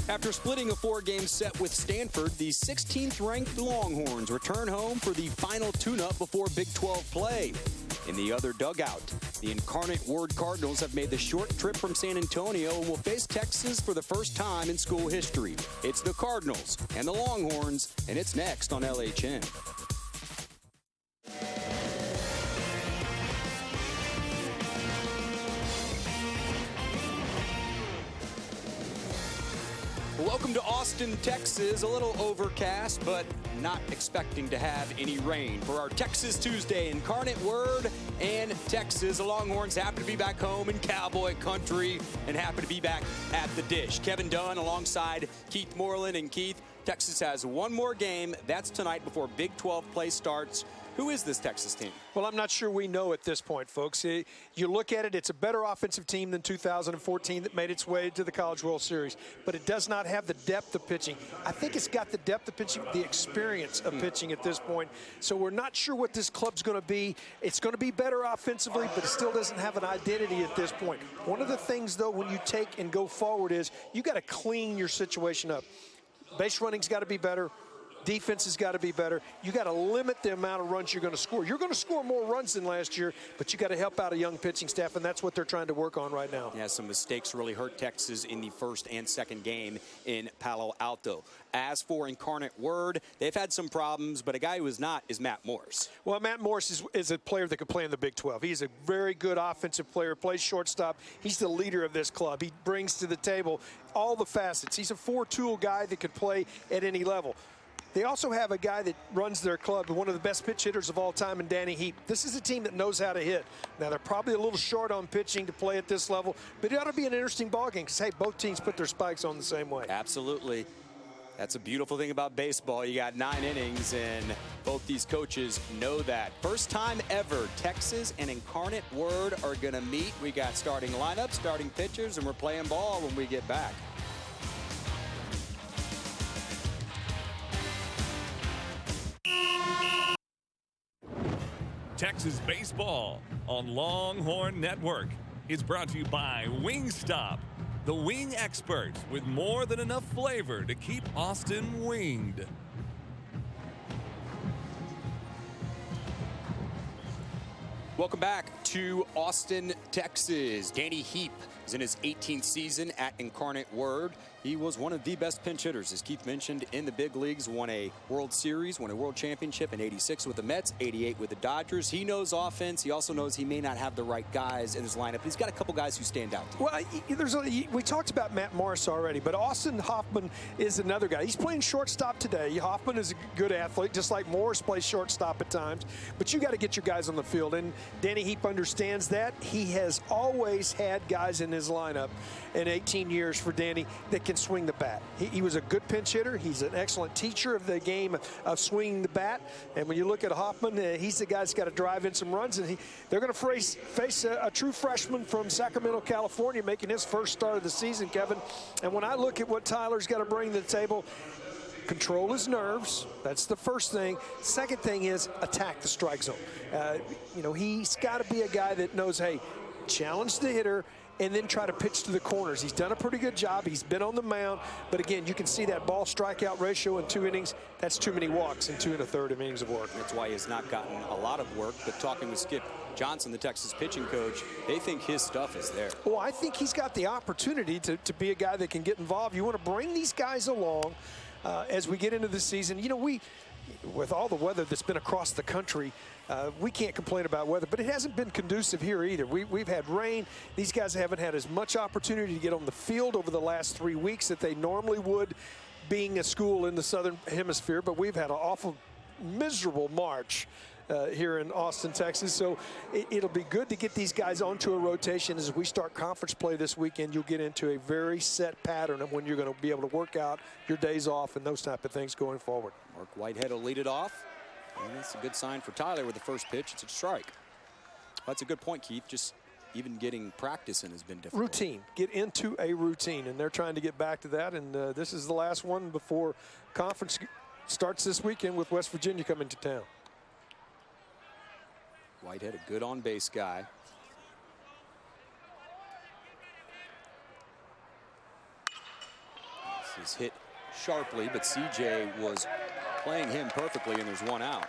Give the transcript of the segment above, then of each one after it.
After splitting a 4-game set with Stanford, the 16th-ranked Longhorns return home for the final tune-up before Big 12 play. In the other dugout, the Incarnate Cardinals have made the short trip from San Antonio and will face Texas for the first time in school history. It's the Cardinals and the Longhorns, and it's next on LHN. Welcome to Austin, Texas. A little overcast, but not expecting to have any rain. For our Texas Tuesday, Incarnate Word and Texas. The Longhorns happy to be back home in Cowboy country and happy to be back at the dish. Kevin Dunn alongside Keith Moreland. And Keith, Texas has one more game. That's tonight before Big 12 play starts. Who is this Texas team? Well, I'm not sure we know at this point, folks. You look at it, it's a better offensive team than 2014 that made its way to the College World Series, but it does not have the depth of pitching. I think it's got the depth of pitching, the experience of pitching at this point. So we're not sure what this club's going to be. It's going to be better offensively, but it still doesn't have an identity at this point. One of the things, though, when you take and go forward is you got to clean your situation up. Base running's got to be better. Defense has got to be better. You got to limit the amount of runs you're going to score. You're going to score more runs than last year, but you got to help out a young pitching staff, and that's what they're trying to work on right now. Yeah, some mistakes really hurt Texas in the first and second game in Palo Alto. As for Incarnate Word, they've had some problems, but a guy who is not is Matt Morris. Well, Matt Morris is a player that could play in the Big 12. He's a very good offensive player, plays shortstop. He's the leader of this club. He brings to the table all the facets. He's a four-tool guy that could play at any level. They also have a guy that runs their club, one of the best pitch hitters of all time, in Danny Heap. This is a team that knows how to hit. Now, they're probably a little short on pitching to play at this level, but it ought to be an interesting ballgame because, hey, both teams put their spikes on the same way. Absolutely. That's a beautiful thing about baseball. You got 9 innings, and both these coaches know that. First time ever, Texas and Incarnate Word are going to meet. We got starting lineups, starting pitchers, and we're playing ball when we get back. Texas Baseball on Longhorn Network is brought to you by Wingstop, the wing experts with more than enough flavor to keep Austin winged. Welcome back to Austin, Texas. Danny Heap is in his 18th season at Incarnate Word. He was one of the best pinch hitters, as Keith mentioned, in the big leagues. Won a World Series, won a World Championship in '86 with the Mets, '88 with the Dodgers. He knows offense. He also knows he may not have the right guys in his lineup. He's got a couple guys who stand out. Well, we talked about Matt Morris already, but Austin Hoffman is another guy. He's playing shortstop today. Hoffman is a good athlete, just like Morris plays shortstop at times. But you got to get your guys on the field, and Danny Heap understands that. He has always had guys in his lineup in 18 years for Danny that can swing the bat. He was a good pinch hitter. He's an excellent teacher of the game of swinging the bat. And when you look at Hoffman, he's the guy that's got to drive in some runs. And they're going to face a true freshman from Sacramento, California, making his first start of the season, Kevin. And when I look at what Tyler's got to bring to the table, control his nerves. That's the first thing. Second thing is attack the strike zone. He's got to be a guy that knows, hey, challenge the hitter and then try to pitch to the corners. He's done a pretty good job. He's been on the mound. But, again, you can see that ball strikeout ratio in 2 innings. That's too many walks in 2 1/3 innings of work. That's why he has not gotten a lot of work. But talking with Skip Johnson, the Texas pitching coach, they think his stuff is there. Well, I think he's got the opportunity to be a guy that can get involved. You want to bring these guys along as we get into the season. With all the weather that's been across the country, we can't complain about weather, but it hasn't been conducive here either. We've had rain. These guys haven't had as much opportunity to get on the field over the last 3 weeks that they normally would, being a school in the Southern Hemisphere, but we've had an awful miserable March here in Austin, Texas. So it'll be good to get these guys onto a rotation. As we start conference play this weekend, you'll get into a very set pattern of when you're going to be able to work out your days off and those type of things going forward. Mark Whitehead will lead it off. And that's a good sign for Tyler with the first pitch. It's a strike. That's a good point, Keith. Just even getting practice in has been difficult. Routine. Get into a routine, and they're trying to get back to that. And this is the last one before conference starts this weekend with West Virginia coming to town. Whitehead, a good on-base guy. This is hit sharply, but CJ was playing him perfectly, and there's one out.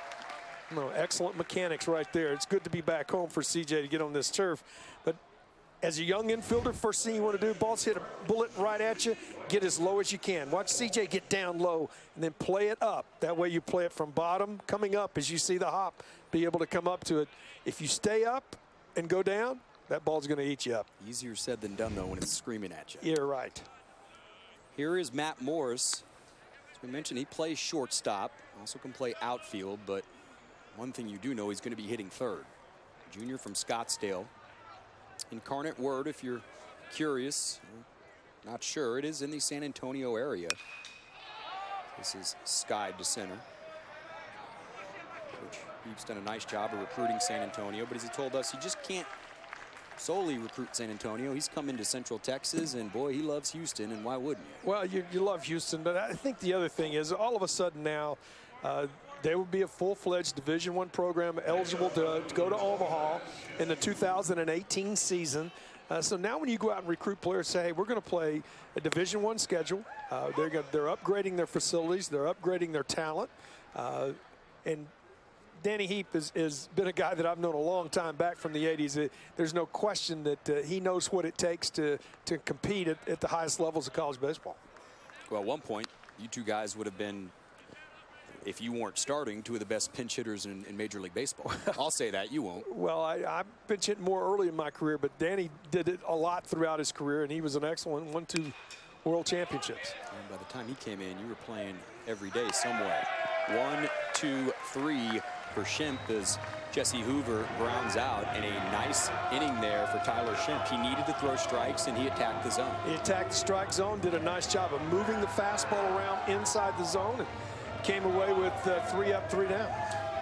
No, excellent mechanics right there. It's good to be back home for CJ to get on this turf. But as a young infielder, first thing you want to do, balls hit a bullet right at you, get as low as you can. Watch CJ get down low and then play it up. That way you play it from bottom coming up as you see the hop, be able to come up to it. If you stay up and go down, that ball's going to eat you up. Easier said than done, though, when it's screaming at you. You're right. Here is Matt Morris. As we mentioned, he plays shortstop, also can play outfield, but one thing you do know, he's going to be hitting third. Junior from Scottsdale. Incarnate Word, if you're curious, not sure, it is in the San Antonio area. This is skied to center. Coach Heap's done a nice job of recruiting San Antonio, but as he told us, he just can't solely recruit San Antonio. He's come into Central Texas, and boy, he loves Houston, and why wouldn't you? Well, you love Houston, but I think the other thing is all of a sudden now, they will be a full-fledged Division I program eligible to go to Omaha in the 2018 season. So now when you go out and recruit players, say, hey, we're going to play a Division I schedule. They're upgrading their facilities. They're upgrading their talent. And Danny Heap has been a guy that I've known a long time back from the 80s. There's no question that he knows what it takes to compete at the highest levels of college baseball. Well, at one point, you two guys would have been, if you weren't starting, two of the best pinch hitters in Major League Baseball. I'll say that, you won't. Well, I've pinch hit more early in my career, but Danny did it a lot throughout his career, and he was an excellent, won 2 world championships. And by the time he came in, you were playing every day somewhere. 1, 2, 3 for Schimpf as Jesse Hoover grounds out, and a nice inning there for Tyler Schimpf. He needed to throw strikes, and he attacked the zone. He attacked the strike zone, did a nice job of moving the fastball around inside the zone, and came away with 3 up, 3 down.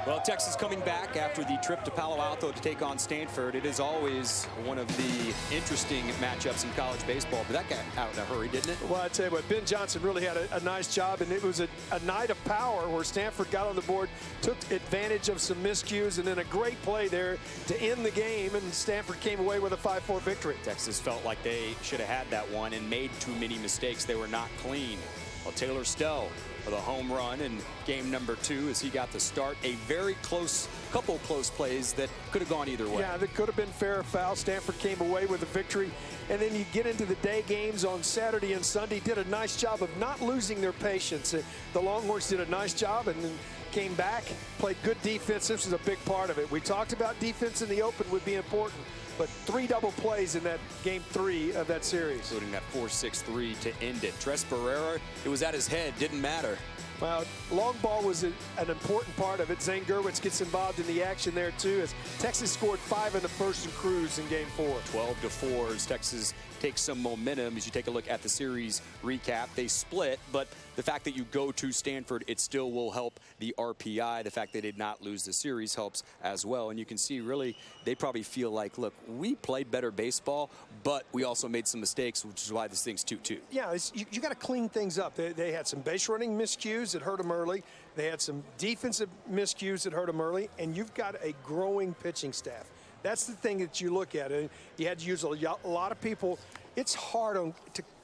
Well, Texas coming back after the trip to Palo Alto to take on Stanford. It is always one of the interesting matchups in college baseball, but that got out in a hurry, didn't it? Well, I tell you what, Ben Johnson really had a nice job, and it was a night of power where Stanford got on the board, took advantage of some miscues, and then a great play there to end the game, and Stanford came away with a 5-4 victory. Texas felt like they should have had that one and made too many mistakes. They were not clean. Well, Taylor Stell with a home run in game number 2 as he got the start. A very close, couple close plays that could have gone either way. Yeah, that could have been fair or foul. Stanford came away with a victory. And then you get into the day games on Saturday and Sunday. Did a nice job of not losing their patience. The Longhorns did a nice job and then came back, played good defense. This was a big part of it. We talked about defense in the open would be important, but 3 double plays in that game 3 of that series. Including that 4-6-3 to end it. Tres Barrera, it was at his head, didn't matter. Well, long ball was an important part of it. Zane Gerwitz gets involved in the action there, too, as Texas scored 5 in the first and cruise in game 4. 12-4 as Texas takes some momentum. As you take a look at the series recap, they split, but the fact that you go to Stanford, it still will help the RPI. The fact they did not lose the series helps as well. And you can see, really, they probably feel like, look, we played better baseball, but we also made some mistakes, which is why this thing's 2-2. Yeah, you got to clean things up. They had some base running miscues that hurt them early. They had some defensive miscues that hurt them early, and you've got a growing pitching staff. That's the thing that you look at. You had to use a lot of people. It's hard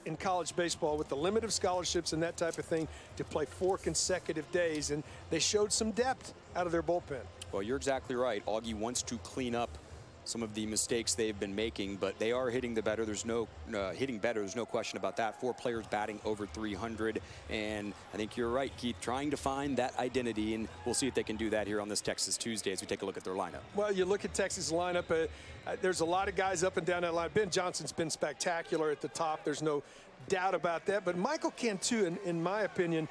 in college baseball with the limit of scholarships and that type of thing to play 4 consecutive days, and they showed some depth out of their bullpen. Well, you're exactly right. Augie wants to clean up some of the mistakes they've been making, but they are hitting better. There's no question about that. 4 players batting over 300, and I think you're right, Keith, trying to find that identity, and we'll see if they can do that here on this Texas Tuesday as we take a look at their lineup. Well, you look at Texas' lineup, there's a lot of guys up and down that line. Ben Johnson's been spectacular at the top. There's no doubt about that, but Michael Cantu, in my opinion,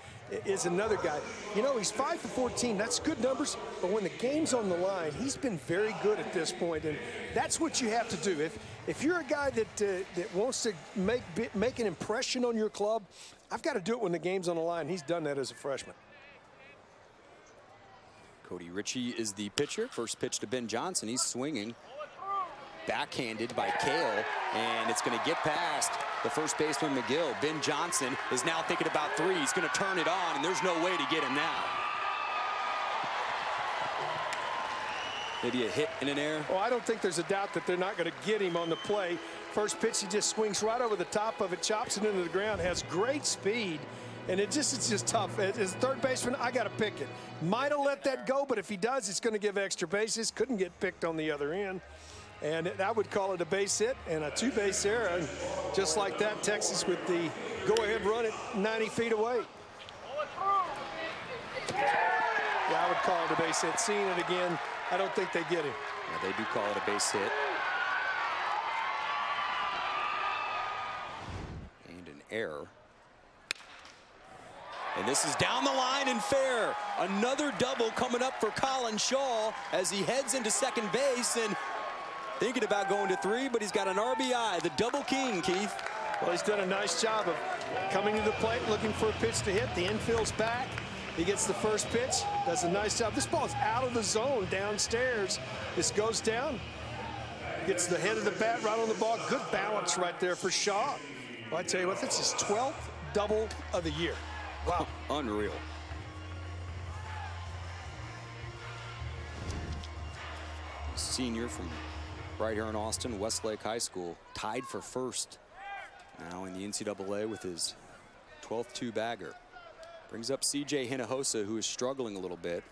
is another guy. You know, he's 5 for 14. That's good numbers, but when the game's on the line, he's been very good at this point, and that's what you have to do. If you're a guy that wants to make an impression on your club, I've got to do it when the game's on the line. He's done that as a freshman. Cody Ritchie is the pitcher. First pitch to Ben Johnson. He's swinging. Backhanded by Cale, and it's going to get past the first baseman McGill. Ben Johnson is now thinking about 3. He's going to turn it on, and there's no way to get him now. Maybe a hit in an error. Well, I don't think there's a doubt that they're not going to get him on the play. First pitch, he just swings right over the top of it, chops it into the ground, has great speed. And it's just tough. As a third baseman, I got to pick it. Might have let that go, but if he does, it's going to give extra bases. Couldn't get picked on the other end. And I would call it a base hit and a two-base error. And just like that, Texas with the go-ahead run at 90 feet away. Yeah, I would call it a base hit. Seeing it again, I don't think they get him. Yeah, they do call it a base hit. And an error. And this is down the line and fair. Another double coming up for Colin Shaw as he heads into second base and thinking about going to 3, but he's got an RBI, the double king, Keith. Well, he's done a nice job of coming to the plate, looking for a pitch to hit. The infield's back. He gets the first pitch, does a nice job. This ball's out of the zone downstairs. This goes down, gets the head of the bat right on the ball. Good balance right there for Shaw. Well, I tell you what, this is his 12th double of the year. Wow. Unreal. Senior from right here in Austin, Westlake High School, tied for first now in the NCAA with his 12th two-bagger. Brings up C.J. Hinojosa, who is struggling a little bit.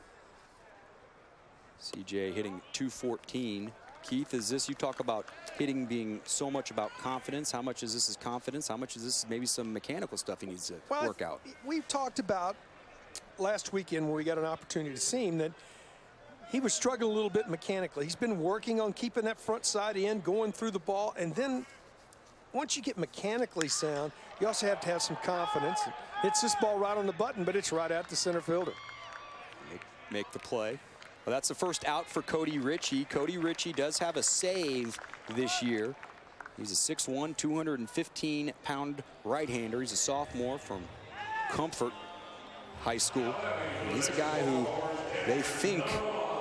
C.J. hitting .214. Keith, is this, you talk about hitting being so much about confidence. How much is this his confidence? How much is this maybe some mechanical stuff he needs to work out? We've talked about last weekend when we got an opportunity to see him that he was struggling a little bit mechanically. He's been working on keeping that front side in, going through the ball, and then once you get mechanically sound, you also have to have some confidence. Hits this ball right on the button, but it's right at the center fielder. Make the play. Well, that's the first out for Cody Ritchie. Cody Ritchie does have a save this year. He's a 6'1", 215-pound right-hander. He's a sophomore from Comfort High School. And he's a guy who they think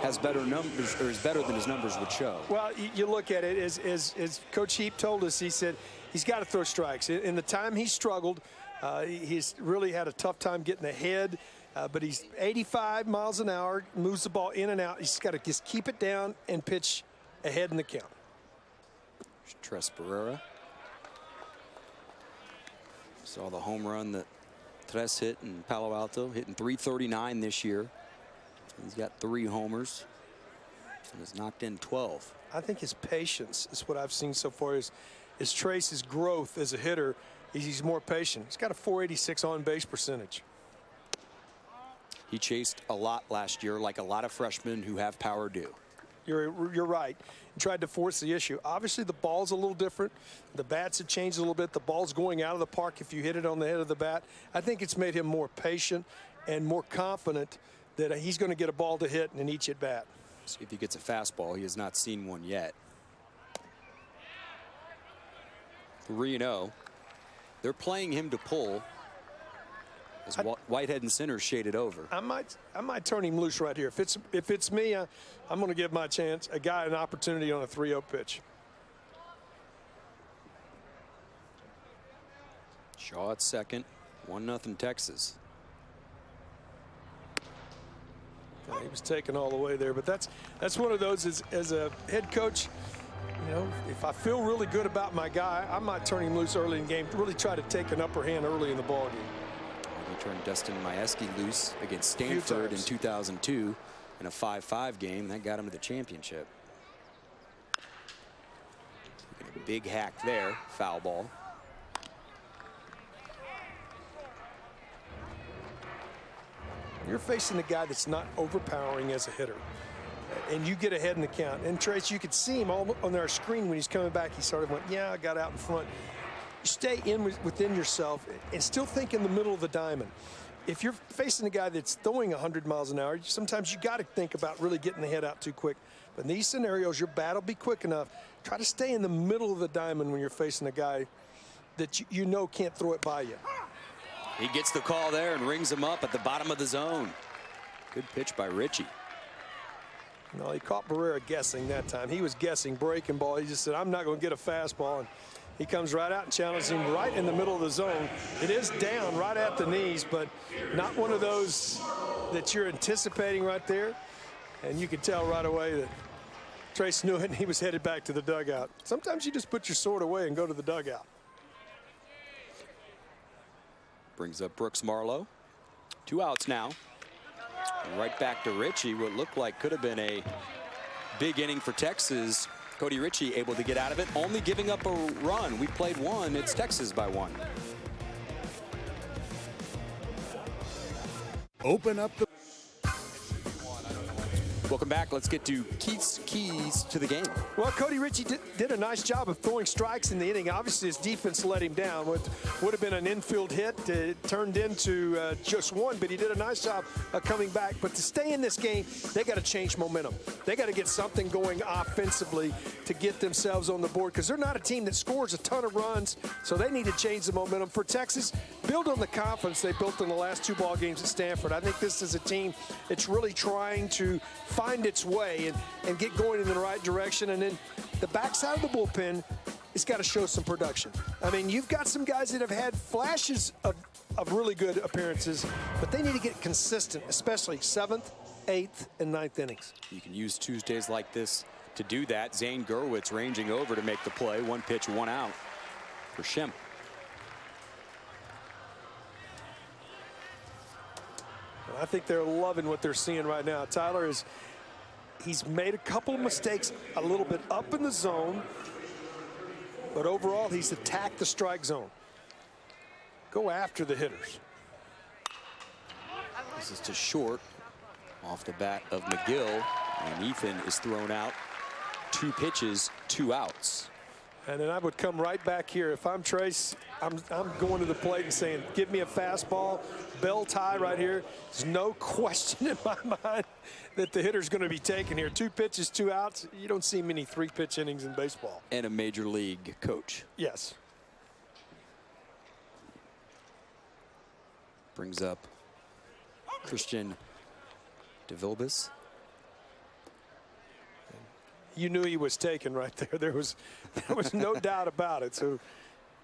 has better numbers, or is better than his numbers would show. Well, you look at it, as Coach Heap told us, he said he's got to throw strikes. In the time he struggled, he's really had a tough time getting ahead. But he's 85 miles an hour, moves the ball in and out. He's got to just keep it down and pitch ahead in the count. Tres Barrera. Saw the home run that Tres hit in Palo Alto, hitting .339 this year. He's got 3 homers and has knocked in 12. I think his patience is what I've seen so far. Is Trace's growth as a hitter. He's more patient. He's got a .486 on-base percentage. He chased a lot last year, like a lot of freshmen who have power do. You're right. He tried to force the issue. Obviously, the ball's a little different. The bats have changed a little bit. The ball's going out of the park if you hit it on the head of the bat. I think it's made him more patient and more confident that he's going to get a ball to hit in each at bat. See if he gets a fastball. He has not seen one yet. 3-0. They're playing him to pull. As Whitehead and center shaded over. I might turn him loose right here. If it's me, I'm going to give my chance a guy an opportunity on a 3-0 pitch. Shaw at second, 1-0 Texas. Yeah, he was taken all the way there, but that's one of those as a head coach. You know, if I feel really good about my guy, I might turn him loose early in the game. Really try to take an upper hand early in the ball game. They turned Dustin Majewski loose against Stanford in 2002 in a 5-5 game. That got him to the championship. A big hack there, foul ball. You're facing a guy that's not overpowering as a hitter, and you get ahead in the count. And Trace, you could see him all on our screen when he's coming back. He sort of went, yeah, I got out in front. You stay within yourself and still think in the middle of the diamond. If you're facing a guy that's throwing 100 miles an hour, sometimes you got to think about really getting the head out too quick. But in these scenarios, your bat will be quick enough. Try to stay in the middle of the diamond when you're facing a guy that you know can't throw it by you. He gets the call there and rings him up at the bottom of the zone. Good pitch by Ritchie. No, he caught Barrera guessing that time. He was guessing breaking ball. He just said, I'm not going to get a fastball. And he comes right out and challenges him right in the middle of the zone. It is down right at the knees, but not one of those that you're anticipating right there. And you can tell right away that Trace knew it, and he was headed back to the dugout. Sometimes you just put your sword away and go to the dugout. Brings up Brooks Marlowe. 2 outs now. Right back to Ritchie. What looked like could have been a big inning for Texas. Cody Ritchie able to get out of it, only giving up a run. We played 1. It's Texas by 1. Open up the... Welcome back. Let's get to Keith's keys to the game. Well, Cody Ritchie did a nice job of throwing strikes in the inning. Obviously, his defense let him down. What would have been an infield hit, it turned into just 1, but he did a nice job of coming back. But to stay in this game, they got to change momentum. They got to get something going offensively to get themselves on the board, because they're not a team that scores a ton of runs, so they need to change the momentum. For Texas, build on the confidence they built in the last 2 ball games at Stanford. I think this is a team that's really trying to find its way and get going in the right direction. And then the backside of the bullpen has got to show some production. I mean, you've got some guys that have had flashes of really good appearances, but they need to get consistent, especially 7th, 8th, and 9th innings. You can use Tuesdays like this to do that. Zane Gerwitz ranging over to make the play. 1 pitch, 1 out for Shem. I think they're loving what they're seeing right now. Tyler he's made a couple of mistakes a little bit up in the zone, but overall he's attacked the strike zone. Go after the hitters. This is to short off the bat of McGill, and Ethan is thrown out. 2 pitches, 2 outs. And then I would come right back here. If I'm Trace, I'm going to the plate and saying, give me a fastball, bell tie right here. There's no question in my mind that the hitter's going to be taken here. 2 pitches, 2 outs. You don't see many 3-pitch innings in baseball. And a major league coach. Yes. Brings up Christian DeVilbiss. You knew he was taken right there. There was no doubt about it. So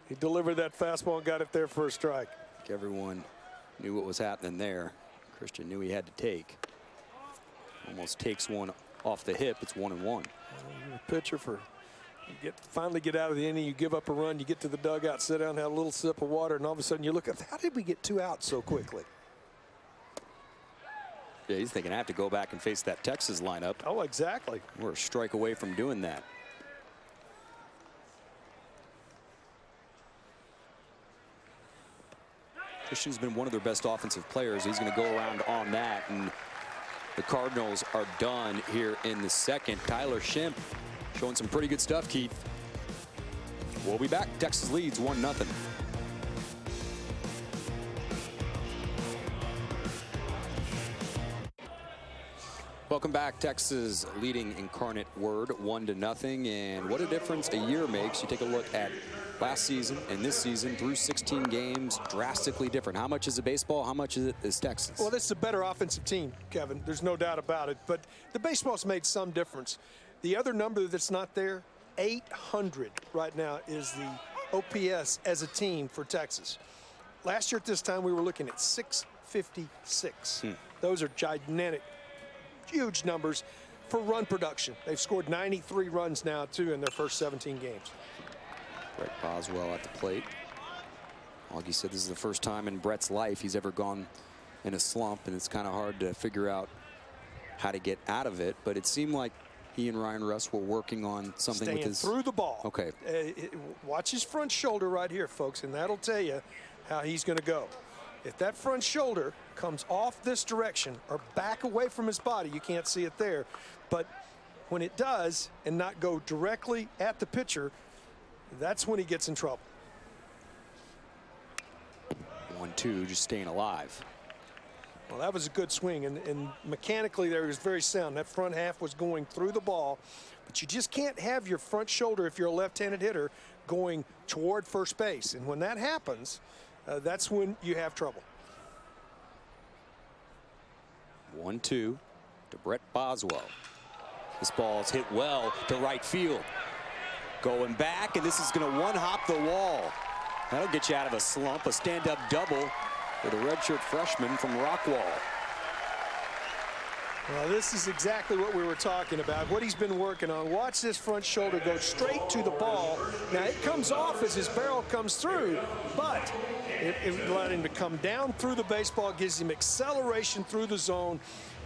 he delivered that fastball and got it there for a strike. I think everyone knew what was happening there. Christian knew he had to take. Almost takes one off the hip. It's 1-1. You're a pitcher you finally get out of the inning, you give up a run, you get to the dugout, sit down, have a little sip of water, and all of a sudden you look up, how did we get 2 outs so quickly? Yeah, he's thinking I have to go back and face that Texas lineup. Oh, exactly. We're a strike away from doing that. Christian's been one of their best offensive players. He's going to go around on that, and the Cardinals are done here in the 2nd. Tyler Schimpf showing some pretty good stuff, Keith. We'll be back. Texas leads 1-0. Welcome back. Texas leading Incarnate Word 1-0, and what a difference a year makes. You take a look at last season and this season through 16 games, drastically different. How much is it baseball? How much is Texas? Well, this is a better offensive team, Kevin. There's no doubt about it, but the baseball's made some difference. The other number that's not there, 800 right now, is the OPS as a team for Texas. Last year at this time, we were looking at 656. Those are gigantic, huge numbers for run production. They've scored 93 runs now, too, in their first 17 games. Brett Boswell at the plate. Augie said this is the first time in Brett's life he's ever gone in a slump, and it's kind of hard to figure out how to get out of it, but it seemed like he and Ryan Russ were working on something Staying with his... through the ball. Okay. Watch his front shoulder right here, folks, and that'll tell you how he's going to go. If that front shoulder comes off this direction or back away from his body, you can't see it there, but when it does and not go directly at the pitcher, that's when he gets in trouble. 1-2, just staying alive. Well, that was a good swing, and mechanically there was very sound. That front half was going through the ball, but you just can't have your front shoulder, if you're a left-handed hitter, going toward first base. And when that happens, that's when you have trouble. 1-2 to Brett Boswell. This ball's hit well to right field. Going back, and this is going to one-hop the wall. That'll get you out of a slump, a stand-up double for the redshirt freshman from Rockwall. Well, this is exactly what we were talking about, what he's been working on. Watch this front shoulder go straight to the ball. Now, it comes off as his barrel comes through, but it allowed him to come down through the baseball, gives him acceleration through the zone.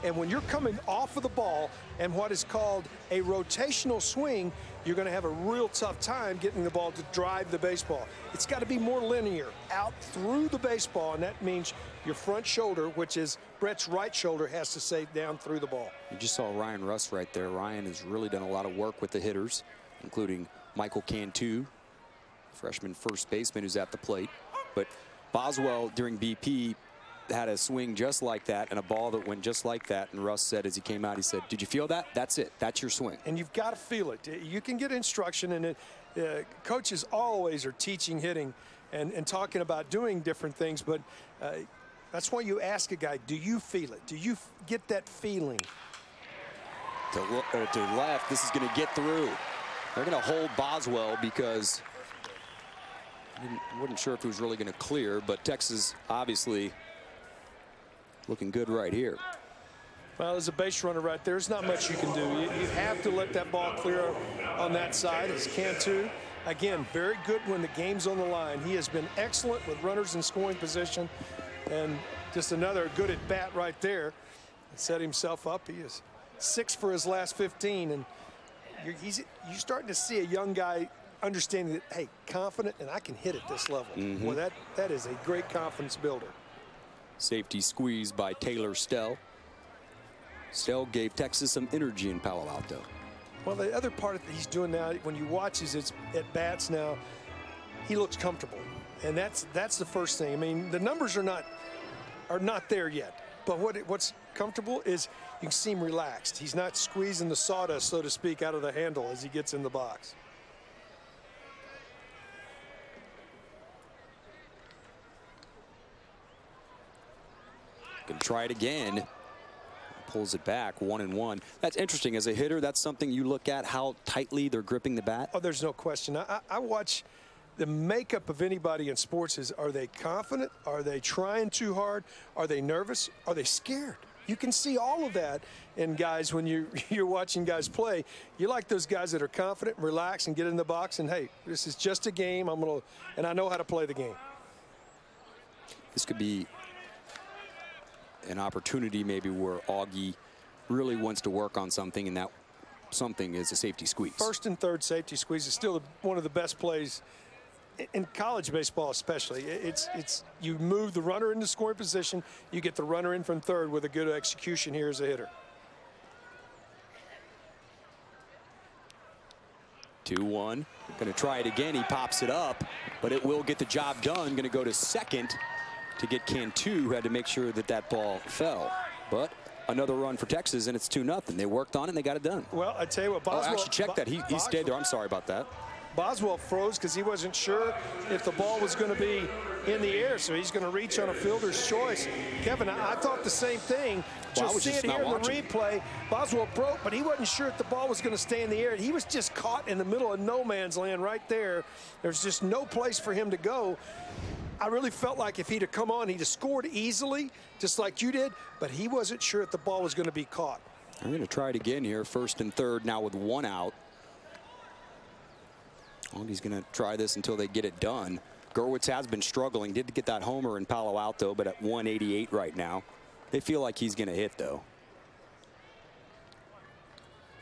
And when you're coming off of the ball and what is called a rotational swing, you're going to have a real tough time getting the ball to drive the baseball. It's got to be more linear out through the baseball, and that means your front shoulder, which is Brett's right shoulder, has to stay down through the ball. You just saw Ryan Russ right there. Ryan has really done a lot of work with the hitters, including Michael Cantu, freshman first baseman who's at the plate. But Boswell during BP had a swing just like that and a ball that went just like that, and Russ said as he came out, he said, "Did you feel that? That's it. That's your swing." And you've got to feel it. You can get instruction, and coaches always are teaching hitting and talking about doing different things, but that's why you ask a guy, do you feel it? Do you get that feeling? To left, this is going to get through. They're going to hold Boswell because wasn't sure if he was really going to clear, but Texas obviously looking good right here. Well, as a base runner right there, there's not much you can do. You have to let that ball clear on that side. As Cantu, again, very good when the game's on the line. He has been excellent with runners in scoring position, and just another good at bat right there. Set himself up. He is 6 for his last 15, and you're starting to see a young guy understanding that, hey, confident, and I can hit at this level. Well, that is a great confidence builder. Safety squeeze by Taylor Stell. Stell gave Texas some energy in Palo Alto. Well, the other part that he's doing now, when you watch his at bats now, he looks comfortable, and that's the first thing. I mean, the numbers are not there yet, but what's comfortable is you can see him relaxed. He's not squeezing the sawdust, so to speak, out of the handle as he gets in the box. Gonna try it again. Pulls it back, 1-1. That's interesting. As a hitter, that's something you look at, how tightly they're gripping the bat. Oh, there's no question. I watch the makeup of anybody in sports is, are they confident? Are they trying too hard? Are they nervous? Are they scared? You can see all of that in guys when you're watching guys play. You like those guys that are confident, relax, and get in the box, and hey, this is just a game. And I know how to play the game. This could be an opportunity maybe where Augie really wants to work on something, and that something is a safety squeeze. First and third safety squeeze is still one of the best plays in college baseball, especially. It's you move the runner into scoring position, you get the runner in from third with a good execution here as a hitter. 2-1. Going to try it again. He pops it up, but it will get the job done. Going to go to second to get Cantu, who had to make sure that ball fell. But another run for Texas, and it's 2-0. They worked on it, and they got it done. Well, I tell you what, Boswell... Oh, actually, check that. He stayed there. I'm sorry about that. Boswell froze because he wasn't sure if the ball was going to be in the air, so he's going to reach on a fielder's choice. Kevin, I thought the same thing. Well, Just see it here in the replay. Boswell broke, but he wasn't sure if the ball was going to stay in the air. He was just caught in the middle of no man's land right there. There's just no place for him to go. I really felt like if he'd have come on, he'd have scored easily, just like you did, but he wasn't sure if the ball was going to be caught. I'm going to try it again here, first and third, now with 1 out. Well, he's going to try this until they get it done. Gurwitz has been struggling, did get that homer in Palo Alto, but at 188 right now. They feel like he's going to hit, though.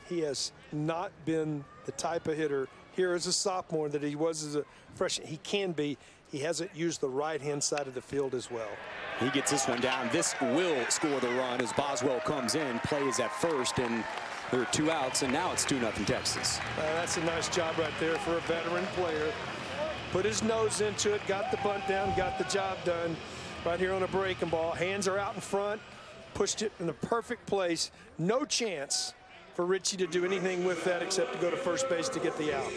He has not been the type of hitter here as a sophomore that he was as a freshman. He can be. He hasn't used the right-hand side of the field as well. He gets this one down. This will score the run as Boswell comes in, plays at first, and there are 2 outs, and now it's 2-0 Texas. That's a nice job right there for a veteran player. Put his nose into it, got the bunt down, got the job done right here on a breaking ball. Hands are out in front, pushed it in the perfect place. No chance for Richie to do anything with that except to go to first base to get the out.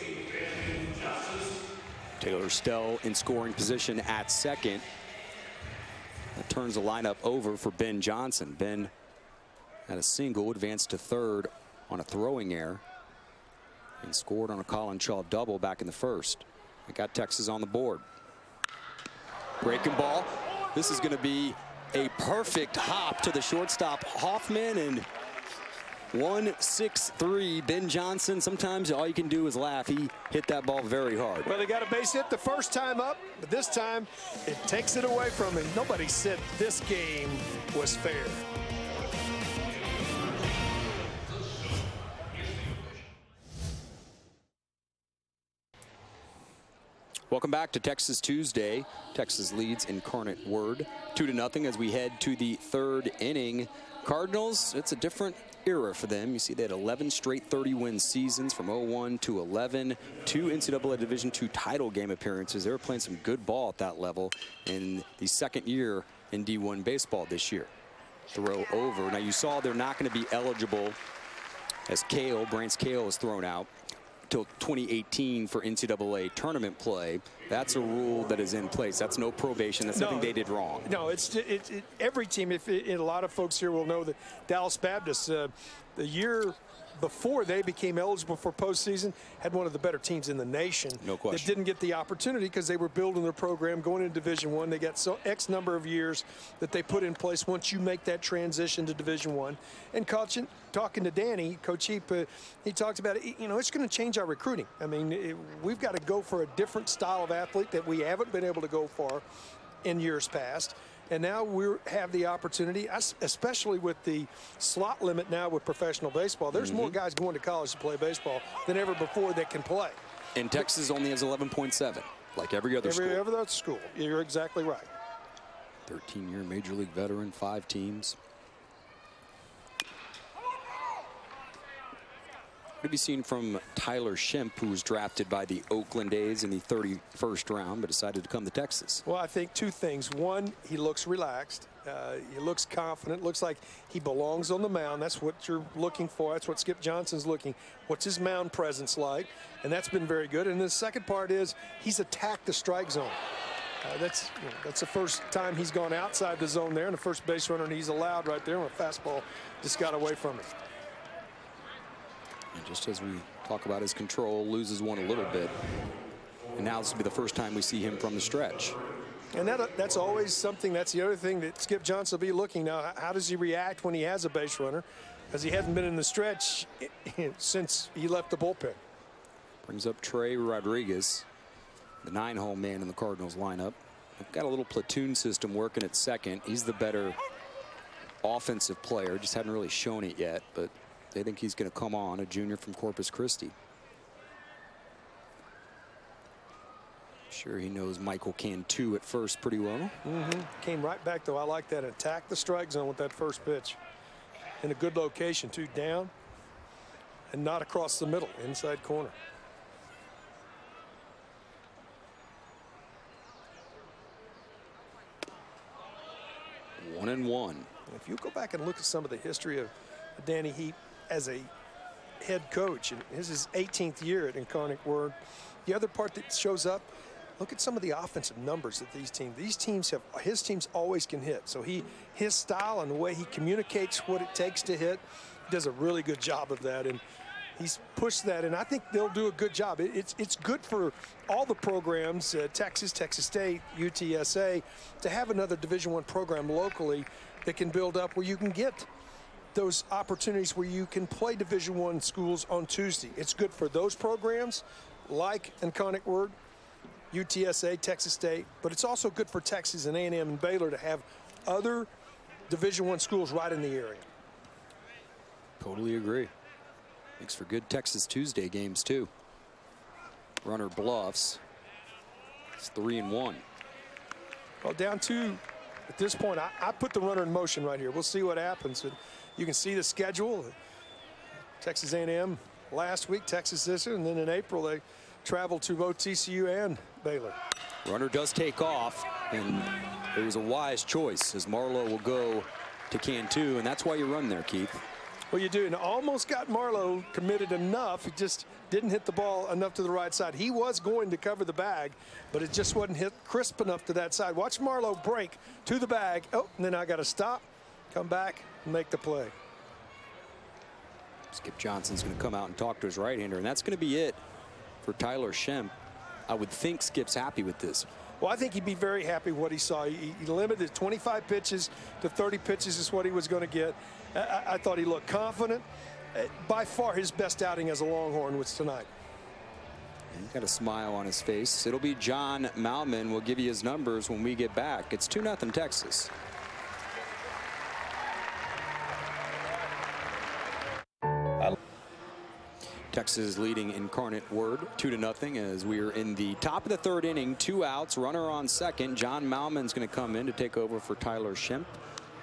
Taylor Stell in scoring position at second. That turns the lineup over for Ben Johnson. Ben had a single, advanced to third on a throwing error, and scored on a Colin Shaw double back in the first. It got Texas on the board. Breaking ball. This is going to be a perfect hop to the shortstop Hoffman, and 1-6-3. Ben Johnson, sometimes all you can do is laugh. He hit that ball very hard. Well, they got a base hit the first time up, but this time it takes it away from him. Nobody said this game was fair. Welcome back to Texas Tuesday. Texas leads Incarnate Word 2-0 as we head to the third inning. Cardinals, it's a different era for them. You see they had 11 straight 30-win seasons from 01 to 11, 2 NCAA Division II title game appearances. They were playing some good ball at that level in the second year in D1 baseball this year. Throw over. Now you saw they're not going to be eligible as Brance Cale is thrown out till 2018 for NCAA tournament play. That's a rule that is in place. That's no probation. That's nothing they did wrong. No, every team, a lot of folks here will know that Dallas Baptist, the year before they became eligible for postseason, had one of the better teams in the nation. No question. That didn't get the opportunity because they were building their program, going into Division I. They got X number of years that they put in place once you make that transition to Division I. And talking to Danny, Coach Heap, he talked about it. It's going to change our recruiting. I mean, we've got to go for a different style of athlete that we haven't been able to go for in years past. And now we have the opportunity, especially with the slot limit now with professional baseball. There's more guys going to college to play baseball than ever before that can play. And Texas only has 11.7, like every other school. Every other school. You're exactly right. 13-year Major League veteran, 5 teams. What have you seen from Tyler Shemp, who was drafted by the Oakland A's in the 31st round, but decided to come to Texas? Well, I think 2 things. One, he looks relaxed. He looks confident. Looks like he belongs on the mound. That's what you're looking for. That's what Skip Johnson's looking. What's his mound presence like? And that's been very good. And the second part is he's attacked the strike zone. That's the first time he's gone outside the zone there, and the first base runner, and he's allowed right there when a fastball just got away from him. And just as we talk about his control, loses one a little bit. And now this will be the first time we see him from the stretch. And that's always something. That's the other thing that Skip Johnson will be looking now. How does he react when he has a base runner? Because he hasn't been in the stretch since he left the bullpen. Brings up Trey Rodriguez, the 9-hole man in the Cardinals lineup. They've got a little platoon system working at second. He's the better offensive player. Just hadn't really shown it yet, but they think he's going to come on, a junior from Corpus Christi. Sure, he knows Michael Cantu at first pretty well. Came right back, though. I like that. Attack the strike zone with that first pitch. In a good location, too. Down and not across the middle, inside corner. One and one. If you go back and look at some of the history of Danny Heap as a head coach, and this is his 18th year at Incarnate Word. The other part that shows up, look at some of the offensive numbers that his teams always can hit. So his style and the way he communicates what it takes to hit, he does a really good job of that, and he's pushed that, and I think they'll do a good job. It's good for all the programs, Texas, Texas State, UTSA, to have another Division I program locally that can build up where you can get those opportunities where you can play Division I schools on Tuesday. It's good for those programs like Incarnate Word, UTSA, Texas State, but it's also good for Texas and A&M and Baylor to have other Division I schools right in the area. Totally agree. Makes for good Texas Tuesday games too. Runner bluffs. It's 3-1. Well, down 2 at this point. I put the runner in motion right here. We'll see what happens. You can see the schedule. Texas A&M last week, Texas this year, and then in April they traveled to both TCU and Baylor. Runner does take off, and it was a wise choice as Marlowe will go to Cantu, and that's why you run there, Keith. Well, you do, and almost got Marlowe committed enough. He just didn't hit the ball enough to the right side. He was going to cover the bag, but it just wasn't hit crisp enough to that side. Watch Marlowe break to the bag. Oh, and then I got to stop, come back, and make the play. Skip Johnson's going to come out and talk to his right-hander, and that's going to be it for Tyler Shemp. I would think Skip's happy with this. Well, I think he'd be very happy with what he saw. He limited 25 pitches to 30 pitches is what he was going to get. I thought he looked confident. by far his best outing as a Longhorn was tonight. He's got a smile on his face. It'll be John Malman. We'll give you his numbers when we get back. It's 2-0 Texas. Texas leading Incarnate Word 2-0 as we are in the top of the third inning. 2 outs, runner on second. John Malman's going to come in to take over for Tyler Schemp.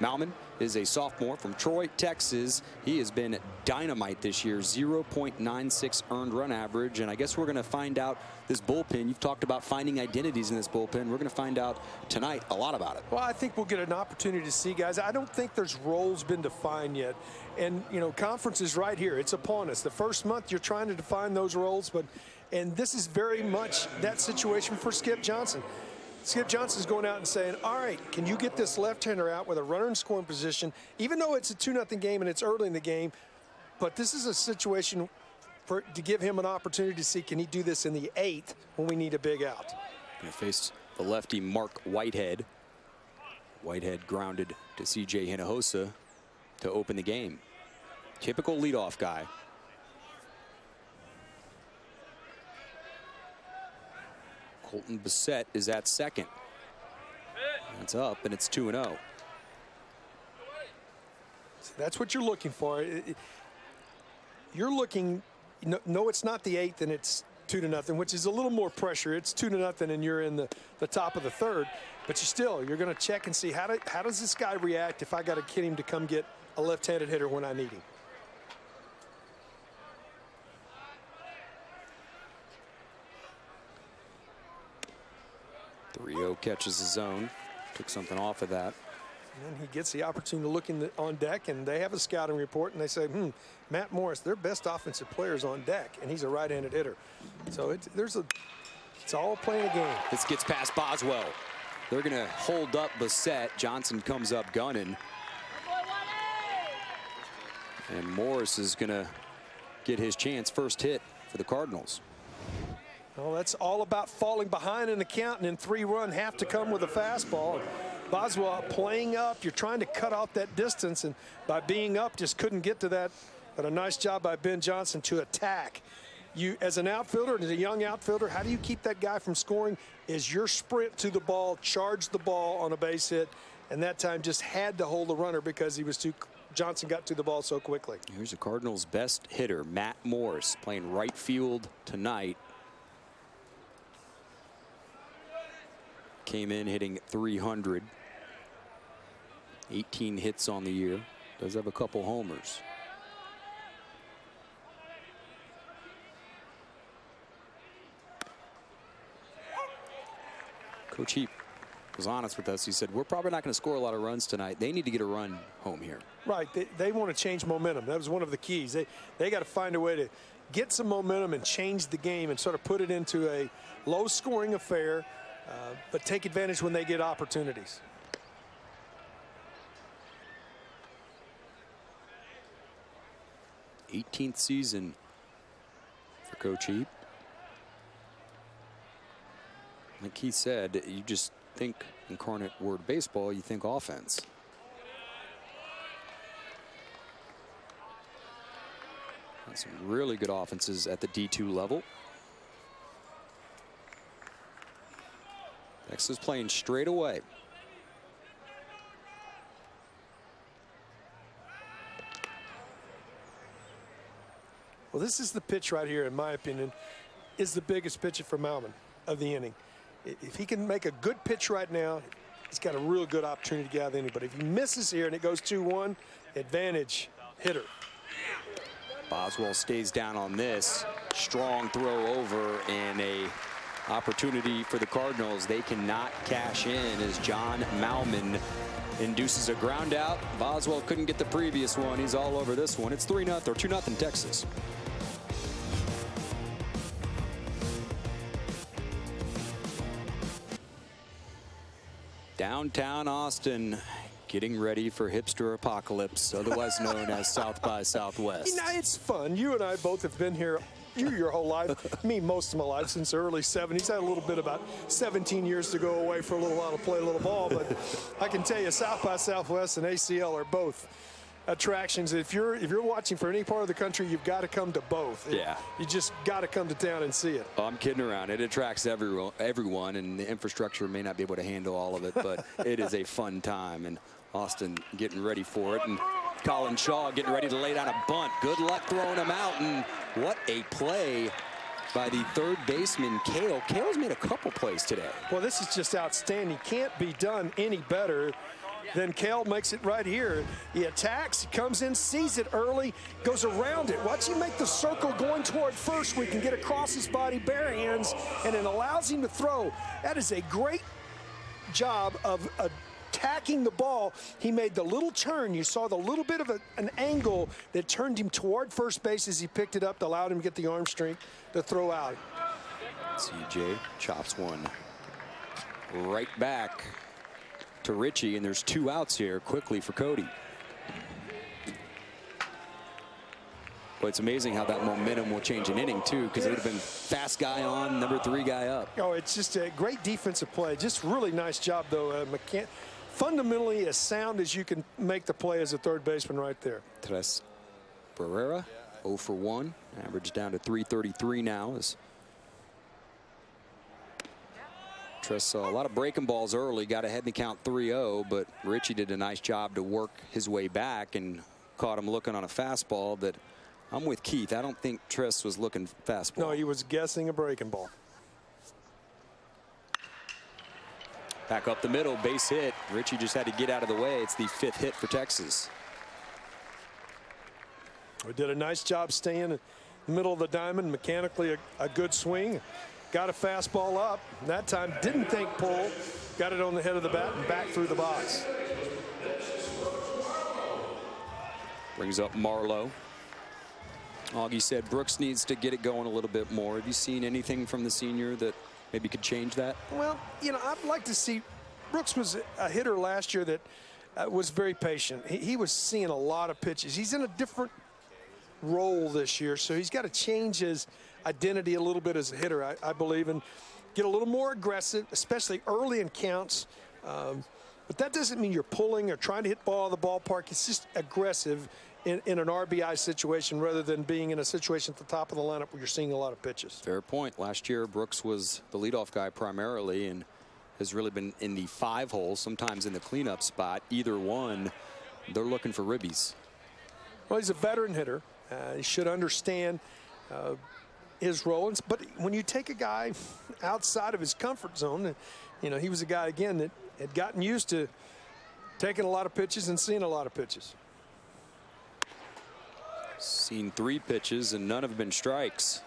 Malman is a sophomore from Troy, Texas. He has been dynamite this year, 0.96 earned run average. And I guess we're going to find out this bullpen. You've talked about finding identities in this bullpen. We're going to find out tonight a lot about it. Well, I think we'll get an opportunity to see, guys. I don't think there's roles been defined yet. And, you know, conference is right here. It's upon us. The first month you're trying to define those roles, and this is very much that situation for Skip Johnson. Skip Johnson's going out and saying, all right, can you get this left-hander out with a runner in scoring position, even though it's a 2-0 game and it's early in the game, but this is a situation to give him an opportunity to see, can he do this in the 8th when we need a big out? Going to face the lefty Mark Whitehead. Whitehead grounded to C.J. Hinojosa to open the game. Typical leadoff guy. Colton Bissett is at second. That's up, and it's 2-0. That's what you're looking for. You're looking, no, it's not the 8th, and it's 2-0, which is a little more pressure. It's 2-0, and you're in the top of the third. But you're going to check and see how does this guy react if I got to get him to come get a left-handed hitter when I need him. Rio catches his zone, took something off of that. And then he gets the opportunity to look on deck, and they have a scouting report, and they say, Matt Morris, their best offensive players on deck, and he's a right-handed hitter. So it's all playing a game. This gets past Boswell. They're going to hold up Bissett. Johnson comes up gunning. And Morris is going to get his chance, first hit for the Cardinals. Well, that's all about falling behind in the count, and then 3-run have to come with a fastball. Boswell playing up. You're trying to cut off that distance, and by being up, just couldn't get to that. But a nice job by Ben Johnson to attack. You, as an outfielder, as a young outfielder, how do you keep that guy from scoring? Is your sprint to the ball, charge the ball on a base hit, and that time just had to hold the runner because Johnson got to the ball so quickly. Here's the Cardinals' best hitter, Matt Morris, playing right field tonight. Came in hitting 300. 18 hits on the year. Does have a couple homers. Coach Heap was honest with us. He said, we're probably not going to score a lot of runs tonight. They need to get a run home here. Right. They want to change momentum. That was one of the keys. They got to find a way to get some momentum and change the game and sort of put it into a low-scoring affair, but take advantage when they get opportunities. '18th season for Coach Heap. Like he said, you just think Incarnate Word baseball, you think offense. And some really good offenses at the D2 level. Texas playing straight away. Well, this is the pitch right here, in my opinion, is the biggest pitch for Malman of the inning. If he can make a good pitch right now, he's got a real good opportunity to get out of the inning. But if he misses here and it goes 2-1, advantage hitter. Boswell stays down on this. Strong throw over and a opportunity for the Cardinals. They cannot cash in as John Malman induces a ground out. Boswell couldn't get the previous one. He's all over this one. It's 3-0 or 2-0 Texas. Downtown Austin getting ready for hipster apocalypse, otherwise known as South by Southwest. You know, it's fun. You and I both have been here your whole life. Me, most of my life, since the early 70s. I had a little bit about 17 years to go away for a little while to play a little ball. But I can tell you, South by Southwest and ACL are both attractions. If you're watching for any part of the country, you've got to come to both. Yeah. You just got to come to town and see it. Oh, I'm kidding around. It attracts everyone, and the infrastructure may not be able to handle all of it, but it is a fun time. And Austin getting ready for it, and Colin Shaw getting ready to lay down a bunt. Good luck throwing him out, and what a play by the third baseman, Cale. Cale's made a couple plays today. Well, this is just outstanding. Can't be done any better than Cale makes it right here. He attacks, he comes in, sees it early, goes around it. Watch him make the circle going toward first where he can get across his body bare hands, and it allows him to throw. That is a great job of attacking the ball. He made the little turn. You saw the little bit of an angle that turned him toward first base as he picked it up, that allowed him to get the arm strength to throw out. CJ chops one right back to Richie, and there's 2 outs here quickly for Cody. But it's amazing how that momentum will change an inning too, because it would have been fast guy on, number 3 guy up. Oh, it's just a great defensive play. Just really nice job though. Fundamentally as sound as you can make the play as a third baseman right there. Tres Barrera 0 for 1, average down to 333 now. As Tres saw a lot of breaking balls early, got ahead in the count 3-0, but Richie did a nice job to work his way back and caught him looking on a fastball that I'm with Keith. I don't think Tres was looking fastball. No, he was guessing a breaking ball. Back up the middle, base hit. Richie just had to get out of the way. It's the 5th hit for Texas. We did a nice job staying in the middle of the diamond. Mechanically a good swing. Got a fastball up. That time didn't think pull. Got it on the head of the bat and back through the box. Brings up Marlowe. Augie said Brooks needs to get it going a little bit more. Have you seen anything from the senior that maybe could change that? Well, you know, I'd like to see. Brooks was a hitter last year that was very patient. He was seeing a lot of pitches. He's in a different role this year, so he's got to change his identity a little bit as a hitter, I believe, and get a little more aggressive, especially early in counts. But that doesn't mean you're pulling or trying to hit ball out of the ballpark. It's just aggressive in an RBI situation rather than being in a situation at the top of the lineup where you're seeing a lot of pitches. Fair point. Last year, Brooks was the leadoff guy primarily and has really been in the 5 hole, sometimes in the cleanup spot. Either one, they're looking for ribbies. Well, he's a veteran hitter. He should understand his role. But when you take a guy outside of his comfort zone, you know, he was a guy, again, that had gotten used to taking a lot of pitches and seeing a lot of pitches. Seen 3 pitches and none have been strikes.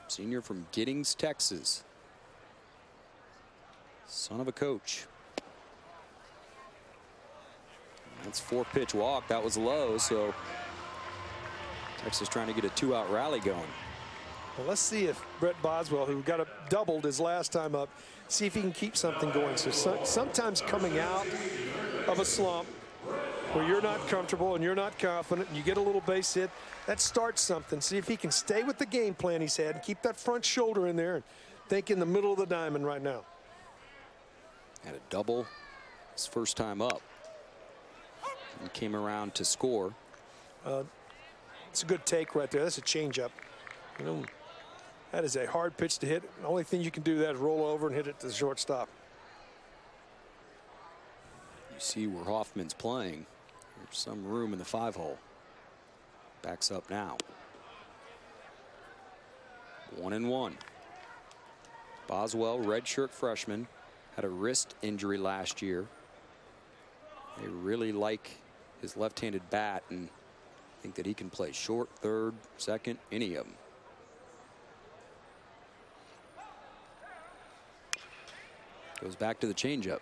Senior from Giddings, Texas. Son of a coach. That's 4-pitch walk. That was low, so Texas trying to get a 2-out rally going. Well, let's see if Brett Boswell, who got doubled his last time up, see if he can keep something going. So sometimes coming out of a slump where you're not comfortable and you're not confident and you get a little base hit, that starts something. See if he can stay with the game plan he's had and keep that front shoulder in there and think in the middle of the diamond right now. Had a double his first time up and came around to score. It's a good take right there. That's a changeup. You know, that is a hard pitch to hit. The only thing you can do that is roll over and hit it to the shortstop. You see where Hoffman's playing. There's some room in the 5 hole. Backs up now. 1-1. Boswell, redshirt freshman, had a wrist injury last year. They really like his left-handed bat and think that he can play short, third, second, any of them. Goes back to the changeup,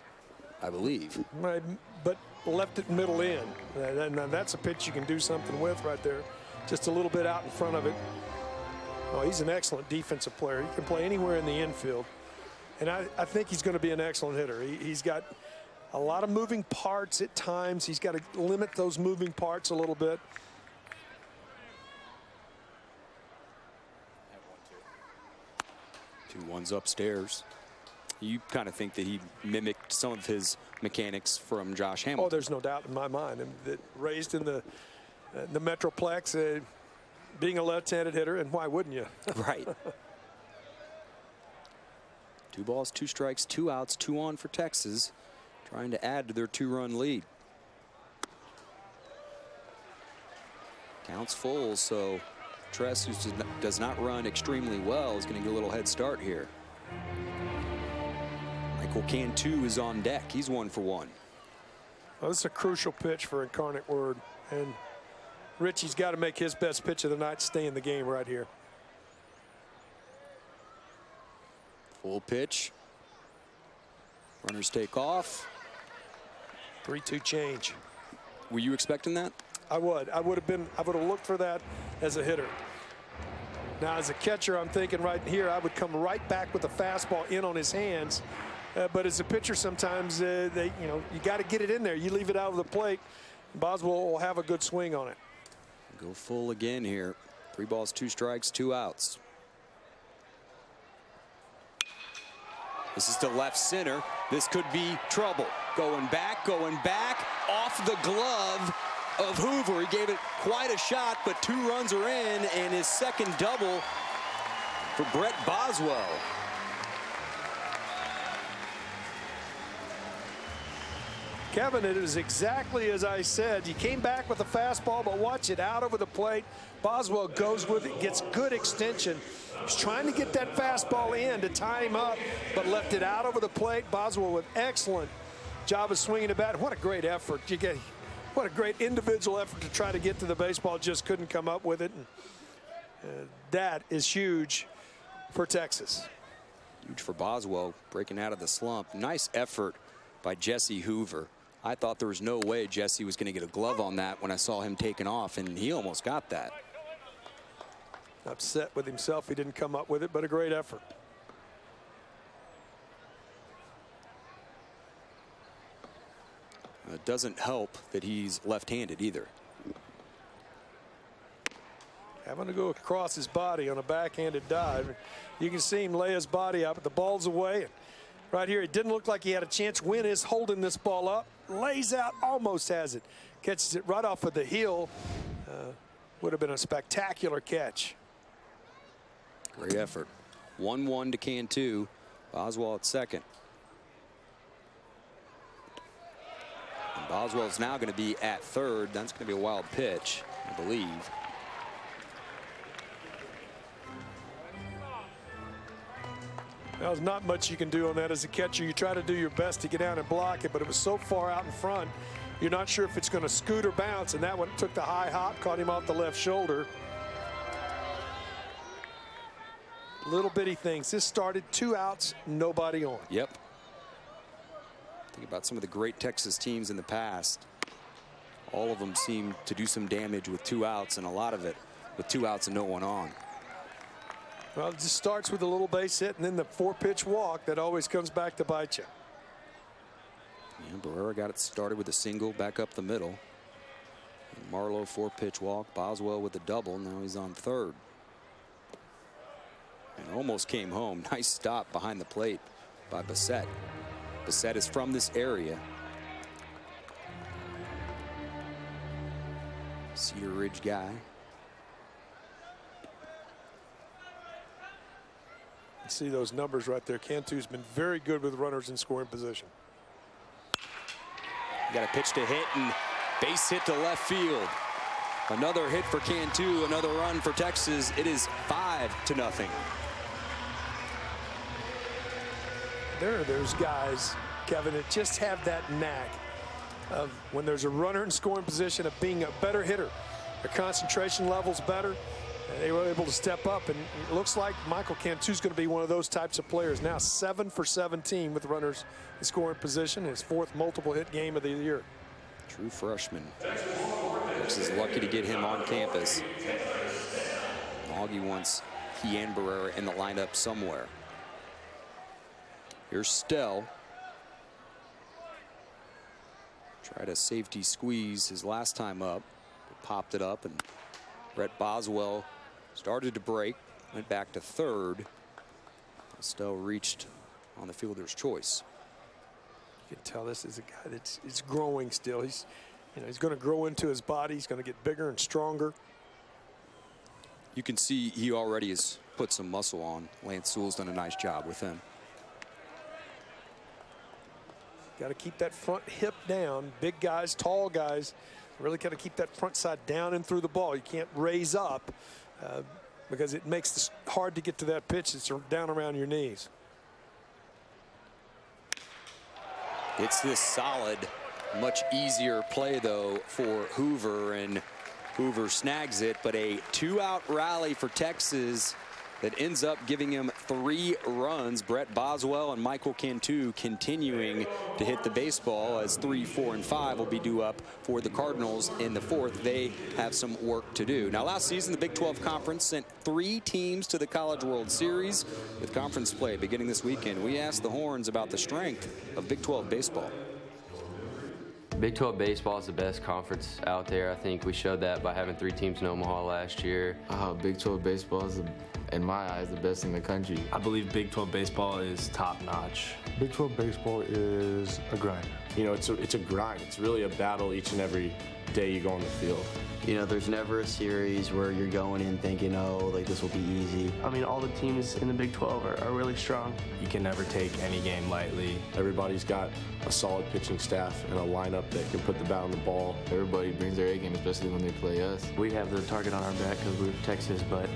I believe. Right, but left it middle in. Now that's a pitch you can do something with right there. Just a little bit out in front of it. Oh, he's an excellent defensive player. He can play anywhere in the infield. And I think he's going to be an excellent hitter. He's got a lot of moving parts at times. He's got to limit those moving parts a little bit. 2-1s upstairs. You kind of think that he mimicked some of his mechanics from Josh Hamilton. Oh, there's no doubt in my mind. That raised in the Metroplex, being a left-handed hitter, and why wouldn't you? Right. 2 balls, 2 strikes, 2 outs, 2 on for Texas, trying to add to their 2-run lead. Count's full, so Tress, who does not run extremely well, is going to get a little head start here. Michael Cantu is on deck. He's 1 for 1. Well, this is a crucial pitch for Incarnate Word, and Richie's got to make his best pitch of the night, stay in the game right here. Full pitch. Runners take off. 3-2 change. Were you expecting that? I would have looked for that as a hitter. Now, as a catcher, I'm thinking right here, I would come right back with a fastball in on his hands. But as a pitcher, sometimes you got to get it in there. You leave it out of the plate, Boswell will have a good swing on it. Go full again here. 3 balls, 2 strikes, 2 outs. This is to left center. This could be trouble. Going back, off the glove of Hoover. He gave it quite a shot, but 2 runs are in, and his second double for Brett Boswell. Kevin, it is exactly as I said. You came back with a fastball, but watch it out over the plate. Boswell goes with it, gets good extension. He's trying to get that fastball in to tie him up, but left it out over the plate. Boswell with excellent job of swinging the bat. What a great effort. What a great individual effort to try to get to the baseball. Just couldn't come up with it. And, that is huge for Texas. Huge for Boswell, breaking out of the slump. Nice effort by Jesse Hoover. I thought there was no way Jesse was going to get a glove on that when I saw him taking off, and he almost got that. Upset with himself he didn't come up with it, but a great effort. It doesn't help that he's left-handed either. Having to go across his body on a backhanded dive. You can see him lay his body up, but the ball's away. Right here, it didn't look like he had a chance. Wynn is holding this ball up, lays out, almost has it. Catches it right off of the heel. Would have been a spectacular catch. Great effort. 1-1 to Cantu. Boswell at second. And Boswell's now going to be at third. That's going to be a wild pitch, I believe. There's not much you can do on that as a catcher. You try to do your best to get down and block it, but it was so far out in front, you're not sure if it's going to scoot or bounce, and that one took the high hop, caught him off the left shoulder. Little bitty things. This started 2 outs, nobody on. Yep. Think about some of the great Texas teams in the past. All of them seem to do some damage with 2 outs, and a lot of it with 2 outs and no one on. Well, it just starts with a little base hit and then the 4-pitch walk that always comes back to bite you. Yeah, Barrera got it started with a single back up the middle. And Marlowe 4-pitch walk. Boswell with a double. Now he's on third. And almost came home. Nice stop behind the plate by Bassett. Bassett is from this area. Cedar Ridge guy. See those numbers right there. Cantu's been very good with runners in scoring position. Got a pitch to hit and base hit to left field. Another hit for Cantu, another run for Texas. It is 5-0. There are those guys, Kevin, that just have that knack of when there's a runner in scoring position of being a better hitter. Their concentration level's better. They were able to step up, and it looks like Michael Cantu's going to be one of those types of players. Now 7 for 17 with runners in scoring position. His 4th multiple hit game of the year. True freshman. Texas is lucky to get him on campus. Augie wants he and Barrera in the lineup somewhere. Here's Stell. Tried a safety squeeze his last time up. Popped it up, and Brett Boswell started to break, went back to third. Estelle reached on the fielder's choice. You can tell this is a guy that's growing still. He's going to grow into his body. He's going to get bigger and stronger. You can see he already has put some muscle on. Lance Sewell's done a nice job with him. Got to keep that front hip down. Big guys, tall guys, really got to keep that front side down and through the ball. You can't raise up because it makes it hard to get to that pitch. It's down around your knees. It's this solid, much easier play, though, for Hoover, and Hoover snags it, but a 2-out rally for Texas that ends up giving him 3 runs. Brett Boswell and Michael Cantu continuing to hit the baseball, as 3, 4, and 5 will be due up for the Cardinals in the 4th. They have some work to do. Now, last season, the Big 12 Conference sent 3 teams to the College World Series. With conference play beginning this weekend, we asked the Horns about the strength of Big 12 baseball. Big 12 baseball is the best conference out there. I think we showed that by having 3 teams in Omaha last year. Big 12 baseball is, in my eyes, the best in the country. I believe Big 12 baseball is top-notch. Big 12 baseball is a grind. You know, it's a grind. It's really a battle each and every day you go on the field. You know, there's never a series where you're going in thinking, oh, like this will be easy. I mean, all the teams in the Big 12 are really strong. You can never take any game lightly. Everybody's got a solid pitching staff and a lineup that can put the bat on the ball. Everybody brings their A game, especially when they play us. We have the target on our back because we're Texas, but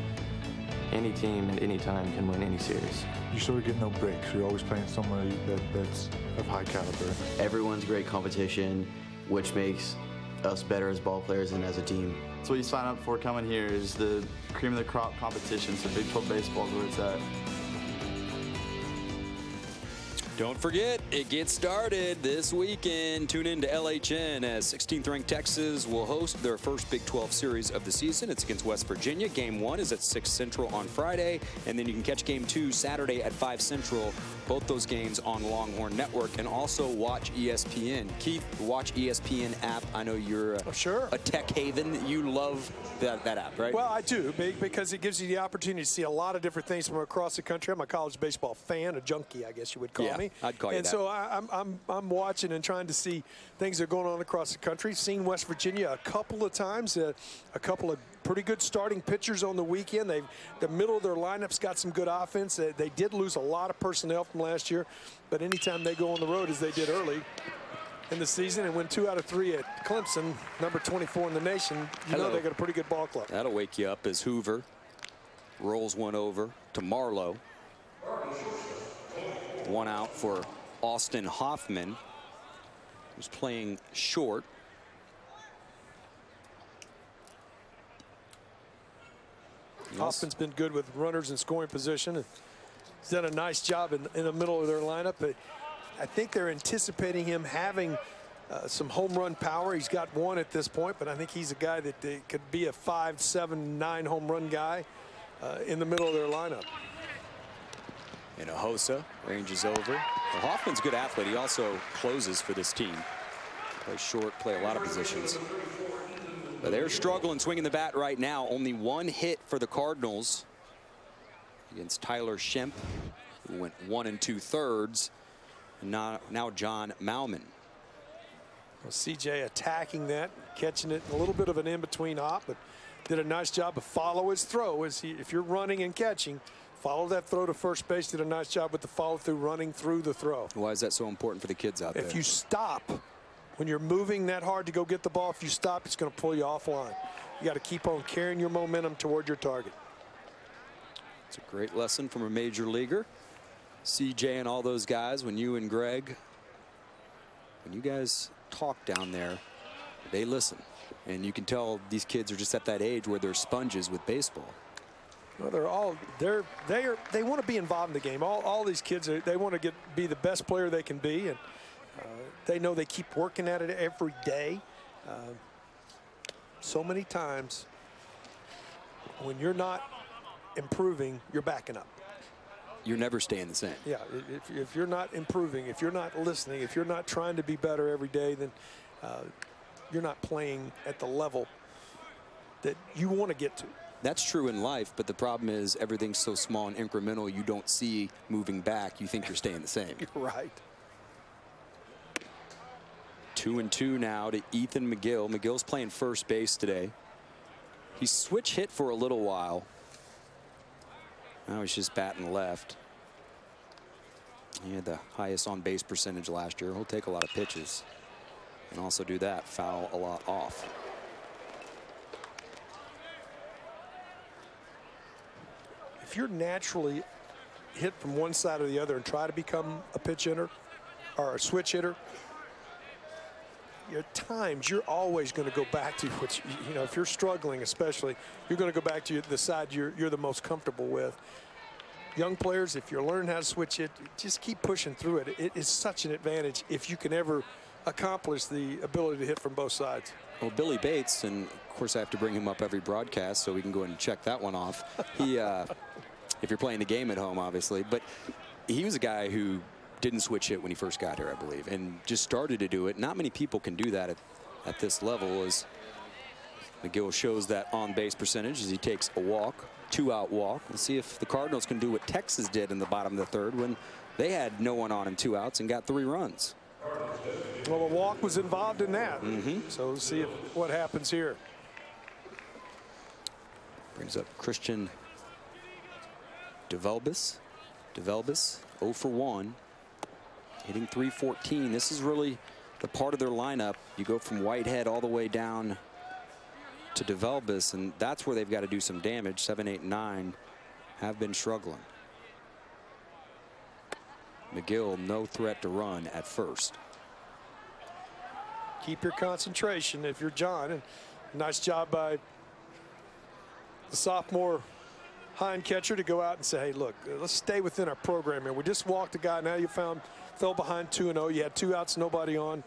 any team at any time can win any series. You sort of get no breaks. You're always playing somebody that's of high caliber. Everyone's great competition, which makes us better as ball players and as a team. That's what you sign up for coming here, is the cream of the crop competition. So Big 12 baseball is where it's at. Don't forget, it gets started this weekend. Tune in to LHN as 16th ranked Texas will host their first Big 12 series of the season. It's against West Virginia. Game 1 is at 6 Central on Friday, and then you can catch Game 2 Saturday at 5 Central. Both those games on Longhorn Network, and also watch ESPN. Keith, the Watch ESPN app. I know you're a tech haven. You love that app, right? Well, I do, because it gives you the opportunity to see a lot of different things from across the country. I'm a college baseball fan, a junkie, I guess you would call me. I'd call you and that. So I'm watching and trying to see things that are going on across the country. Seen West Virginia a couple of times, a couple of pretty good starting pitchers on the weekend. The middle of their lineup's got some good offense. They did lose a lot of personnel from last year, but anytime they go on the road, as they did early in the season and win 2 out of 3 at Clemson, number 24 in the nation, you know they got a pretty good ball club. That'll wake you up as Hoover rolls one over to Marlowe. 1 out for Austin Hoffman, who's playing short. Hoffman's been good with runners in scoring position. He's done a nice job in the middle of their lineup. But I think they're anticipating him having some home run power. He's got 1 at this point, but I think he's a guy that could be a 5, 7, 9 home run guy in the middle of their lineup. And Hossa ranges over. Well, Hoffman's a good athlete. He also closes for this team. Plays short, play a lot of positions. But they're struggling swinging the bat right now. Only 1 hit for the Cardinals against Tyler Schemp, who went 1 2/3. And now John Mauman. Well, CJ attacking that, catching it, a little bit of an in-between hop, but did a nice job of follow his throw. If you're running and catching, follow that throw to first base. Did a nice job with the follow-through, running through the throw. Why is that so important for the kids out there? If you stop, when you're moving that hard to go get the ball, if you stop, it's going to pull you offline. You got to keep on carrying your momentum toward your target. It's a great lesson from a major leaguer. CJ and all those guys, when you and Greg, when you guys talk down there, they listen. And you can tell these kids are just at that age where they're sponges with baseball. Well, they want to be involved in the game. All these kids, they want to be the best player they can be, and they know they keep working at it every day. So many times when you're not improving, you're backing up. You're never staying the same. Yeah, if you're not improving, if you're not listening, if you're not trying to be better every day, then you're not playing at the level that you want to get to. That's true in life, but the problem is everything's so small and incremental, you don't see moving back. You think you're staying the same. You're right. 2-2 now to Ethan McGill. McGill's playing first base today. He's switch hit for a little while. Now he's just batting left. He had the highest on base percentage last year. He'll take a lot of pitches and also do that, foul a lot off. If you're naturally hit from one side or the other and try to become a pitch hitter or a switch hitter, at times you're always going to go back to what you know. If you're struggling, especially, you're going to go back to the side you're the most comfortable with. Young players, if you're learning how to switch it, just keep pushing through it. It is such an advantage if you can ever accomplish the ability to hit from both sides. Well, Billy Bates, and of course I have to bring him up every broadcast so we can go ahead and check that one off. He, if you're playing the game at home, obviously, but he was a guy who didn't switch hit when he first got here, I believe, and just started to do it. Not many people can do that at this level. As McGill shows that on base percentage as he takes a walk, 2-out walk. Let's see if the Cardinals can do what Texas did in the bottom of the third when they had no one on and 2 outs and got 3 runs. Well, a walk was involved in that. So we'll see what happens here. Brings up Christian DeVelbis. 0 for 1. Hitting .314. This is really the part of their lineup. You go from Whitehead all the way down to DeVelbis, and that's where they've got to do some damage. 7, 8, 9 have been struggling. McGill, no threat to run at first. Keep your concentration if you're John. And nice job by the sophomore hind catcher to go out and say, hey, look, let's stay within our program here. We just walked a guy. Now you fell behind 2-0. You had 2 outs, nobody on.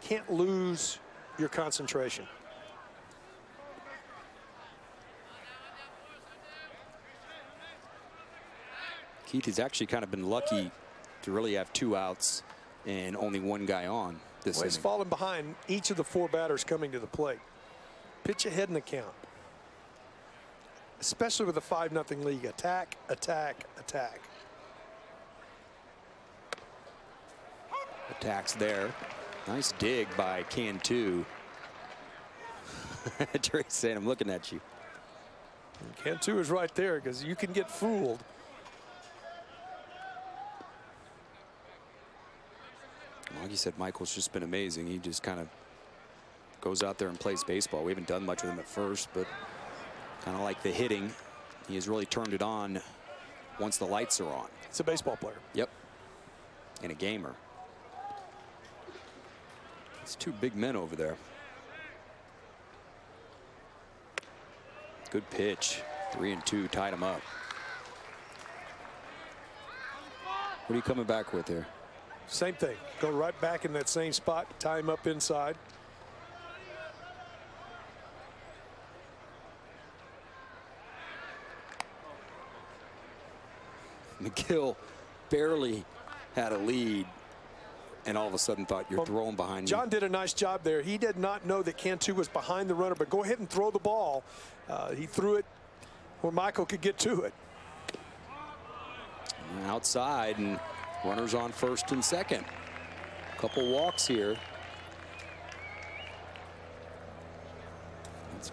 Can't lose your concentration. Keith has actually kind of been lucky to really have 2 outs and only 1 guy on this Well, he's inning. fallen behind each of the 4 batters coming to the plate. Pitch ahead in the count. Especially with a 5-0 lead. Attack, attack, attack. Attacks there. Nice dig by Cantu. Terry's saying, I'm looking at you. Cantu is right there because you can get fooled. Like you said, Michael's just been amazing. He just kind of goes out there and plays baseball. We haven't done much with him at first, but kind of like the hitting, he has really turned it on once the lights are on. He's a baseball player. Yep. And a gamer. It's 2 big men over there. Good pitch. 3-2, tied him up. What are you coming back with here? Same thing. Go right back in that same spot. Tie him up inside. McGill barely had a lead and all of a sudden thought you're throwing behind me. John did a nice job there. He did not know that Cantu was behind the runner, but go ahead and throw the ball. He threw it where Michael could get to it. Outside, and runners on first and second. A couple walks here.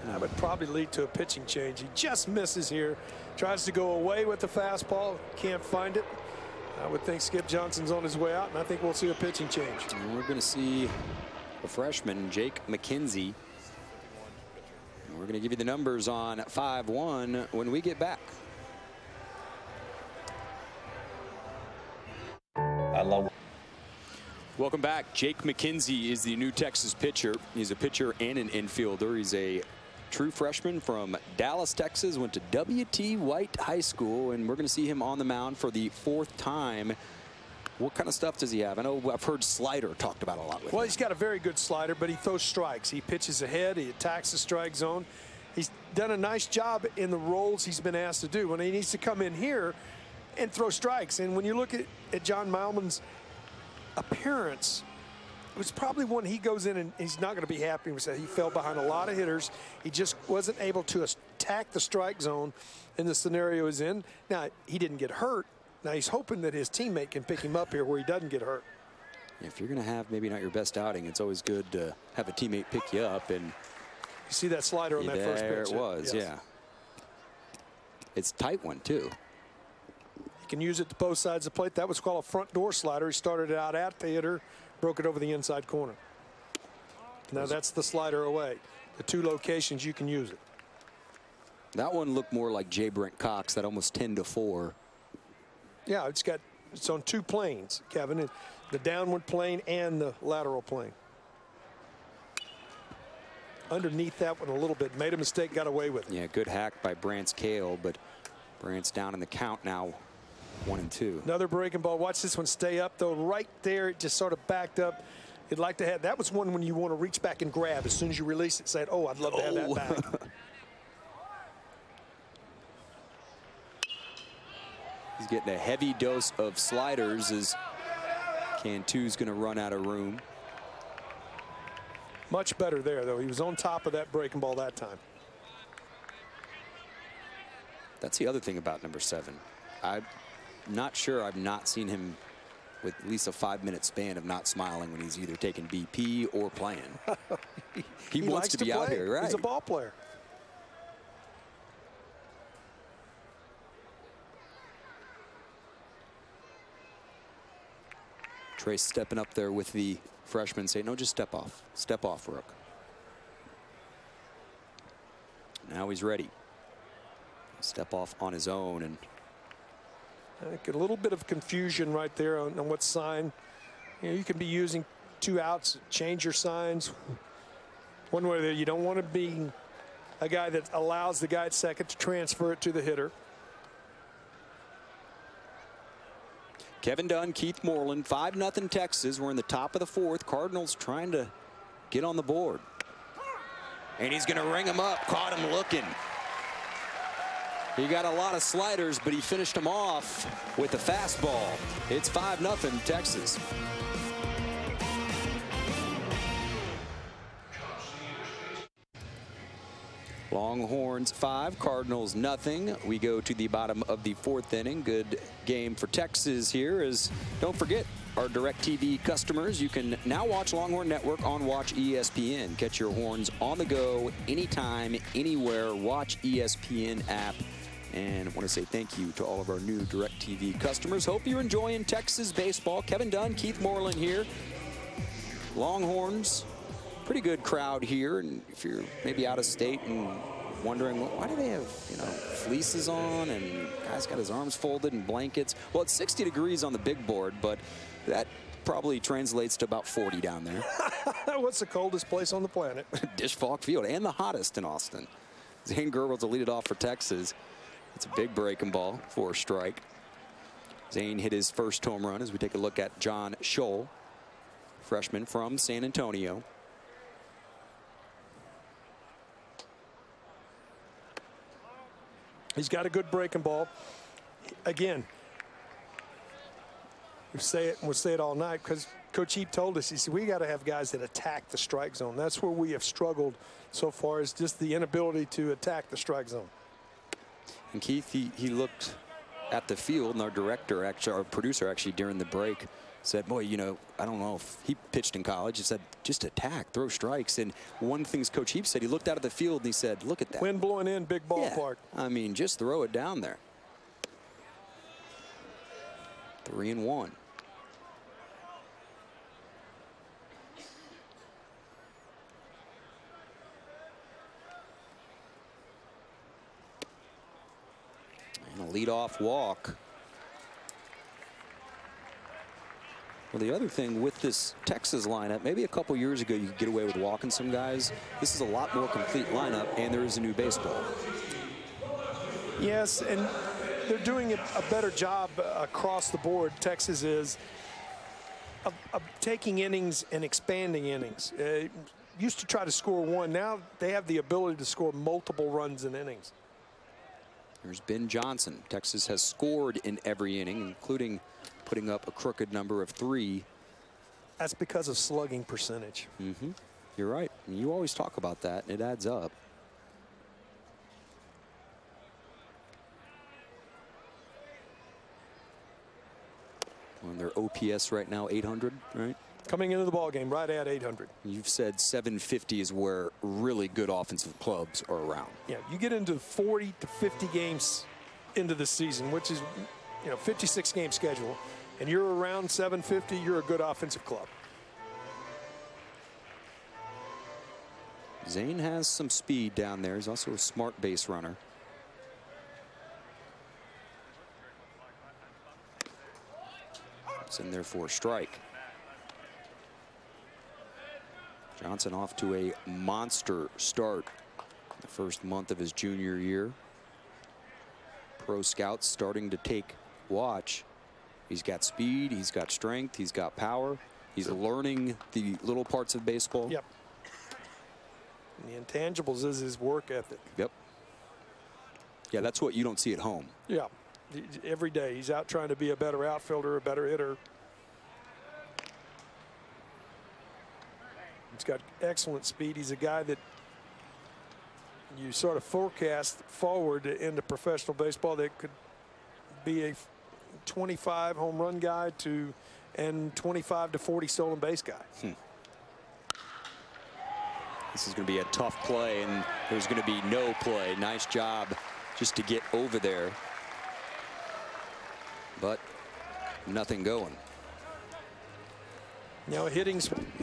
That would probably lead to a pitching change. He just misses here. Tries to go away with the fastball. Can't find it. I would think Skip Johnson's on his way out, and I think we'll see a pitching change. And we're going to see a freshman, Jake McKenzie. And we're going to give you the numbers on 5-1 when we get back. I love. Welcome back. Jake McKenzie is the new Texas pitcher. He's a pitcher and an infielder. He's a true freshman from Dallas, Texas. Went to W.T. White High School, and we're going to see him on the mound for the 4th time. What kind of stuff does he have? I know I've heard slider talked about a lot with Well, him. he's got a very good slider, but he throws strikes. He pitches ahead. He attacks the strike zone. He's done a nice job in the roles he's been asked to do. When he needs to come in here and throw strikes. And when you look at John Mailman's appearance, was probably one he goes in and he's not going to be happy. He said he fell behind a lot of hitters. He just wasn't able to attack the strike zone in the scenario he's in. Now, he didn't get hurt. Now, he's hoping that his teammate can pick him up here where he doesn't get hurt. If you're going to have maybe not your best outing, it's always good to have a teammate pick you up. And you see that slider on that first pitch? There it was, yes. yeah. It's a tight one, too. He can use it to both sides of the plate. That was called a front door slider. He started it out at the hitter, broke it over the inside corner. Now that's the slider away. The two locations you can use it. That one looked more like J. Brent Cox, that almost 10-4. Yeah, it's on two planes, Kevin. The downward plane and the lateral plane. Underneath that one a little bit. Made a mistake, got away with it. Yeah, good hack by Brant's Kale, but Brant's down in the count now, 1-2. Another breaking ball. Watch this one stay up, though. Right there, it just sort of backed up. You'd like to have, that was one when you want to reach back and grab. As soon as you release it, say, oh, I'd love to have that back. He's getting a heavy dose of sliders as Cantu's going to run out of room. Much better there, though. He was on top of that breaking ball that time. That's the other thing about number 7. I'm not sure I've not seen him with at least a 5-minute span of not smiling when he's either taking BP or playing. he wants likes to be out here, right? He's a ball player. Trace stepping up there with the freshman saying, no, just step off. Step off, Rook. Now he's ready. Step off on his own. And I think a little bit of confusion right there on what sign. You know, you can be using 2 outs, change your signs. One way or the other, you don't want to be a guy that allows the guy at second to transfer it to the hitter. Kevin Dunn, Keith Moreland, 5-0 Texas. We're in the top of the 4th. Cardinals trying to get on the board. And he's going to ring him up. Caught him looking. He got a lot of sliders, but he finished them off with a fastball. It's 5-0 Texas. Longhorns 5, Cardinals nothing. We go to the bottom of the 4th inning. Good game for Texas here. As don't forget, our DirecTV customers, you can now watch Longhorn Network on Watch ESPN. Catch your horns on the go, anytime, anywhere. Watch ESPN app. And I want to say thank you to all of our new DirecTV customers. Hope you're enjoying Texas baseball. Kevin Dunn, Keith Moreland here. Longhorns. Pretty good crowd here, and if you're maybe out of state and wondering, well, why do they have, you know, fleeces on and guy's got his arms folded and blankets? Well, it's 60 degrees on the big board, but that probably translates to about 40 down there. What's the coldest place on the planet? Dish Falk Field, and the hottest in Austin. Zane Gerwels will lead it off for Texas. It's a big breaking ball for a strike. Zane hit his first home run as we take a look at John Scholl, freshman from San Antonio. He's got a good breaking ball. Again, we'll say it all night because Coach Heap told us, he said, we got to have guys that attack the strike zone. That's where we have struggled so far, is just the inability to attack the strike zone. And Keith, he looked at the field, and our director, actually, our producer, actually, during the break, said, boy, you know, I don't know if he pitched in college. He said, just attack, throw strikes. And one of the things Coach Heap said, he looked out of the field and he said, look at that. Wind blowing in, big ballpark. Yeah, I mean, just throw it down there. 3-1. And a leadoff walk. Well, the other thing with this Texas lineup, maybe a couple years ago you could get away with walking some guys. This is a lot more complete lineup, and there is a new baseball. Yes, and they're doing a better job across the board. Texas is of taking innings and expanding innings. Used to try to score one. Now they have the ability to score multiple runs in innings. There's Ben Johnson. Texas has scored in every inning, including putting up a crooked number of 3 That's because of slugging percentage. Mm-hmm. You're right. You always talk about that, and it adds up. On their OPS right now, 800, right? Coming into the ball game right at 800. You've said 750 is where really good offensive clubs are around. Yeah, you get into 40 to 50 games into the season, which is, 56 game schedule, and you're around 750, you're a good offensive club. Zane has some speed down there. He's also a smart base runner. It's in there for a strike. Johnson off to a monster start the first month of his junior year. Pro scouts starting to take watch. He's got speed, he's got strength, he's got power. He's learning the little parts of baseball. Yep. And the intangibles is his work ethic. Yep. Yeah, that's what you don't see at home. Yeah. Every day he's out trying to be a better outfielder, a better hitter. He's got excellent speed. He's a guy that you sort of forecast forward into professional baseball that could be a 25 home run guy and 25 to 40 stolen base guy. This is going to be a tough play, and there's going to be no play. Nice job just to get over there. But nothing going. Hit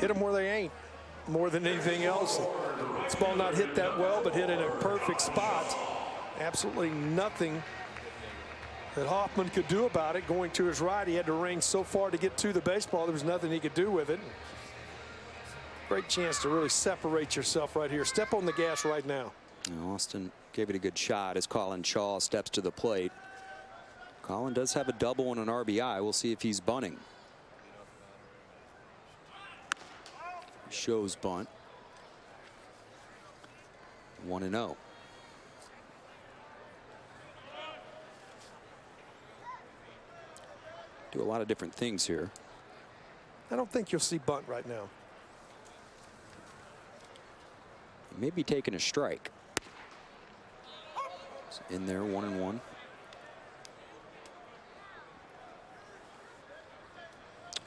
them where they ain't more than anything else. This ball not hit that well, but hit in a perfect spot. Absolutely nothing that Hoffman could do about it. Going to his right, he had to range so far to get to the baseball, there was nothing he could do with it. Great chance to really separate yourself right here. Step on the gas right now. Austin gave it a good shot as Colin Shaw steps to the plate. Colin does have a double and an RBI. We'll see if he's bunting. Shows bunt. 1-0. Do a lot of different things here. I don't think you'll see bunt right now. Maybe taking a strike. It's in there, 1-1.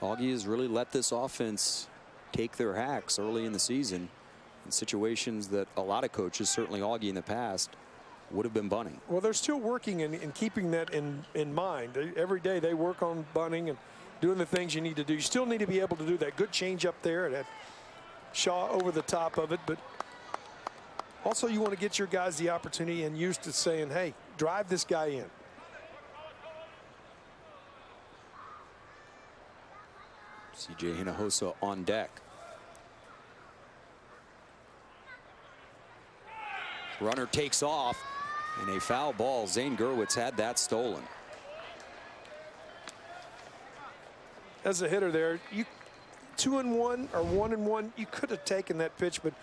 Augie has really let this offense take their hacks early in the season in situations that a lot of coaches, certainly Augie in the past, would have been bunting. Well, they're still working and keeping that in mind. Every day they work on bunting and doing the things you need to do. You still need to be able to do that. Good change up there. It had Shaw over the top of it, but also you want to get your guys the opportunity and used to saying, hey, drive this guy in. C.J. Hinojosa on deck. Runner takes off, and a foul ball. Zane Gurwitz had that stolen. As a hitter there, 2-1 or 1-1, you could have taken that pitch, but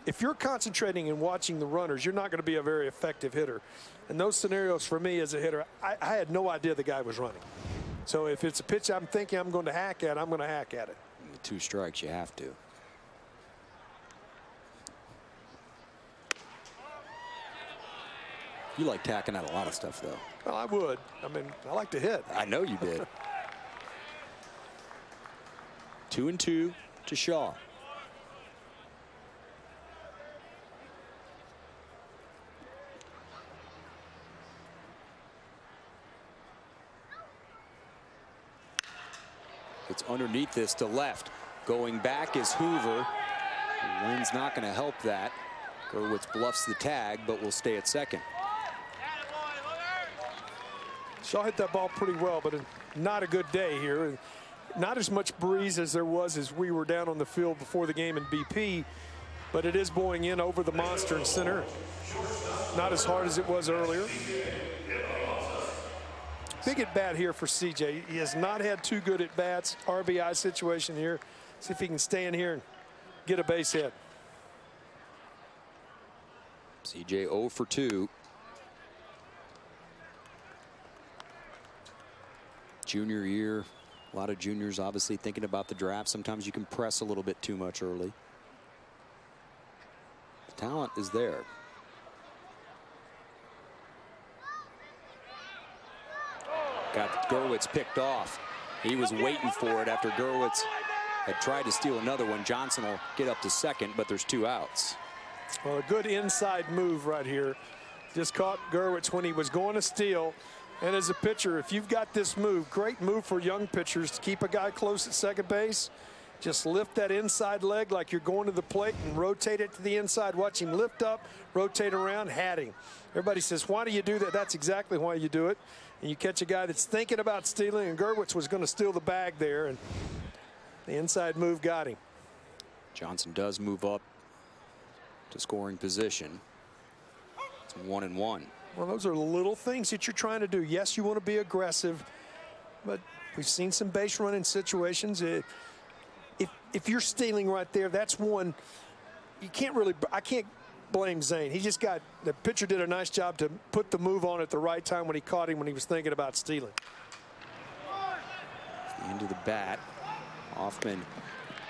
if you're concentrating and watching the runners, you're not going to be a very effective hitter. In those scenarios, for me as a hitter, I had no idea the guy was running. So if it's a pitch I'm thinking I'm going to hack at, I'm going to hack at it. With 2 strikes, you have to. You like tacking at a lot of stuff, though. Well, I would. I mean, I like to hit. I know you did. 2-2 to Shaw. It's underneath this to left. Going back is Hoover. The wind's not going to help that. Gurwitz bluffs the tag, but will stay at second. Shaw hit that ball pretty well, but not a good day here. Not as much breeze as there was as we were down on the field before the game in BP, but it is blowing in over the monster in center. Not as hard as it was earlier. Big at bat here for CJ. He has not had 2 good at bats. RBI situation here. See if he can stay in here and get a base hit. CJ 0 for 2. Junior year, A lot of juniors obviously thinking about the draft. Sometimes you can press a little bit too much early. The talent is there. Got Gerwitz picked off. He was waiting for it after Gerwitz had tried to steal another one. Johnson will get up to second, but there's 2 outs. Well, a good inside move right here. Just caught Gerwitz when he was going to steal. And as a pitcher, if you've got this move, great move for young pitchers to keep a guy close at second base. Just lift that inside leg like you're going to the plate and rotate it to the inside. Watch him lift up, rotate around, had him. Everybody says, why do you do that? That's exactly why you do it. And you catch a guy that's thinking about stealing, and Gerwitz was going to steal the bag there, and the inside move got him. Johnson does move up to scoring position. It's 1-1. Well, those are little things that you're trying to do. Yes, you want to be aggressive, but we've seen some base running situations. If you're stealing right there, that's one you can't really. I can't blame Zane. He just got the pitcher did a nice job to put the move on at the right time when he caught him when he was thinking about stealing. Into the bat. Hoffman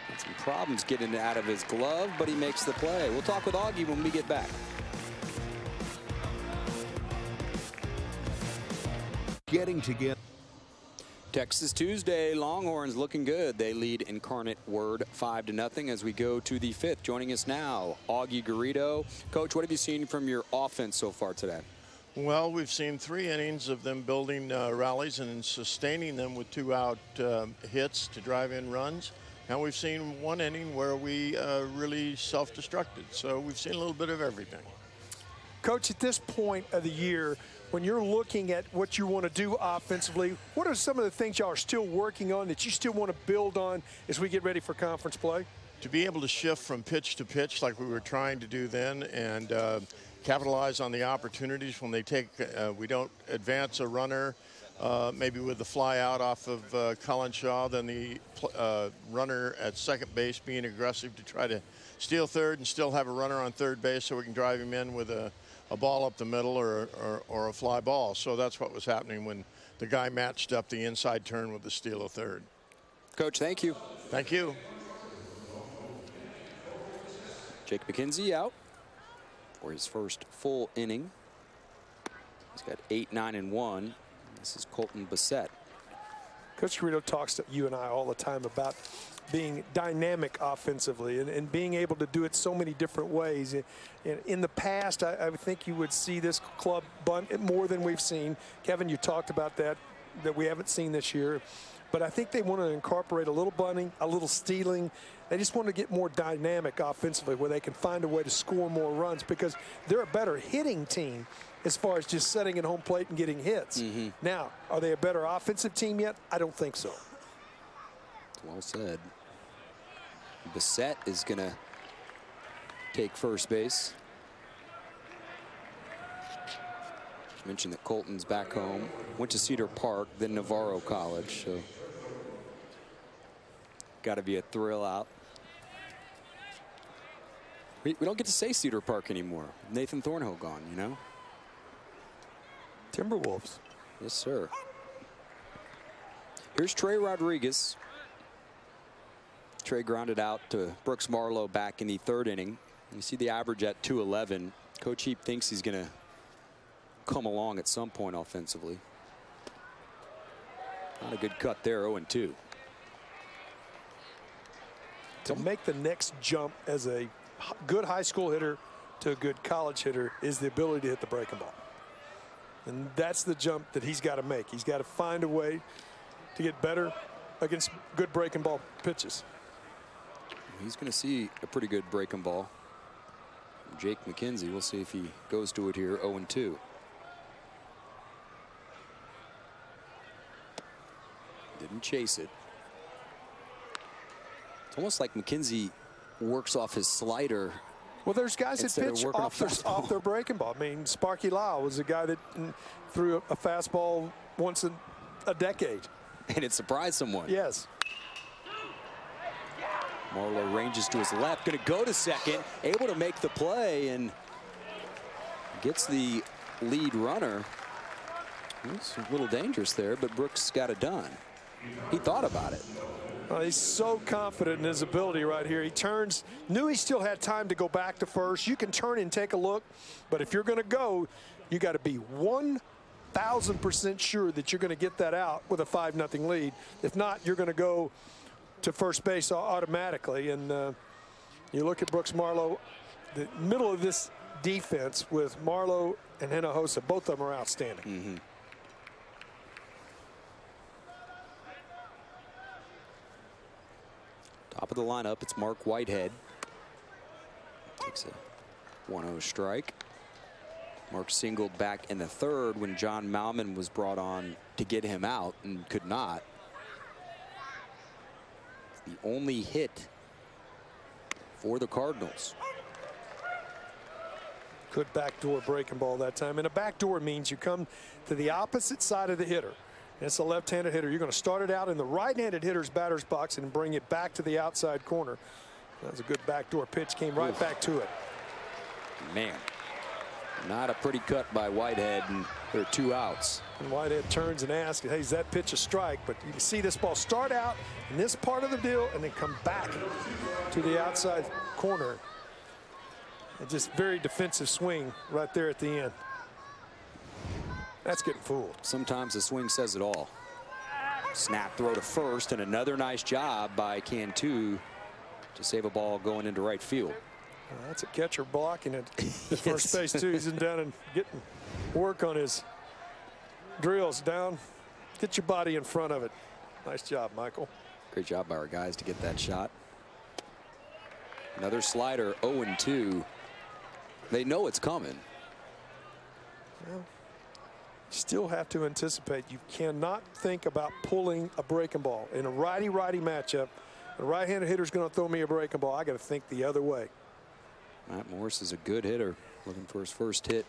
had some problems getting it out of his glove, but he makes the play. We'll talk with Augie when we get back. Getting together. Texas Tuesday, Longhorns looking good. They lead Incarnate Word 5-0 as we go to the 5th. Joining us now, Augie Garrido. Coach, what have you seen from your offense so far today? Well, we've seen 3 innings of them building rallies and sustaining them with 2-out hits to drive in runs. Now we've seen 1 inning where we really self-destructed. So we've seen a little bit of everything. Coach, at this point of the year, when you're looking at what you want to do offensively, what are some of the things y'all are still working on that you still want to build on as we get ready for conference play? To be able to shift from pitch to pitch like we were trying to do then and capitalize on the opportunities when they take, we don't advance a runner, maybe with the fly out off of Colin Shaw, then the runner at second base being aggressive to try to steal third and still have a runner on third base so we can drive him in with a ball up the middle or a fly ball. So that's what was happening when the guy matched up the inside turn with the steal of third. Coach, thank you. Thank you. Jake McKenzie out for his first full inning. He's got 8, 9, and 1. This is Colton Bassett. Coach Garrido talks to you and I all the time about being dynamic offensively and being able to do it so many different ways. In the past, I would think you would see this club bunt more than we've seen. Kevin, you talked about that we haven't seen this year. But I think they want to incorporate a little bunting, a little stealing. They just want to get more dynamic offensively where they can find a way to score more runs because they're a better hitting team as far as just setting at home plate and getting hits. Now, are they a better offensive team yet? I don't think so. Well said. Bassett is going to take first base. Just mentioned that Colton's back home. Went to Cedar Park, then Navarro College. So got to be a thrill out. We don't get to say Cedar Park anymore. Nathan Thornhill gone, you know. Timberwolves. Yes, sir. Here's Trey Rodriguez. Trey grounded out to Brooks Marlowe back in the 3rd inning. You see the average at 211. Coach Heap thinks he's going to come along at some point offensively. Not a good cut there, 0-2. To make the next jump as a good high school hitter to a good college hitter is the ability to hit the breaking ball. And that's the jump that he's got to make. He's got to find a way to get better against good breaking ball pitches. He's going to see a pretty good breaking ball. Jake McKenzie, we'll see if he goes to it here, 0-2. Didn't chase it. It's almost like McKenzie works off his slider. Well, there's guys that pitch off their breaking ball. I mean, Sparky Lau was a guy that threw a fastball once in a decade. And it surprised someone. Yes. Marlowe ranges to his left, going to go to second, able to make the play and gets the lead runner. It's a little dangerous there, but Brooks got it done. he thought about it. He's so confident in his ability right here. He turns, knew he still had time to go back to first. You can turn and take a look, but if you're going to go, you got to be 1,000% sure that you're going to get that out with a 5-0 lead. If not, you're going to go to first base automatically. And you look at Brooks Marlowe, the middle of this defense with Marlowe and Hinojosa, both of them are outstanding. Mm-hmm. Top of the lineup, it's Mark Whitehead. Takes a 1-0 strike. Mark singled back in the third when John Malman was brought on to get him out and could not. It's the only hit for the Cardinals. Good backdoor breaking ball that time. And a backdoor means you come to the opposite side of the hitter. It's a left-handed hitter. You're going to start it out in the right-handed hitter's batter's box and bring it back to the outside corner. That was a good backdoor pitch. Came right back to it. Man, not a pretty cut by Whitehead, and there are 2 outs. And Whitehead turns and asks, hey, is that pitch a strike? But you can see this ball start out in this part of the deal and then come back to the outside corner. And just very defensive swing right there at the end. That's getting fooled. Sometimes the swing says it all. Snap throw to first, and another nice job by Cantu to save a ball going into right field. That's a catcher blocking it at first base too. He's in down and getting work on his drills down. Get your body in front of it. Nice job, Michael. Great job by our guys to get that shot. Another slider, 0-2. They know it's coming. Well, still have to anticipate. You cannot think about pulling a breaking ball. In a righty-righty matchup, a right-handed hitter's going to throw me a breaking ball. I got to think the other way. Matt Morris is a good hitter, looking for his first hit.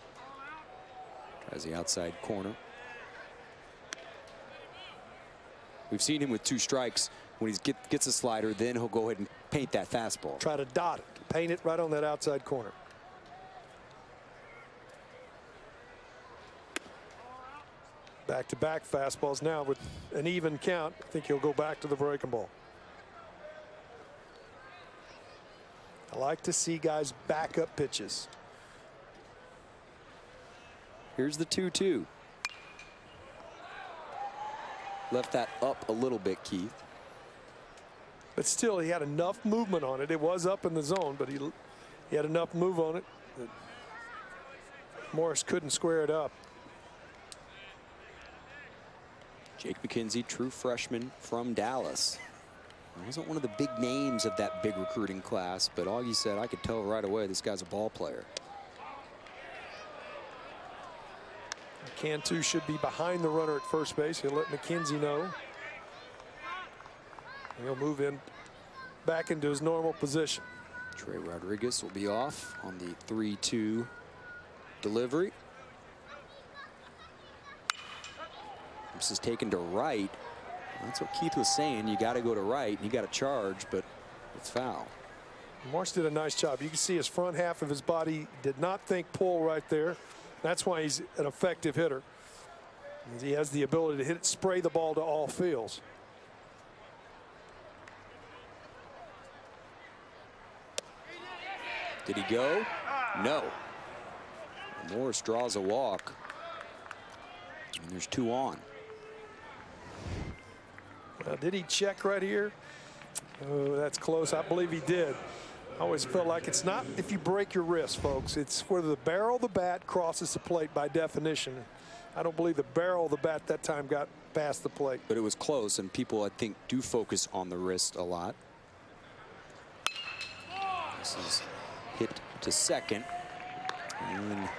Tries the outside corner. We've seen him with 2 strikes. When he gets a slider, then he'll go ahead and paint that fastball. Try to dot it, paint it right on that outside corner. Back-to-back fastballs now with an even count. I think he'll go back to the breaking ball. I like to see guys back up pitches. Here's the 2-2. Left that up a little bit, Keith. But still, he had enough movement on it. It was up in the zone, but he had enough move on it that Morris couldn't square it up. Jake McKenzie, true freshman from Dallas. He wasn't one of the big names of that big recruiting class, but Augie said, I could tell right away this guy's a ball player. Cantu should be behind the runner at first base. He'll let McKenzie know. He'll move in back into his normal position. Trey Rodriguez will be off on the 3-2 delivery. This is taken to right. That's what Keith was saying. You got to go to right and you got to charge, but it's foul. Morris did a nice job. You can see his front half of his body did not think pull right there. That's why he's an effective hitter. He has the ability to hit it, spray the ball to all fields. Did he go? No. Morris draws a walk. And there's 2 on. Did he check right here? Oh, that's close. I believe he did. I always felt like it's not if you break your wrist, folks. It's where the barrel of the bat crosses the plate by definition. I don't believe the barrel of the bat that time got past the plate. But it was close, and people, I think, do focus on the wrist a lot. This is hit to second. And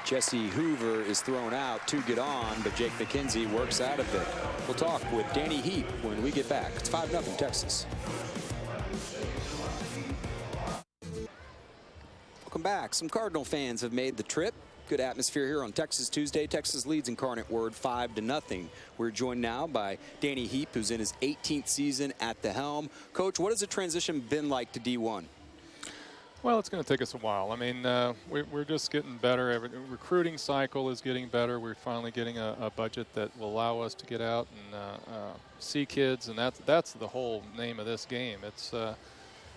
Jesse Hoover is thrown out to get on, but Jake McKenzie works out of it. We'll talk with Danny Heap when we get back. It's 5-0 Texas. Welcome back. Some Cardinal fans have made the trip. Good atmosphere here on Texas Tuesday. Texas leads Incarnate Word 5-0. We're joined now by Danny Heap, who's in his 18th season at the helm. Coach, what has the transition been like to D1? Well, it's going to take us a while. I mean, we're just getting better. Every recruiting cycle is getting better. We're finally getting a budget that will allow us to get out and see kids, and that's the whole name of this game. It's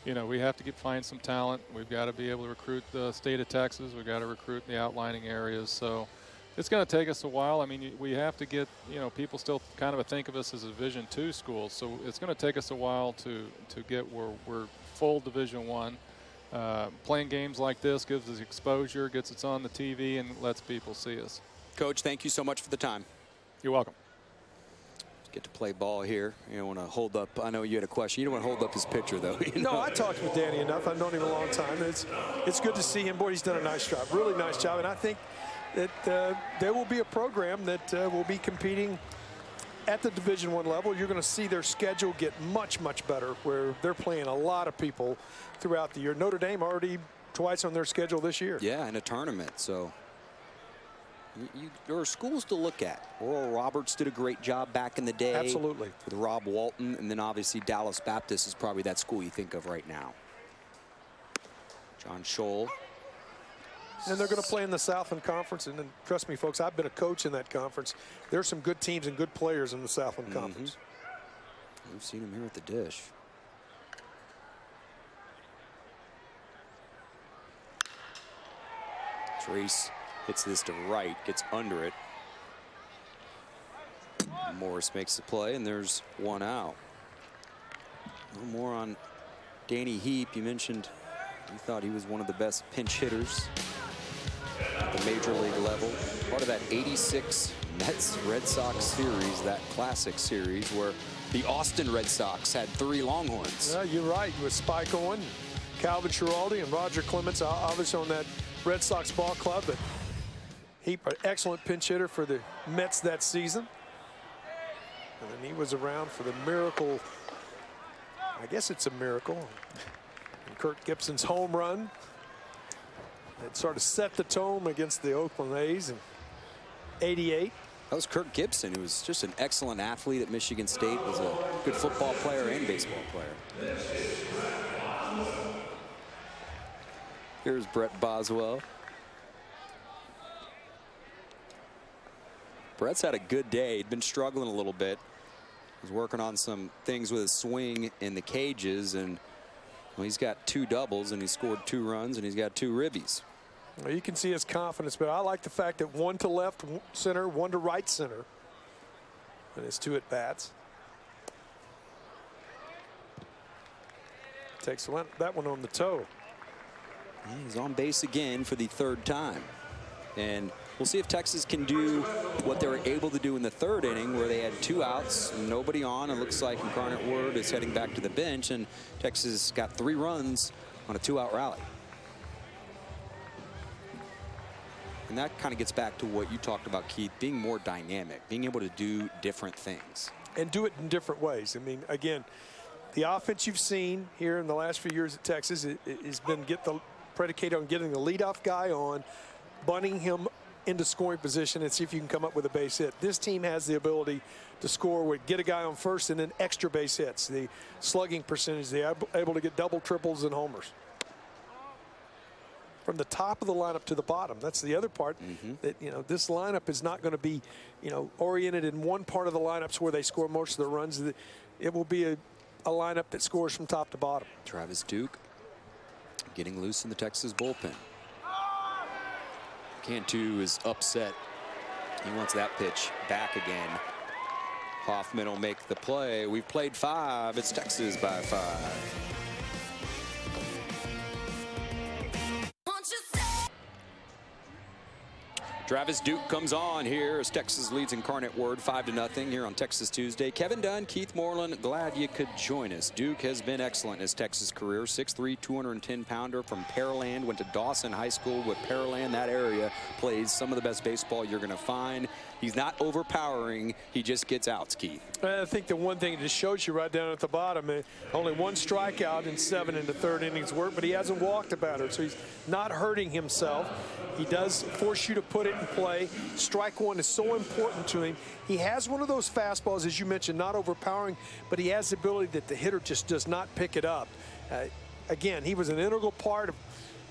you know, we have to find some talent. We've got to be able to recruit the state of Texas. We've got to recruit the outlining areas. So it's going to take us a while. I mean, we have to get, you know, people still kind of think of us as a Division II school. So it's going to take us a while to get where we're full Division I. Playing games like this gives us exposure, gets us on the TV, and lets people see us. Coach, thank you so much for the time. You're welcome. Get to play ball here. You don't want to hold up. I know you had a question. You don't want to hold up his picture, though. No, I talked with Danny enough. I've known him a long time. It's good to see him. Boy, he's done a nice job. Really nice job. And I think that there will be a program that will be competing at the Division I level. You're going to see their schedule get much, much better, where they're playing a lot of people throughout the year. Notre Dame already twice on their schedule this year. Yeah, in a tournament. So there are schools to look at. Oral Roberts did a great job back in the day. Absolutely. With Rob Walton, and then obviously Dallas Baptist is probably that school you think of right now. John Scholl. And they're going to play in the Southland Conference. And then, trust me, folks, I've been a coach in that conference. There's some good teams and good players in the Southland Conference. We've seen them here at the dish. Trace hits this to right, gets under it. Morris makes the play, and there's one out. A little more on Danny Heap. You mentioned you thought he was one of the best pinch hitters at the major league level. Part of that 86 Mets-Red Sox series, that classic series where the Austin Red Sox had 3 Longhorns. Yeah, you're right. With Spike Owen, Calvin Schiraldi, and Roger Clemens, obviously on that Red Sox ball club. But Heap, an excellent pinch hitter for the Mets that season. And then he was around for the miracle. I guess it's a miracle. And Kurt Gibson's home run. It sort of set the tone against the Oakland A's in '88. That was Kurt Gibson, who was just an excellent athlete at Michigan State, was a good football player and baseball player. Here's Brett Boswell. Brett's had a good day. He'd been struggling a little bit. He's working on some things with his swing in the cages, and well, he's got 2 doubles, and he scored 2 runs, and he's got 2 ribbies. Well, you can see his confidence, but I like the fact that 1 to left center, 1 to right center, and his 2 at bats. Takes that one on the toe. He's on base again for the 3rd time. And we'll see if Texas can do what they were able to do in the 3rd inning, where they had 2 outs, nobody on. It looks like Incarnate Word is heading back to the bench, and Texas got 3 runs on a 2-out rally. And that kind of gets back to what you talked about, Keith, being more dynamic, being able to do different things. And do it in different ways. I mean, again, the offense you've seen here in the last few years at Texas has been predicated on getting the leadoff guy on, bunting him into scoring position, and see if you can come up with a base hit. This team has the ability to score, get a guy on first, and then extra base hits. The slugging percentage, they're able to get double, triples, and homers. From the top of the lineup to the bottom. That's the other part. That, you know, this lineup is not going to be, you know, oriented in one part of the lineups where they score most of their runs. It will be a lineup that scores from top to bottom. Travis Duke getting loose in the Texas bullpen. Cantu is upset. He wants that pitch back again. Hoffman will make the play. We've played 5. It's Texas by 5. Travis Duke comes on here as Texas leads Incarnate Word 5-0 here on Texas Tuesday. Kevin Dunn, Keith Moreland, glad you could join us. Duke has been excellent in his Texas career. 6'3", 210-pounder from Pearland. Went to Dawson High School with Pearland. That area plays some of the best baseball you're going to find. He's not overpowering. He just gets outs, Keith. I think the one thing it just shows you right down at the bottom, only 1 strikeout in 7 in the 3rd innings work, but he hasn't walked about it, so he's not hurting himself. He does force you to put it in play. Strike 1 is so important to him. He has one of those fastballs, as you mentioned, not overpowering, but he has the ability that the hitter just does not pick it up. Again, he was an integral part of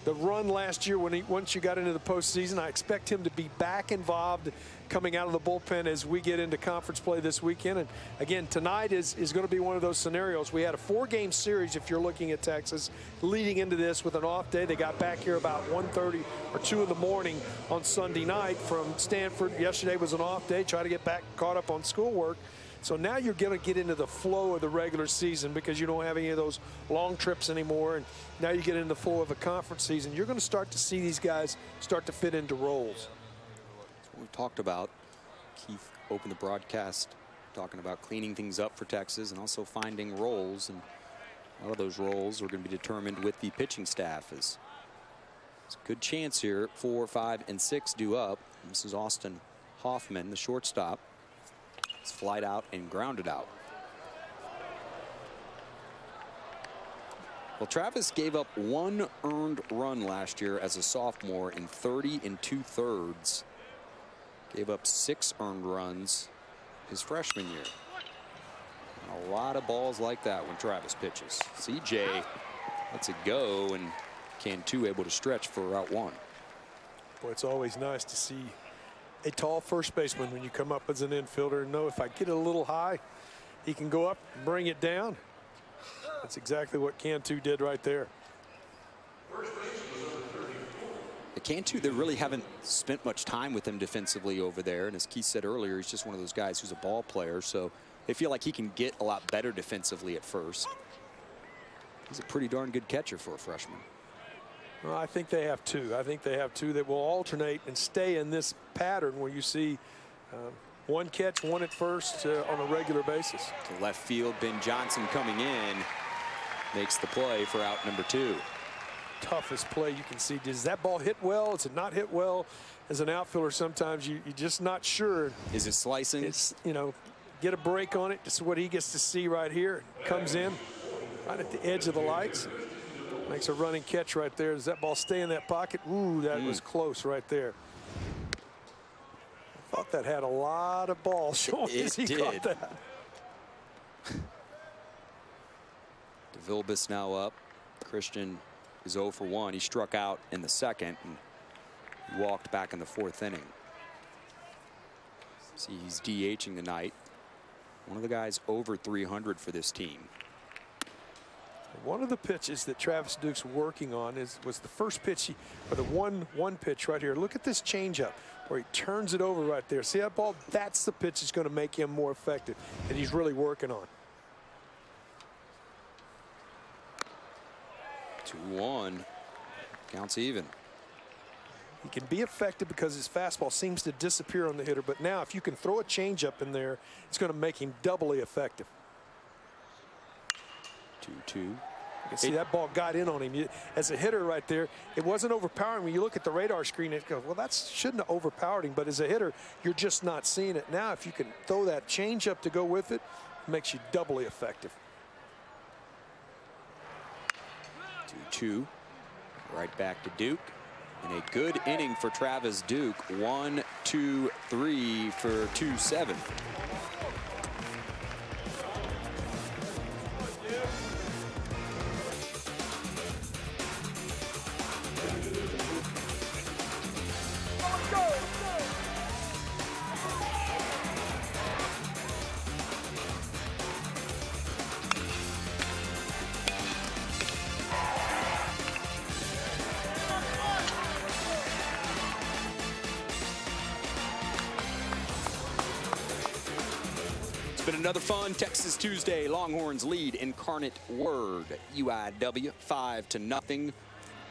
the run last year once you got into the postseason. I expect him to be back involved coming out of the bullpen as we get into conference play this weekend. And again, tonight is going to be one of those scenarios. We had a 4-game series, if you're looking at Texas, leading into this with an off day. They got back here about 1:30 or 2 in the morning on Sunday night from Stanford. Yesterday was an off day, try to get back caught up on schoolwork. So now you're going to get into the flow of the regular season because you don't have any of those long trips anymore. And now you get into the flow of a conference season. You're going to start to see these guys start to fit into roles. We've talked about. Keith opened the broadcast talking about cleaning things up for Texas and also finding roles. And a lot of those roles are going to be determined with the pitching staff. It's a good chance here. 4, 5, and 6 due up. This is Austin Hoffman, the shortstop. Flied out and grounded out. Well, Travis gave up 1 earned run last year as a sophomore in 30 2/3. Gave up 6 earned runs his freshman year. A lot of balls like that when Travis pitches. CJ lets it go, and Cantu able to stretch for out 1. Boy, it's always nice to see a tall first baseman when you come up as an infielder and know if I get it a little high, he can go up and bring it down. That's exactly what Cantu did right there. Cantu, they really haven't spent much time with him defensively over there. And as Keith said earlier, he's just one of those guys who's a ball player. So they feel like he can get a lot better defensively at first. He's a pretty darn good catcher for a freshman. Well, I think they have 2. I think they have 2 that will alternate and stay in this pattern where you see 1 catch, 1 at first on a regular basis. To left field, Ben Johnson coming in makes the play for out number 2. Toughest play you can see. Does that ball hit well? Does it not hit well? As an outfielder, sometimes you're just not sure. Is it slicing? It's, you know, get a break on it. This is what he gets to see right here. Comes in right at the edge of the lights. Makes a running catch right there. Does that ball stay in that pocket? Ooh, that was close right there. I thought that had a lot of balls showing as he caught that. DeVilbiss now up. Christian is 0 for 1. He struck out in the 2nd and he walked back in the 4th inning. See, he's DHing tonight. One of the guys over 300 for this team. One of the pitches that Travis Duke's working on was the first pitch, or the one pitch right here. Look at this changeup where he turns it over right there. See that ball? That's the pitch that's going to make him more effective, and he's really working on. 2-1. Counts even. He can be effective because his fastball seems to disappear on the hitter, but now if you can throw a changeup in there, it's going to make him doubly effective. 2-2. You can see that ball got in on him. As a hitter right there, it wasn't overpowering. When you look at the radar screen, it goes, well, that shouldn't have overpowered him. But as a hitter, you're just not seeing it. Now, if you can throw that changeup to go with it, it makes you doubly effective. 2-2. Right back to Duke. And a good inning for Travis Duke. 1, 2, 3 for 2-7. Another fun Texas Tuesday. Longhorns lead Incarnate Word. UIW 5-0.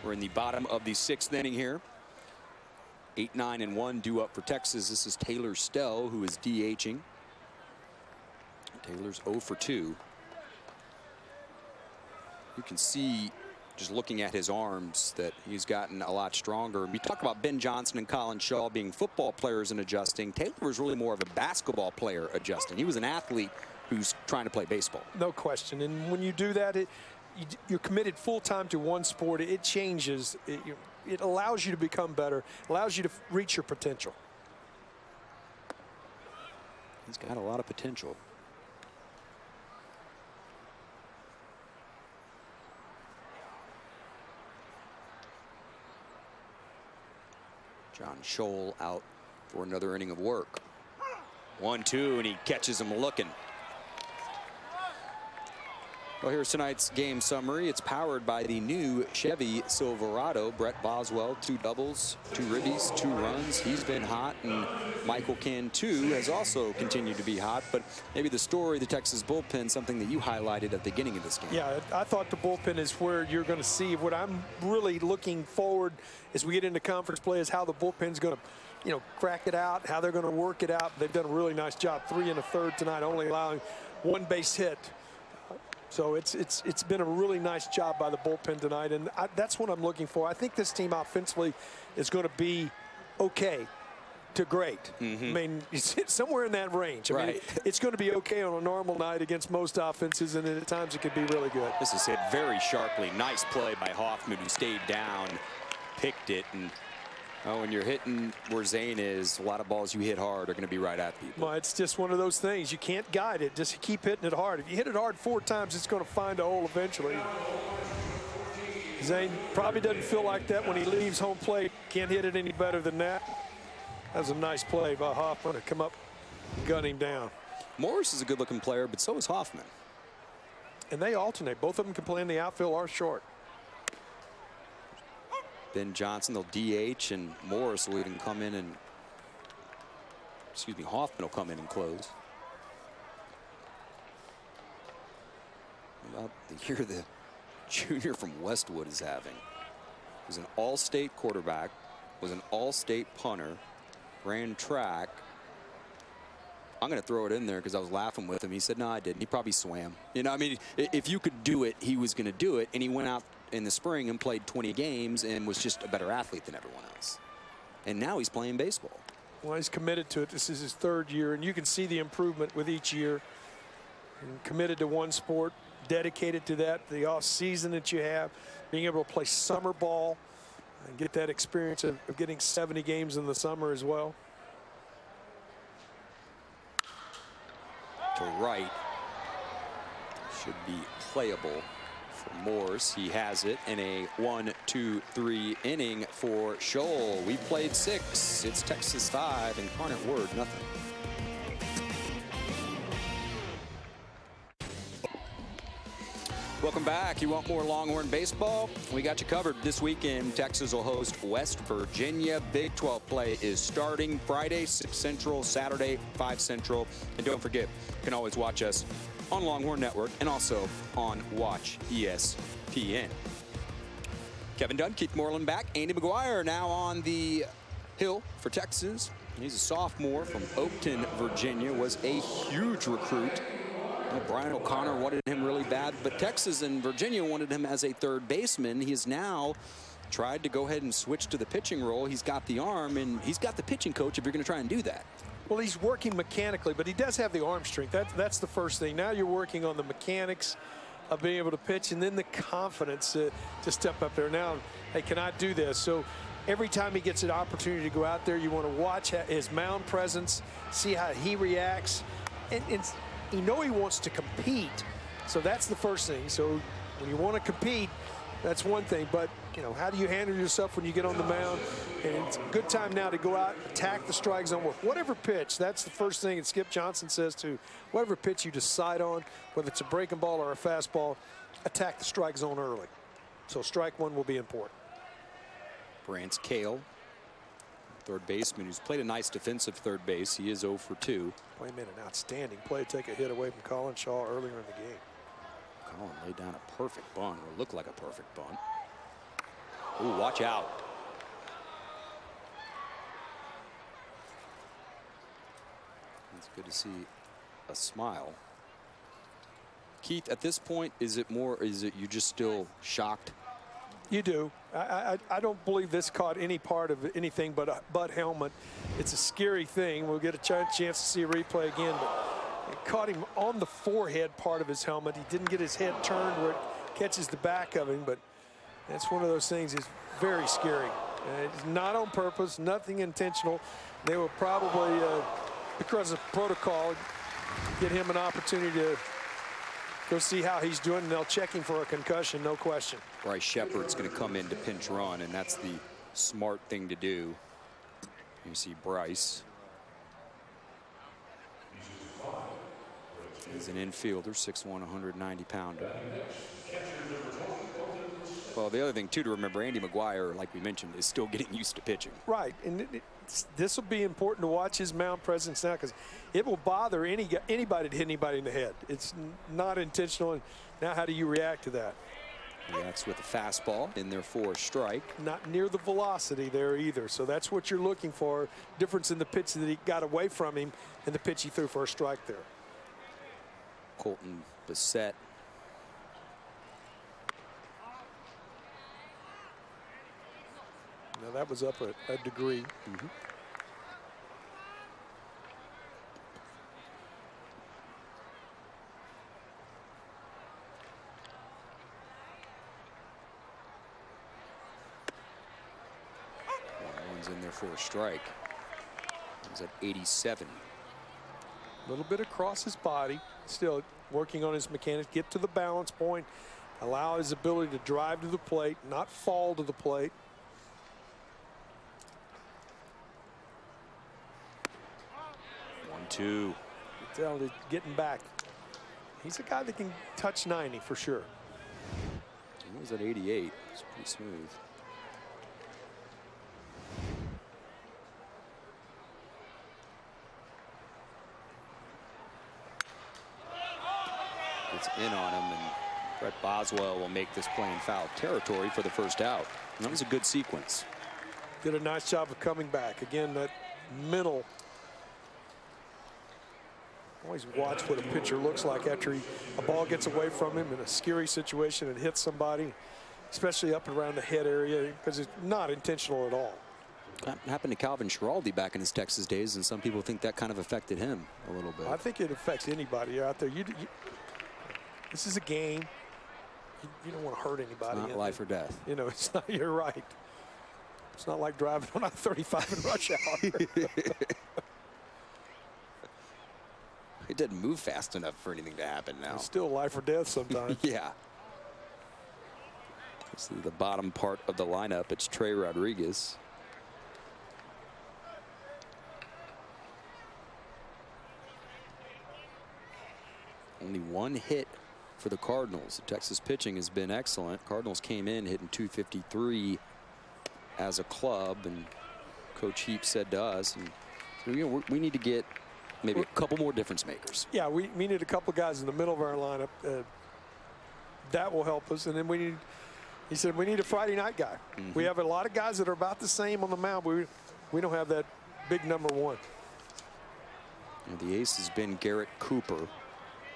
We're in the bottom of the 6th inning here. 8, 9, and 1 due up for Texas. This is Taylor Stell, who is DHing. Taylor's 0 for 2. You can see, just looking at his arms, that he's gotten a lot stronger. We talk about Ben Johnson and Colin Shaw being football players and adjusting. Taylor was really more of a basketball player adjusting. He was an athlete who's trying to play baseball. No question. And when you do that, you're committed full-time to one sport. It changes. It allows you to become better, allows you to reach your potential. He's got a lot of potential. John Scholl out for another inning of work. 1-2, and he catches him looking. Well, here's tonight's game summary. It's powered by the new Chevy Silverado. Brett Boswell, 2 doubles, 2 ribbies, 2 runs. He's been hot, and Michael Cantu has also continued to be hot. But maybe the story, the Texas bullpen, something that you highlighted at the beginning of this game. Yeah, I thought the bullpen is where you're going to see. What I'm really looking forward as we get into conference play is how the bullpen's going to, crack it out, how they're going to work it out. They've done a really nice job. 3 1/3 tonight, only allowing 1 base hit. So it's been a really nice job by the bullpen tonight, and that's what I'm looking for. I think this team offensively is going to be okay to great. I mean, it's somewhere in that range. I mean, it's going to be okay on a normal night against most offenses, and then at times it can be really good. This is hit very sharply. Nice play by Hoffman, who stayed down, picked it, and when you're hitting where Zane is, a lot of balls you hit hard are going to be right at people. Well, it's just one of those things. You can't guide it. Just keep hitting it hard. If you hit it hard 4 times, it's going to find a hole eventually. Zane probably doesn't feel like that when he leaves home plate. Can't hit it any better than that. That was a nice play by Hoffman to come up and gun him down. Morris is a good-looking player, but so is Hoffman. And they alternate. Both of them can play in the outfield or short. Ben Johnson, they'll DH, and Morris will even come in and, Hoffman will come in and close. About the year the junior from Westwood is having. He was an all-state quarterback, was an all-state punter, ran track. I'm going to throw it in there because I was laughing with him. He said, no, I didn't. He probably swam. If you could do it, he was going to do it, and he went out in the spring and played 20 games and was just a better athlete than everyone else. And now he's playing baseball. Well, he's committed to it. This is his 3rd year, and you can see the improvement with each year. And committed to one sport, dedicated to that, the off season that you have, being able to play summer ball and get that experience of getting 70 games in the summer as well. To right, should be playable for Morse. He has it in a 1-2-3 inning for Scholl. We played 6. It's Texas 5, Incarnate Word nothing. Welcome back. You want more Longhorn baseball? We got you covered. This weekend, Texas will host West Virginia. Big 12 play is starting Friday, 6 Central, Saturday, 5 Central. And don't forget, you can always watch us on Longhorn Network and also on Watch ESPN. Kevin Dunn, Keith Moreland back. Andy McGuire now on the hill for Texas. He's a sophomore from Oakton, Virginia, was a huge recruit. Brian O'Connor wanted him really bad, but Texas and Virginia wanted him as a 3rd baseman. He has now tried to go ahead and switch to the pitching role. He's got the arm, and he's got the pitching coach if you're going to try and do that. Well, he's working mechanically, but he does have the arm strength. That's the first thing. Now you're working on the mechanics of being able to pitch, and then the confidence to step up there. Now, hey, can I do this? So every time he gets an opportunity to go out there, you want to watch his mound presence, see how he reacts, and you know he wants to compete, so that's the first thing. So when you want to compete, that's one thing, but how do you handle yourself when you get on the mound? And it's a good time now to go out, attack the strike zone with whatever pitch. That's the first thing, and Skip Johnson says to whatever pitch you decide on, whether it's a breaking ball or a fastball, attack the strike zone early. So strike 1 will be important. Brance Cale, 3rd baseman, who's played a nice defensive 3rd base. He is 0 for 2. Boy, made an outstanding play to take a hit away from Colin Shaw earlier in the game. Colin laid down a perfect bunt, or looked like a perfect bunt. Ooh, watch out. It's good to see a smile. Keith, at this point, is it you just still shocked? You do. I don't believe this caught any part of anything but a butt helmet. It's a scary thing. We'll get a chance to see a replay again, but it caught him on the forehead part of his helmet. He didn't get his head turned where it catches the back of him, but that's one of those things that's very scary. It's not on purpose, nothing intentional. They will probably, because of protocol, get him an opportunity to go see how he's doing, and they'll check him for a concussion, no question. Bryce Shepard's going to come in to pinch run, and that's the smart thing to do. You see Bryce. He's an infielder, 6'1", 190-pounder. Well, the other thing, too, to remember, Andy McGuire, like we mentioned, is still getting used to pitching. Right, and this will be important to watch his mound presence now, because it will bother anybody to hit anybody in the head. It's not intentional. And now how do you react to that? Reacts with a fastball in there for a strike. Not near the velocity there either. So that's what you're looking for. Difference in the pitch that he got away from him and the pitch he threw for a strike there. Colton Bissett. Now that was up a degree. Mm-hmm. One's in there for a strike. He's at 87. A little bit across his body, still working on his mechanics, get to the balance point, allow his ability to drive to the plate, not fall to the plate. Two. Tell him getting back. He's a guy that can touch 90 for sure. He was at 88. It's pretty smooth. Gets in on him, and Brett Boswell will make this play in foul territory for the first out. And that was a good sequence. Did a nice job of coming back. Again, that mental. Always watch what a pitcher looks like after a ball gets away from him in a scary situation and hits somebody, especially up and around the head area, because it's not intentional at all. That happened to Calvin Schiraldi back in his Texas days, and some people think that kind of affected him a little bit. I think it affects anybody out there. This is a game. You don't want to hurt anybody. It's not life or death. You know, it's not. You're right. It's not like driving on I-35 in rush hour. It doesn't move fast enough for anything to happen now. It's still life or death sometimes. Yeah. This is the bottom part of the lineup. It's Trey Rodriguez. Only one hit for the Cardinals. The Texas pitching has been excellent. Cardinals came in hitting 253 as a club, and Coach Heap said to us, and so, you know, we need to get maybe a couple more difference makers. Yeah, we need a couple guys in the middle of our lineup. That will help us. And then he said, we need a Friday night guy. Mm-hmm. We have a lot of guys that are about the same on the mound, but we don't have that big number one. And the ace has been Garrett Cooper,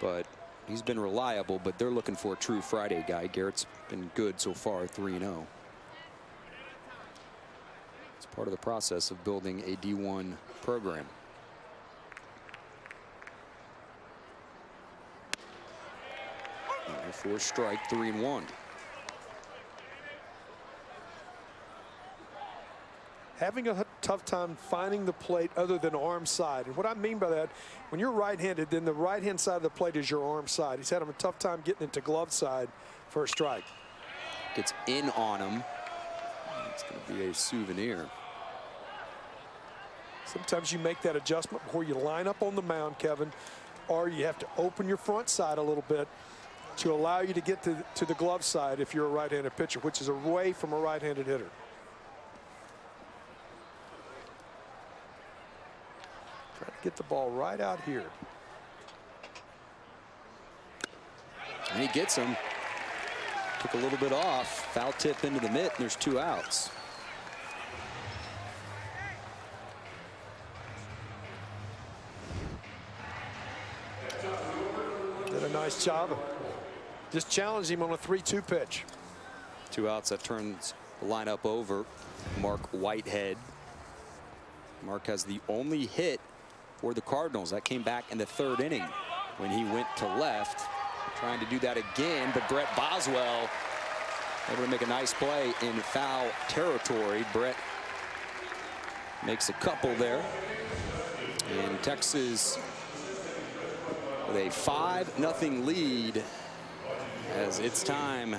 but he's been reliable, but they're looking for a true Friday guy. Garrett's been good so far, 3-0. It's part of the process of building a D1 program. For a strike, 3-1. Having a tough time finding the plate other than arm side. And what I mean by that, when you're right-handed, then the right-hand side of the plate is your arm side. He's had a tough time getting into glove side for a strike. Gets in on him. It's going to be a souvenir. Sometimes you make that adjustment before you line up on the mound, Kevin, or you have to open your front side a little bit to allow you to get to the glove side if you're a right-handed pitcher, which is away from a right-handed hitter. Try to get the ball right out here. And he gets him. Took a little bit off. Foul tip into the mitt, and there's 2 outs. Did a nice job of just challenge him on a 3-2 pitch. 2 outs. That turns the lineup over. Mark Whitehead. Mark has the only hit for the Cardinals. That came back in the 3rd inning when he went to left. Trying to do that again, but Brett Boswell able to make a nice play in foul territory. Brett makes a couple there. And Texas with a 5-0 lead as it's time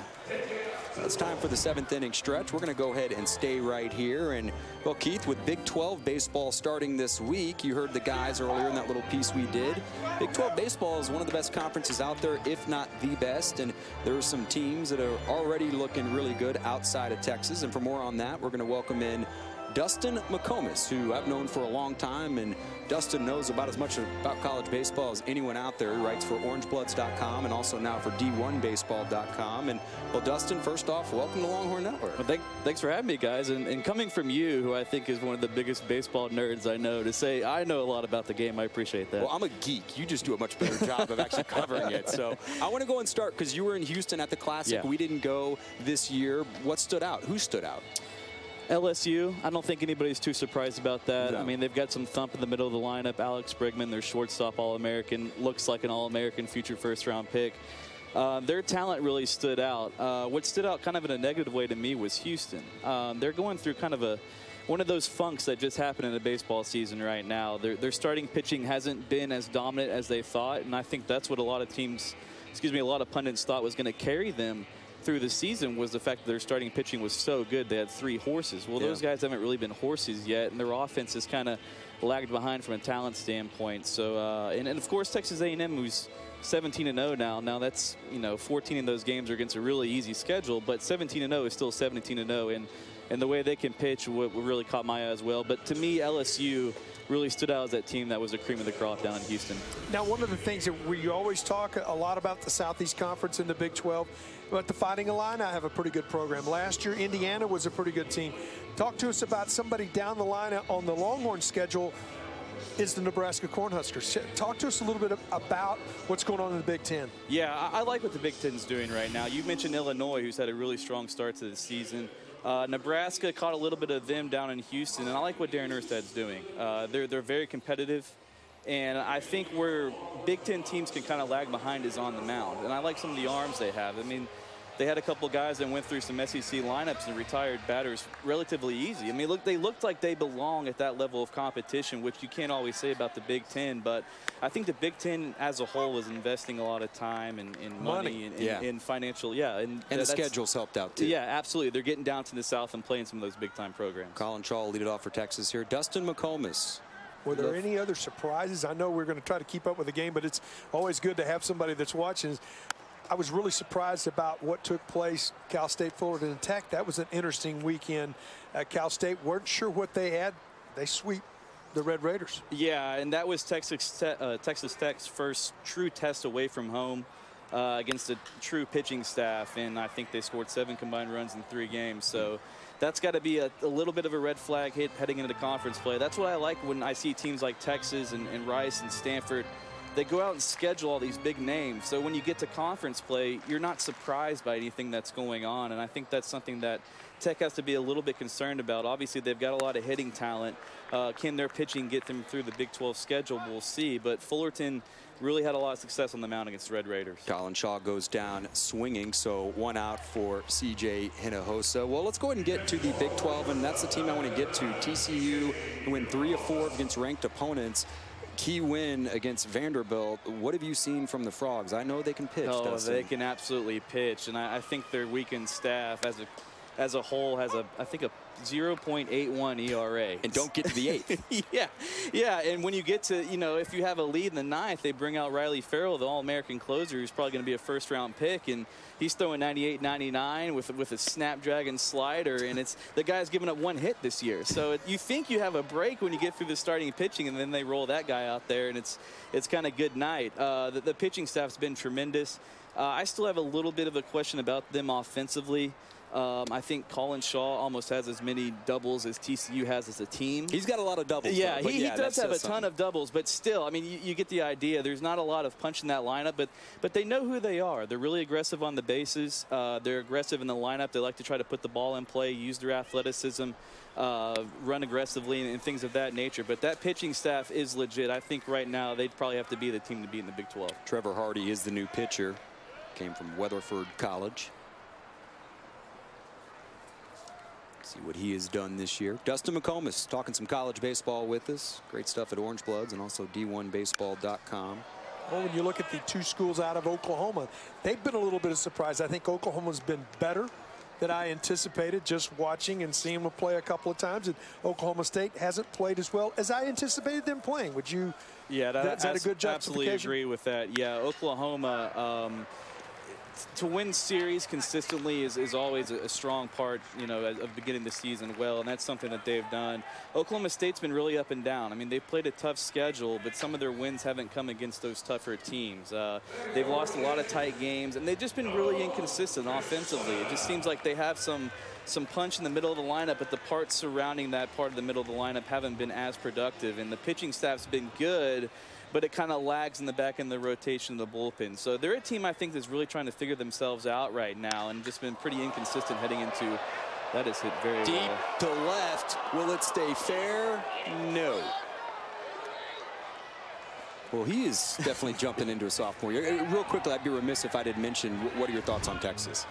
It's time for the 7th inning stretch. We're going to go ahead and stay right here. And, well, Keith, with Big 12 baseball starting this week, you heard the guys earlier in that little piece we did. Big 12 baseball is one of the best conferences out there, if not the best. And there are some teams that are already looking really good outside of Texas. And for more on that, we're going to welcome in Dustin McComas, who I've known for a long time, and Dustin knows about as much about college baseball as anyone out there. He writes for orangebloods.com and also now for d1baseball.com. And, well, Dustin, first off, welcome to Longhorn Network. Well, thanks for having me, guys. And coming from you, who I think is one of the biggest baseball nerds I know, to say I know a lot about the game, I appreciate that. Well, I'm a geek. You just do a much better job of actually covering it. So I want to go and start, because you were in Houston at the Classic. Yeah. We didn't go this year. What stood out? Who stood out? LSU, I don't think anybody's too surprised about that. No. I mean, they've got some thump in the middle of the lineup. Alex Brigman, their shortstop All-American, looks like an All-American future first-round pick. Their talent really stood out. What stood out kind of in a negative way to me was Houston. They're going through kind of one of those funks that just happened in a baseball season right now. Their starting pitching hasn't been as dominant as they thought, and I think that's what a lot of pundits thought was going to carry them through the season, was the fact that their starting pitching was so good. They had 3 horses. Well, those guys haven't really been horses yet, and their offense has kind of lagged behind from a talent standpoint. So, and of course, Texas A&M, who's 17-0 now. Now that's, 14 of those games are against a really easy schedule, but 17-0 is still 17-0, and the way they can pitch what really caught my eye as well. But to me, LSU really stood out as that team that was the cream of the crop down in Houston. Now, one of the things that we always talk a lot about the Southeast Conference and the Big 12, but the Fighting Illini have a pretty good program. Last year, Indiana was a pretty good team. Talk to us about somebody down the line on the Longhorn schedule is the Nebraska Cornhuskers. Talk to us a little bit about what's going on in the Big Ten. Yeah, I like what the Big Ten's doing right now. You mentioned Illinois, who's had a really strong start to the season. Nebraska caught a little bit of them down in Houston, and I like what Darren Erstad's doing. They're very competitive, and I think where Big Ten teams can kind of lag behind is on the mound. And I like some of the arms they have. I mean, they had a couple of guys that went through some SEC lineups and retired batters relatively easy. I mean, they looked like they belong at that level of competition, which you can't always say about the Big Ten. But I think the Big Ten as a whole is investing a lot of time and money and financial. Yeah, and the schedule's helped out, too. Yeah, absolutely. They're getting down to the South and playing some of those big-time programs. Colin Shaw will lead it off for Texas here. Dustin McComas. Were there any other surprises? I know we're going to try to keep up with the game, but it's always good to have somebody that's watching. I was really surprised about what took place, Cal State, Fullerton Tech. That was an interesting weekend. Cal State weren't sure what they had. They sweep the Red Raiders. Yeah, and that was Texas Tech's first true test away from home against a true pitching staff, and I think they scored 7 combined runs in 3 games. So that's got to be a little bit of a red flag hit heading into the conference play. That's what I like when I see teams like Texas and Rice and Stanford. They go out and schedule all these big names. So when you get to conference play, you're not surprised by anything that's going on. And I think that's something that Tech has to be a little bit concerned about. Obviously, they've got a lot of hitting talent. Can their pitching get them through the Big 12 schedule? We'll see. But Fullerton really had a lot of success on the mound against the Red Raiders. Colin Shaw goes down swinging, so 1 out for C.J. Hinojosa. Well, let's go ahead and get to the Big 12, and that's the team I want to get to. TCU, who win 3 of 4 against ranked opponents. Key win against Vanderbilt. What have you seen from the Frogs? I know they can pitch. Oh, they can absolutely pitch, and I think their weakened staff as a whole has I think a 0.81 ERA. And don't get to the 8th. yeah, and when you get to, if you have a lead in the 9th, they bring out Riley Farrell, the All-American closer, who's probably going to be a first-round pick, and he's throwing 98, 99 with a snapdragon slider, and the guy's given up 1 hit this year. So you think you have a break when you get through the starting pitching, and then they roll that guy out there, and it's kind of good night. The pitching staff's been tremendous. I still have a little bit of a question about them offensively. I think Colin Shaw almost has as many doubles as TCU has as a team. He's got a lot of doubles. Yeah, he does have a ton of doubles, but still, I mean, you get the idea. There's not a lot of punch in that lineup, but they know who they are. They're really aggressive on the bases. They're aggressive in the lineup. They like to try to put the ball in play, use their athleticism, run aggressively, and things of that nature. But that pitching staff is legit. I think right now they'd probably have to be the team to beat in the Big 12. Trevor Hardy is the new pitcher. Came from Weatherford College. See what he has done this year. Dustin McComas talking some college baseball with us. Great stuff at Orange Bloods and also d1baseball.com. Well, when you look at the 2 schools out of Oklahoma, they've been a little bit of surprise. I think Oklahoma's been better that I anticipated just watching and seeing them play a couple of times. And Oklahoma State hasn't played as well as I anticipated them playing. Would you? Yeah, is that a good justification? Absolutely agree with that. Yeah, Oklahoma, to win series consistently is always a strong part, of beginning the season well, and that's something that they've done. Oklahoma State's been really up and down. I mean, they've played a tough schedule, but some of their wins haven't come against those tougher teams. They've lost a lot of tight games, and they've just been really inconsistent offensively. It just seems like they have some punch in the middle of the lineup, but the parts surrounding that part of the middle of the lineup haven't been as productive, and the pitching staff's been good, but it kind of lags in the back end of the rotation of the bullpen. So they're a team, I think, that's really trying to figure themselves out right now and just been pretty inconsistent heading into. That is hit very deep well. to left. Will it stay fair? No. Well, he is definitely jumping into a sophomore year. Real quickly, I'd be remiss if I didn't mention, what are your thoughts on Texas?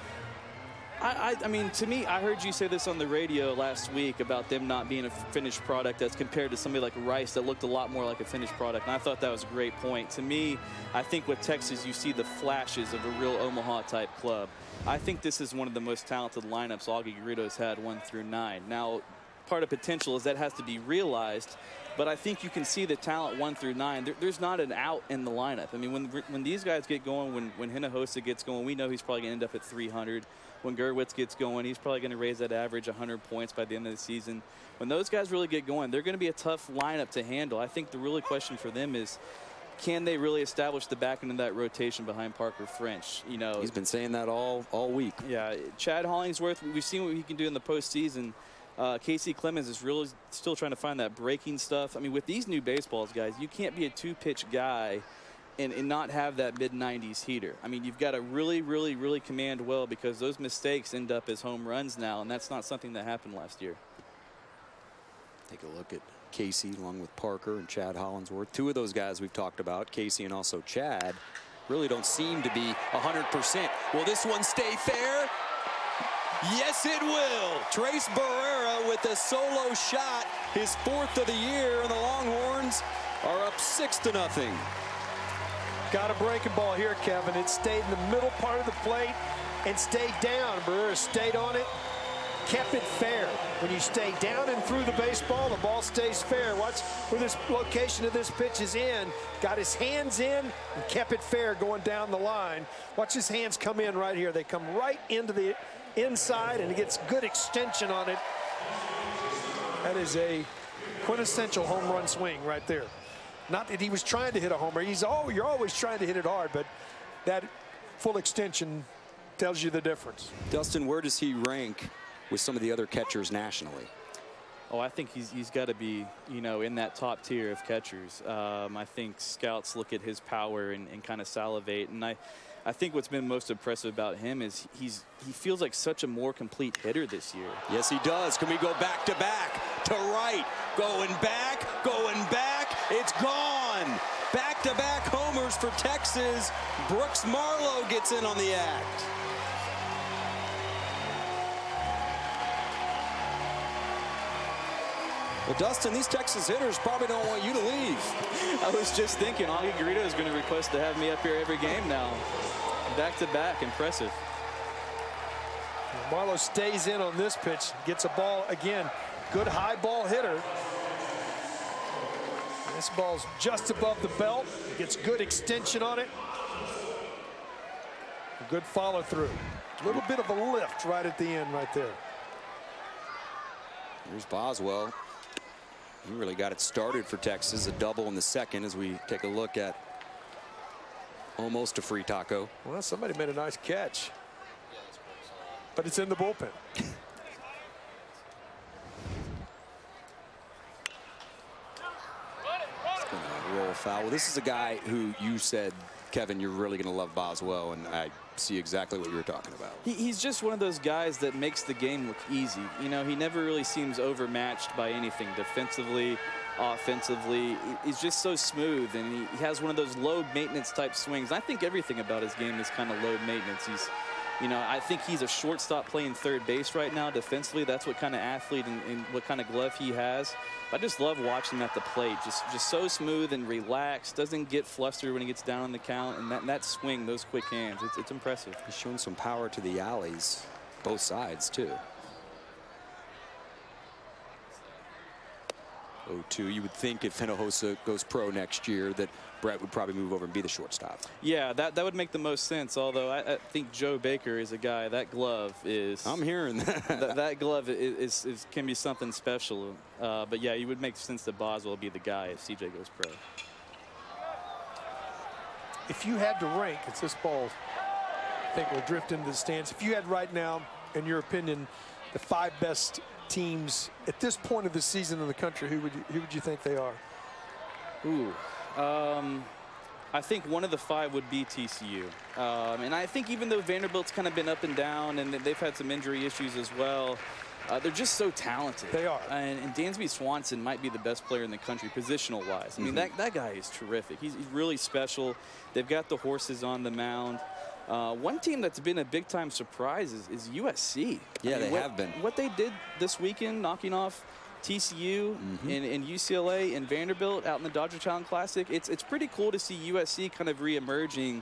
I mean, to me, I heard you say this on the radio last week about them not being a finished product as compared to somebody like Rice that looked a lot more like a finished product. And I thought that was a great point. To me, I think with Texas, you see the flashes of a real Omaha-type club. I think this is one of the most talented lineups Augie Garrido's had 1 through 9. Now, part of potential is that has to be realized. But I think you can see the talent 1 through 9. There's not an out in the lineup. I mean, when these guys get going, when Hinojosa gets going, we know he's probably going to end up at 300. When Gerwitz gets going, he's probably going to raise that average 100 points by the end of the season. When those guys really get going, they're going to be a tough lineup to handle. I think the really question for them is, can they really establish the back end of that rotation behind Parker French? He's been saying that all week. Yeah, Chad Hollingsworth, we've seen what he can do in the postseason. Casey Clemens is really still trying to find that breaking stuff. I mean, with these new baseballs, guys, you can't be a 2-pitch guy and not have that mid-90s heater. I mean, you've got to really, really, really command well, because those mistakes end up as home runs now, and that's not something that happened last year. Take a look at Casey along with Parker and Chad Hollingsworth. 2 of those guys we've talked about, Casey and also Chad, really don't seem to be 100%. Will this one stay fair? Yes, it will. Trace Barrera with a solo shot, his 4th of the year, and the Longhorns are up 6-0. Got a breaking ball here, Kevin. It stayed in the middle part of the plate and stayed down. Barrera stayed on it, kept it fair. When you stay down and through the baseball, the ball stays fair. Watch where this location of this pitch is in. Got his hands in and kept it fair going down the line. Watch his hands come in right here. They come right into the inside, and he gets good extension on it. That is a quintessential home run swing right there. Not that he was trying to hit a homer. You're always trying to hit it hard, but that full extension tells you the difference. Dustin, where does he rank with some of the other catchers nationally? Oh, I think he's got to be, in that top tier of catchers. I think scouts look at his power and kind of salivate. And I think what's been most impressive about him is he feels like such a more complete hitter this year. Yes, he does. Can we go back to back to right? Going back, it's gone. Back-to-back homers for Texas. Brooks Marlowe gets in on the act. Well, Dustin, these Texas hitters probably don't want you to leave. I was just thinking, Augie Garrido is going to request to have me up here every game now. Back-to-back, impressive. Marlowe stays in on this pitch, gets a ball again. Good high ball hitter. This ball's just above the belt. Gets good extension on it. A good follow through. A little bit of a lift right at the end right there. Here's Boswell. He really got it started for Texas. A double in the second as we take a look at almost a free taco. Well, somebody made a nice catch. But it's in the bullpen. Roll foul. Well, this is a guy who you said, Kevin, you're really going to love Boswell, and I see exactly what you were talking about. He's just one of those guys that makes the game look easy. He never really seems overmatched by anything defensively, offensively. He's just so smooth, and he has one of those low maintenance type swings. I think everything about his game is kind of low maintenance. I think he's a shortstop playing third base right now. Defensively, that's what kind of athlete and what kind of glove he has. I just love watching him at the plate. Just so smooth and relaxed. Doesn't get flustered when he gets down on the count. And that swing, those quick hands, it's impressive. He's shown some power to the alleys. both sides, too. 0-2. You would think if Hinojosa goes pro next year that Brett would probably move over and be the shortstop. Yeah, that would make the most sense. Although I think Joe Baker is a guy, that glove is. I'm hearing that. that glove is can be something special. But yeah, it would make sense that Boswell be the guy if CJ goes pro. If you had to rank, it's this ball. I think we'll drift into the stands. If you had right now, in your opinion, the 5 best teams at this point of the season in the country, who would you think they are? Ooh, I think one of the 5 would be TCU, and I think even though Vanderbilt's kind of been up and down and they've had some injury issues as well, they're just so talented. They are. And Dansby Swanson might be the best player in the country positional wise. I mean, that guy is terrific. He's really special. They've got the horses on the mound. One team that's been a big-time surprise is USC. Yeah, they have been. What they did this weekend, knocking off TCU and UCLA and Vanderbilt out in the Dodger Challenge Classic, it's pretty cool to see USC kind of re-emerging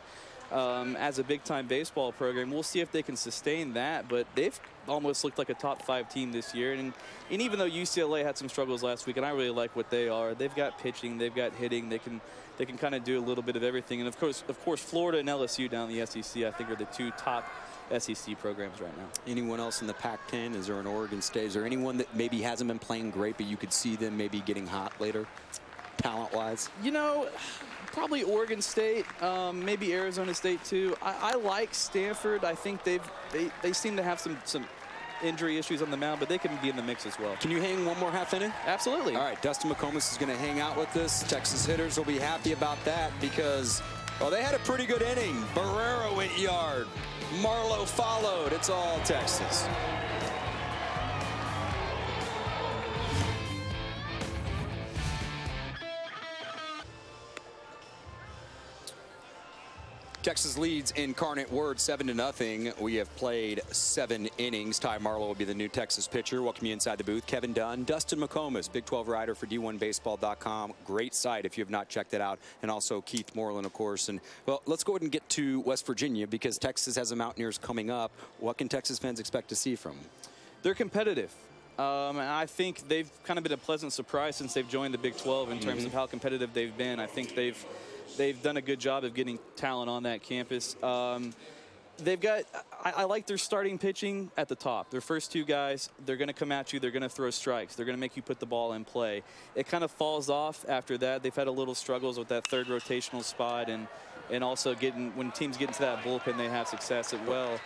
as a big-time baseball program. We'll see if they can sustain that, but they've almost looked like a top 5 team this year. And even though UCLA had some struggles last week, and I really like what they are, they've got pitching, they've got hitting, they can kind of do a little bit of everything. And of course, Florida and LSU down the SEC, I think, are the 2 top SEC programs right now. Anyone else in the Pac-10? Is there an Oregon State? Is there anyone that maybe hasn't been playing great, but you could see them maybe getting hot later, talent-wise? You know, probably Oregon State, maybe Arizona State too. I like Stanford. I think they seem to have some injury issues on the mound, but they can be in the mix as well. Can you hang one more half inning? Absolutely. All right, Dustin McComas is going to hang out with us. Texas hitters will be happy about that because, well, they had a pretty good inning. Barrera went yard. Marlowe followed. It's all Texas. Texas leads Incarnate Word 7-0. We have played 7 innings. Ty Marlowe will be the new Texas pitcher. Welcome you inside the booth. Kevin Dunn, Dustin McComas, Big 12 writer for D1Baseball.com. Great site if you have not checked it out. And also Keith Moreland, of course. And, well, let's go ahead and get to West Virginia because Texas has the Mountaineers coming up. What can Texas fans expect to see from them? They're competitive. And I think they've kind of been a pleasant surprise since they've joined the Big 12 in terms of how competitive they've been. I think they've done a good job of getting talent on that campus. They've got, I like their starting pitching at the top. Their first 2 guys, they're going to come at you. They're going to throw strikes. They're going to make you put the ball in play. It kind of falls off after that. They've had a little struggles with that 3rd rotational spot and also when teams get into that bullpen, they have success as well.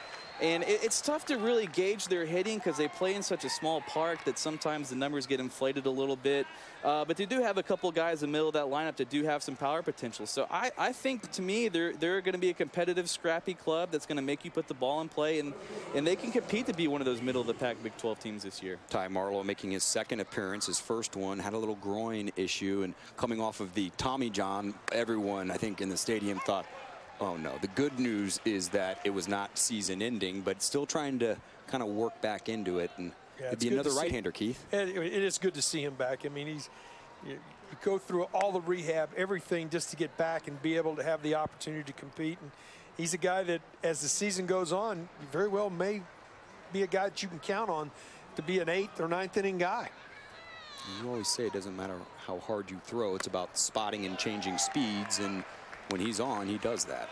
And it's tough to really gauge their hitting because they play in such a small park that sometimes the numbers get inflated a little bit. But they do have a couple guys in the middle of that lineup that do have some power potential. So I think, to me, they're going to be a competitive, scrappy club that's going to make you put the ball in play. And they can compete to be one of those middle-of-the-pack Big 12 teams this year. Ty Marlowe making his 2nd appearance, his first one, had a little groin issue. And coming off of the Tommy John, everyone, I think, in the stadium thought, oh, no. The good news is that it was not season ending, but still trying to kind of work back into it. And it'd be another right-hander, Keith. It is good to see him back. I mean, you go through all the rehab, everything just to get back and be able to have the opportunity to compete. And he's a guy that, as the season goes on, very well may be a guy that you can count on to be an 8th or 9th inning guy. You always say it doesn't matter how hard you throw. It's about spotting and changing speeds, and when he's on, he does that.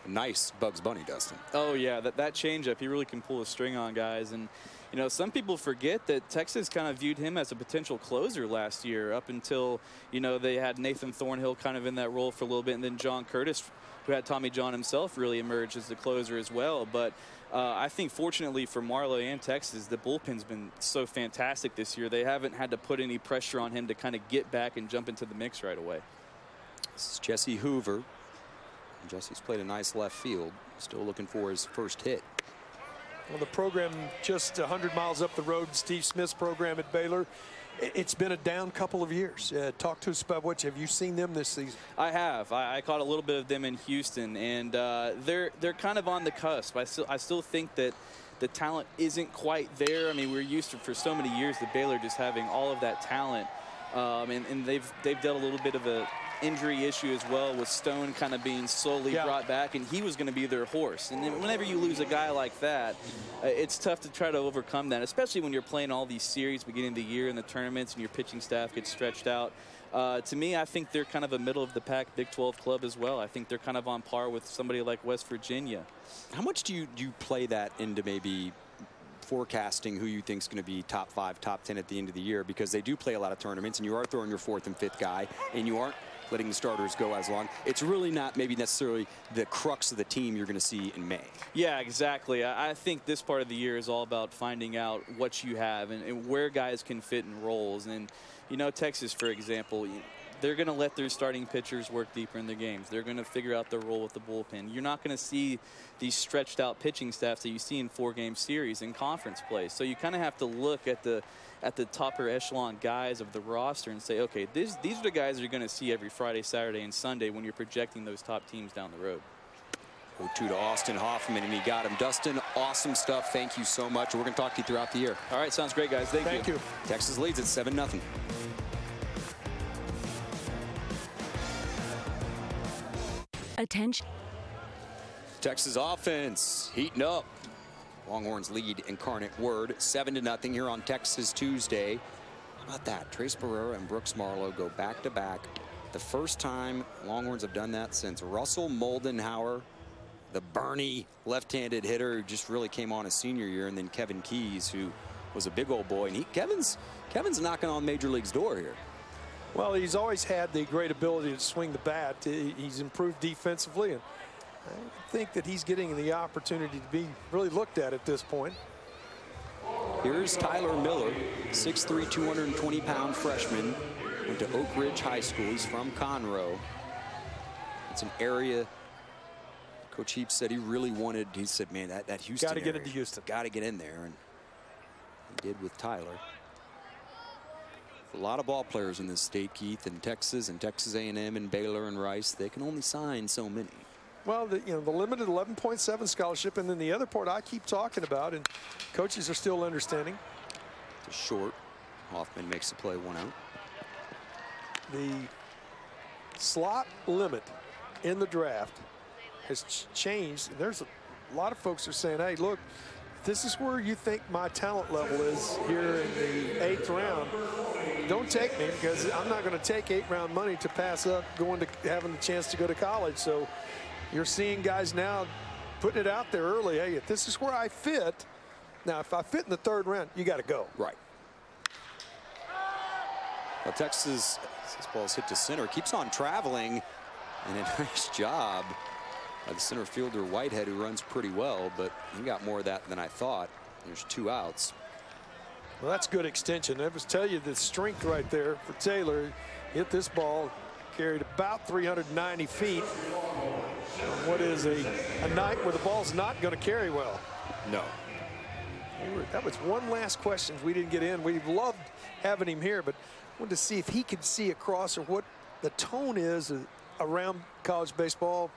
Nice Bugs Bunny, Dustin. Oh, yeah, that changeup, he really can pull a string on guys. And, you know, some people forget that Texas kind of viewed him as a potential closer last year up until, you know, they had Nathan Thornhill kind of in that role for a little bit. And then John Curtis, who had Tommy John himself, really emerged as the closer as well. But I think fortunately for Marlowe and Texas, the bullpen's been so fantastic this year. They haven't had to put any pressure on him to kind of get back and jump into the mix right away. This is Jesse Hoover. Jesse's played a nice left field. Still looking for his first hit. Well, the program just 100 miles up the road, Steve Smith's program at Baylor, it's been a down couple of years. Talk to us about have you seen them this season? I have. I caught a little bit of them in Houston, and they're kind of on the cusp. I still think that the talent isn't quite there. I mean, we're used to, for so many years, the Baylor just having all of that talent. and they've dealt a little bit of a injury issue as well, with Stone kind of being slowly brought back, and he was going to be their horse. And then whenever you lose a guy like that, it's tough to try to overcome that, especially when you're playing all these series beginning of the year in the tournaments and your pitching staff gets stretched out. To me, I think they're kind of a middle of the pack Big 12 club as well. I think they're kind of on par with somebody like West Virginia. How much do you play that into maybe forecasting who you think is going to be top 5, top 10 at the end of the year? Because they do play a lot of tournaments, and you are throwing your 4th and 5th guy, and you aren't letting the starters go as long. It's really not maybe necessarily the crux of the team you're going to see in May. Yeah, exactly. I think this part of the year is all about finding out what you have and where guys can fit in roles. And, you know, Texas, for example, they're going to let their starting pitchers work deeper in their games. They're going to figure out their role with the bullpen. You're not going to see these stretched out pitching staffs that you see in 4-game series in conference play. So you kind of have to look at the topper echelon guys of the roster and say, okay, these are the guys you're going to see every Friday, Saturday, and Sunday when you're projecting those top teams down the road. 0-2 to Austin Hoffman, and he got him. Dustin, awesome stuff. Thank you so much. We're going to talk to you throughout the year. All right, sounds great, guys. Thank you. Texas leads at 7-0. Attention. Texas offense heating up. Longhorns lead Incarnate Word 7-0 here on Texas Tuesday. How about that? Trace Barrera and Brooks Marlowe go back-to-back. The first time Longhorns have done that since Russell Moldenhauer, the Bernie left-handed hitter who just really came on his senior year, and then Kevin Keys, who was a big old boy. And Kevin's knocking on Major League's door here. Well, he's always had the great ability to swing the bat. He's improved defensively, and I think that he's getting the opportunity to be really looked at this point. Here's Tyler Miller, 6'3", 220-pound freshman. Went to Oak Ridge High School. He's from Conroe. It's an area Coach Heap said he really wanted. He said, man, that Houston got to get into Houston. Got to get in there, and he did with Tyler. A lot of ball players in this state, Keith, and Texas A&M and Baylor and Rice. They can only sign so many. Well, the limited 11.7 scholarship, and then the other part I keep talking about, and coaches are still understanding. It's short. Hoffman makes the play, 1 out. The slot limit in the draft has changed. There's a lot of folks are saying, hey, look, this is where you think my talent level is here in the 8th round. Don't take me, because I'm not going to take 8th-round money to pass up having the chance to go to college. So you're seeing guys now putting it out there early. Hey, if this is where I fit, now if I fit in the 3rd round, you got to go. Right. Well, Texas, this ball's hit to center, keeps on traveling, and a nice job by the center fielder Whitehead, who runs pretty well, but he got more of that than I thought. There's 2 outs. Well, that's good extension. That was tell you the strength right there for Taylor. Hit this ball, carried about 390 feet. What is a night where the ball's not going to carry well. No. That was one last question we didn't get in. We loved having him here, but wanted to see if he could see across or what the tone is around college baseball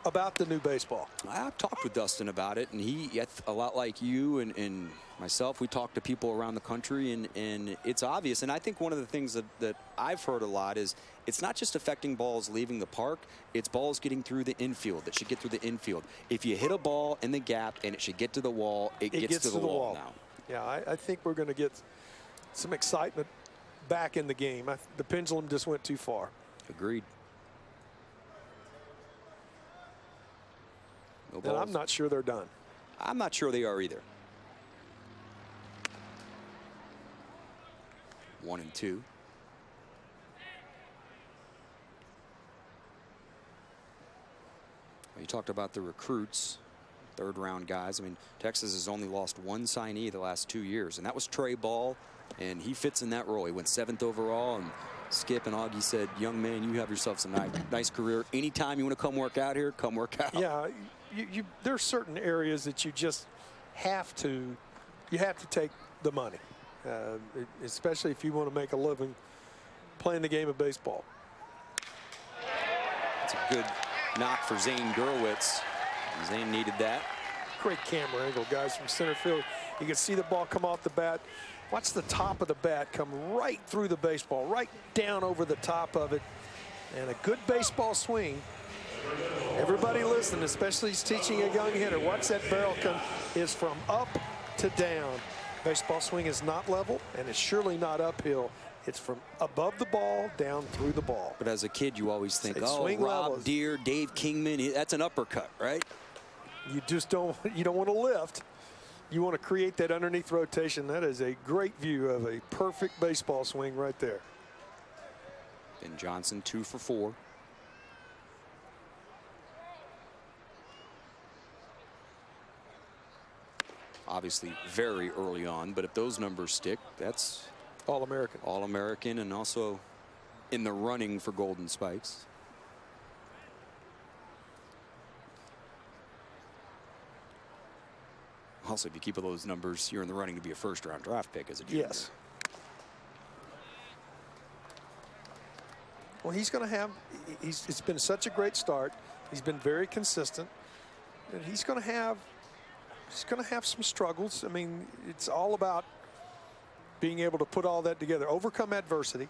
about the new baseball. I've talked with Dustin about it, and he, a lot like you and myself, we talk to people around the country, and it's obvious. And I think one of the things that I've heard a lot is it's not just affecting balls leaving the park, it's balls getting through the infield that should get through the infield. If you hit a ball in the gap and it should get to the wall, it gets to the wall now. Yeah, I think we're going to get some excitement back in the game. The pendulum just went too far. Agreed. And I'm not sure they're done. I'm not sure they are either. 1 and 2. You talked about the recruits, 3rd-round guys. I mean, Texas has only lost 1 signee the last 2 years, and that was Trey Ball, and he fits in that role. He went 7th overall, and Skip and Augie said, young man, you have yourself some nice career. Anytime you want to come work out here, come work out. Yeah, there are certain areas that you just have to take the money, especially if you want to make a living playing the game of baseball. That's a good knock for Zane Gurwitz. Zane needed that. Great camera angle, guys, from center field. You can see the ball come off the bat. Watch the top of the bat come right through the baseball, right down over the top of it. And a good baseball swing. Everybody listen, especially he's teaching a young hitter. Watch that barrel come, is from up to down. Baseball swing is not level, and it's surely not uphill. It's from above the ball down through the ball. But as a kid, you always think, It's oh, swing Rob levels. Deere, Dave Kingman, that's an uppercut, right? You just don't want to lift. You want to create that underneath rotation. That is a great view of a perfect baseball swing right there. Ben Johnson 2 for 4. Obviously very early on, but if those numbers stick, that's All-American. All-American and also in the running for Golden Spikes. Also, if you keep those numbers, you're in the running to be a first-round draft pick as a junior. Yes. Well, he's going to have, it's been such a great start. He's been very consistent. And he's going to have some struggles. I mean, it's all about being able to put all that together, overcome adversity.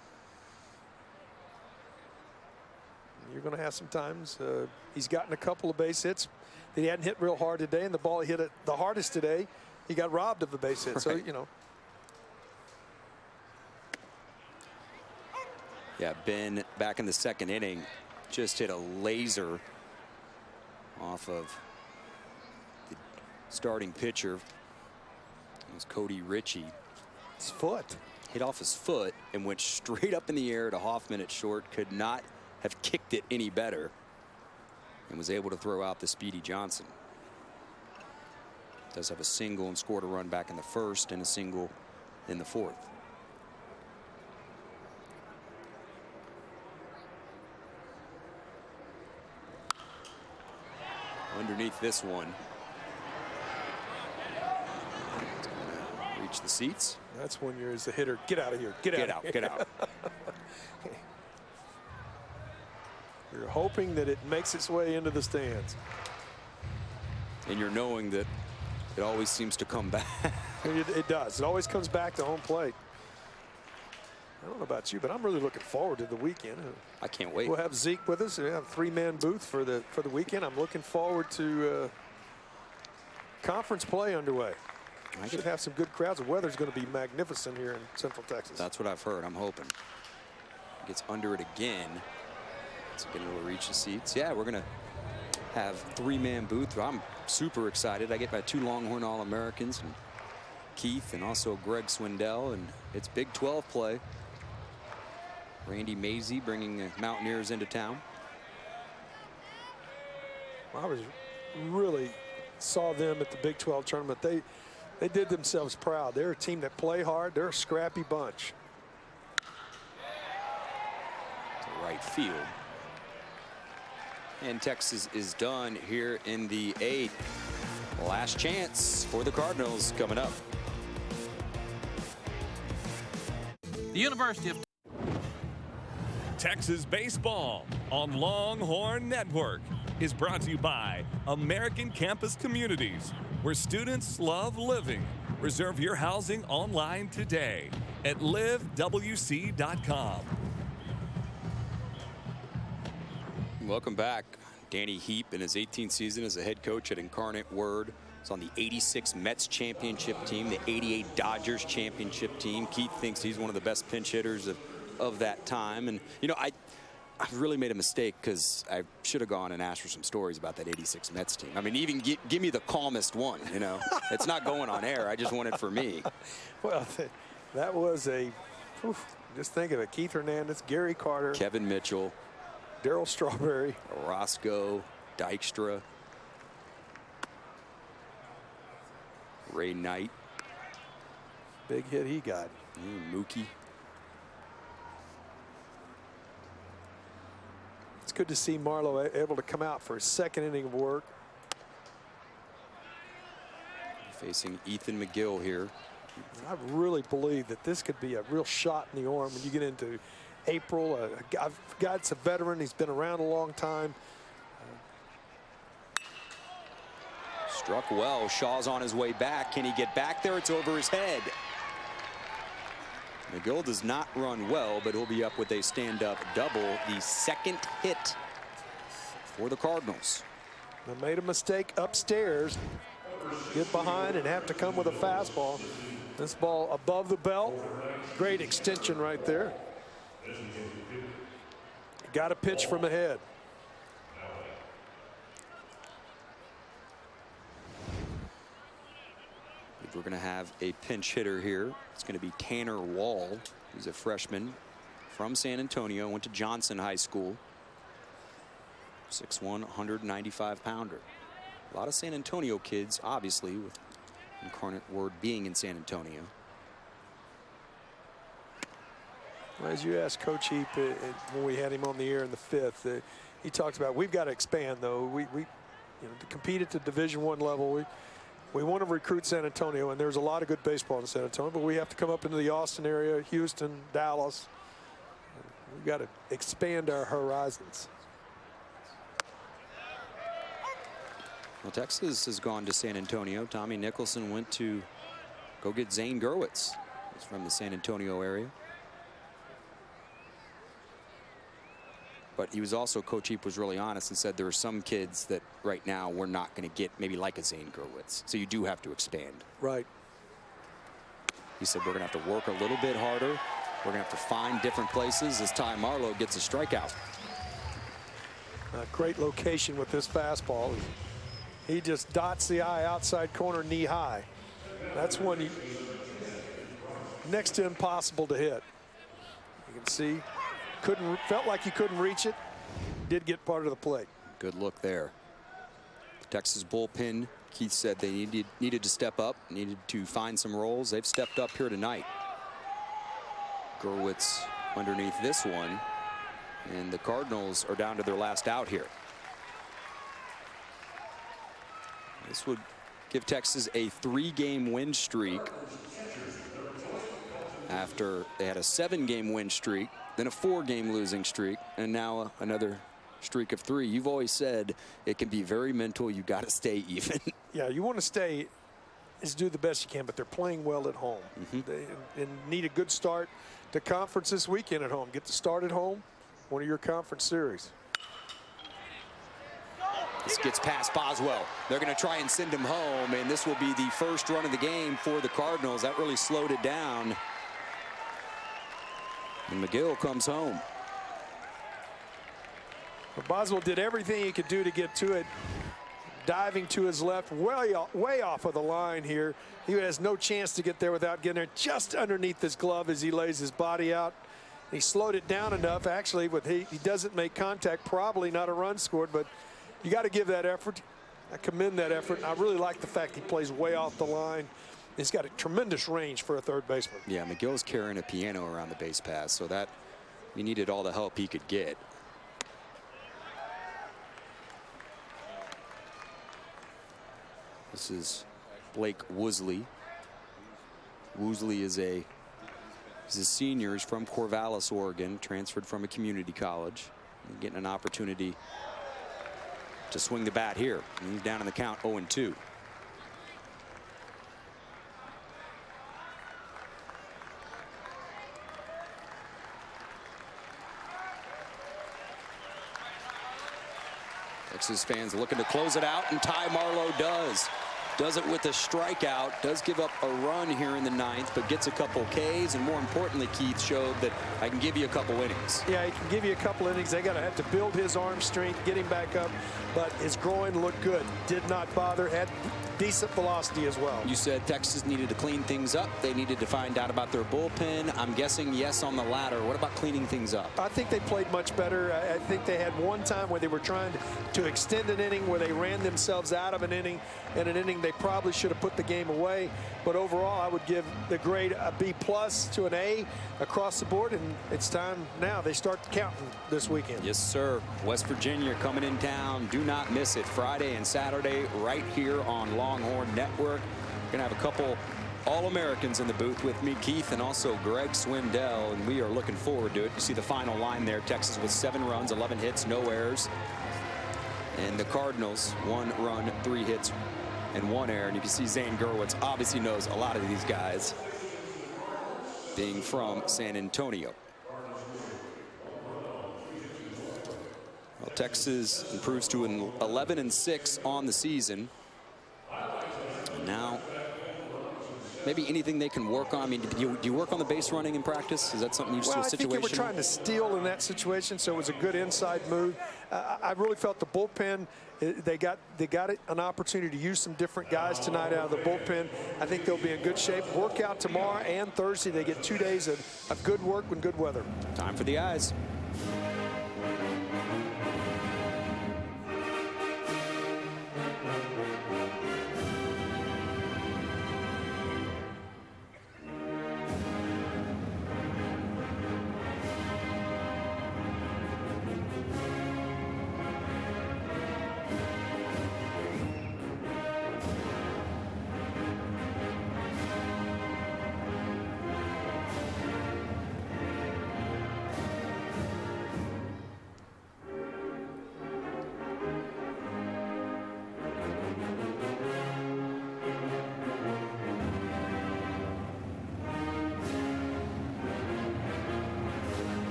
You're going to have some times. He's gotten a couple of base hits that he hadn't hit real hard today, and the ball he hit it the hardest today, he got robbed of the base hit. Right. So, you know. Yeah, Ben back in the second inning just hit a laser off of the starting pitcher. It was Cody Ritchie. His foot. Hit off his foot and went straight up in the air to Hoffman at short. Could not have kicked it any better and was able to throw out the Speedy Johnson. Does have a single and scored a run back in the first and a single in the fourth. Underneath this one. It's gonna reach the seats. That's when you're as a hitter, get out of here. Get out. Get out. You're hoping that it makes its way into the stands. And you're knowing that it always seems to come back. It does. It always comes back to home plate. I don't know about you, but I'm really looking forward to the weekend. I can't wait. We'll have Zeke with us. We have a three-man booth for the weekend. I'm looking forward to conference play underway. I should have some good crowds. The weather's going to be magnificent here in Central Texas. That's what I've heard. I'm hoping. Gets under it again. It's going to reach the seats. Yeah, we're going to have three-man booth. I'm super excited. I get my 2 Longhorn All-Americans, and Keith and also Greg Swindell, and it's Big 12 play. Randy Mazie bringing the Mountaineers into town. I was really saw them at the Big 12 tournament. They did themselves proud. They're a team that play hard. They're a scrappy bunch. To right field. And Texas is done here in the 8th. Last chance for the Cardinals coming up. The University of Texas Baseball on Longhorn Network is brought to you by American Campus Communities, where students love living. Reserve your housing online today at livewc.com. Welcome back. Danny Heap in his 18th season as a head coach at Incarnate Word. He's on the 86 Mets championship team, the 88 Dodgers championship team. Keith thinks he's one of the best pinch hitters of that time. And, you know, I really made a mistake because I should have gone and asked for some stories about that 86 Mets team. I mean, even give me the calmest one, you know. It's not going on air. I just want it for me. Well, that was just think of it. Keith Hernandez, Gary Carter. Kevin Mitchell. Darryl Strawberry. Roscoe. Dykstra. Ray Knight. Big hit he got. Mookie. It's good to see Marlowe able to come out for his second inning of work. Facing Ethan McGill here. I really believe that this could be a real shot in the arm when you get into April. God's a veteran. He's been around a long time. Struck well. Shaw's on his way back. Can he get back there? It's over his head. McGill does not run well, but he'll be up with a stand-up double, the second hit for the Cardinals. They made a mistake upstairs. Get behind and have to come with a fastball. This ball above the belt. Great extension right there. Got a pitch from ahead. We're going to have a pinch hitter here. It's going to be Tanner Wall. He's a freshman from San Antonio, went to Johnson High School. 6'1", 195-pounder. A lot of San Antonio kids, obviously, with Incarnate Word being in San Antonio. Well, as you asked Coach Heap when we had him on the air in the 5th, he talked about we've got to expand, though. We to compete at the Division I level, we want to recruit San Antonio, and there's a lot of good baseball in San Antonio, but we have to come up into the Austin area, Houston, Dallas. We've got to expand our horizons. Well, Texas has gone to San Antonio. Tommy Nicholson went to go get Zane Gerwitz. He's from the San Antonio area. But he was also, Coach Heap was really honest and said there are some kids that right now we're not going to get, maybe like a Zane Gerwitz. So you do have to expand. Right. He said we're going to have to work a little bit harder. We're going to have to find different places as Ty Marlowe gets a strikeout. Great location with this fastball. He just dots the eye outside corner knee high. That's one next to impossible to hit. You can see, felt like he couldn't reach it. Did get part of the plate. Good look there. The Texas bullpen, Keith said they needed to step up, needed to find some roles. They've stepped up here tonight. Gerwitz underneath this one, and the Cardinals are down to their last out here. This would give Texas a 3-game win streak after they had a 7-game win streak, then a 4-game losing streak, and now another streak of 3. You've always said it can be very mental. You got to stay even. Yeah, you want to stay, is do the best you can, but they're playing well at home. They need a good start to conference this weekend at home. Get the start at home, one of your conference series. This gets past Boswell. They're going to try and send him home, and this will be the first run of the game for the Cardinals. That really slowed it down. And McGill comes home. Well, Boswell did everything he could do to get to it. Diving to his left, way off of the line here. He has no chance to get there without getting there just underneath his glove as he lays his body out. He slowed it down enough. Actually, he doesn't make contact, probably not a run scored, but you got to give that effort. I commend that effort. And I really like the fact he plays way off the line. He's got a tremendous range for a third baseman. Yeah, McGill's carrying a piano around the base pass, so that he needed all the help he could get. This is Blake Woosley. Woosley is a senior. He's from Corvallis, Oregon, transferred from a community college. Getting an opportunity to swing the bat here. And he's down in the count 0-2. Texas fans looking to close it out, and Ty Marlowe does. Does it with a strikeout, does give up a run here in the 9th, but gets a couple Ks, and more importantly, Keith showed that I can give you a couple innings. Yeah, he can give you a couple innings. They got to have to build his arm strength, get him back up, but his groin looked good. Did not bother, had decent velocity as well. You said Texas needed to clean things up. They needed to find out about their bullpen. I'm guessing yes on the latter. What about cleaning things up? I think they played much better. I think they had one time where they were trying to extend an inning, where they ran themselves out of an inning, and an inning they probably should have put the game away. But overall, I would give the grade a B+ to an A across the board, and it's time now they start counting this weekend. Yes, sir. West Virginia coming in town. Do not miss it. Friday and Saturday right here on Longhorn Network. Gonna have a couple All-Americans in the booth with me, Keith, and also Greg Swindell, and we are looking forward to it. You see the final line there. Texas with 7 runs, 11 hits, no errors. And the Cardinals, 1 run, 3 hits, and 1 error. And you can see Zane Gerwitz obviously knows a lot of these guys. being from San Antonio. Well, Texas improves to an 11-6 on the season. And now, maybe anything they can work on. I mean, do you work on the base running in practice? Is that something you see a situation? I think they were trying to steal in that situation, so it was a good inside move. I really felt the bullpen, they got an opportunity to use some different guys tonight out of the bullpen. I think they'll be in good shape. Workout tomorrow and Thursday. They get 2 days of good work and good weather. Time for the eyes.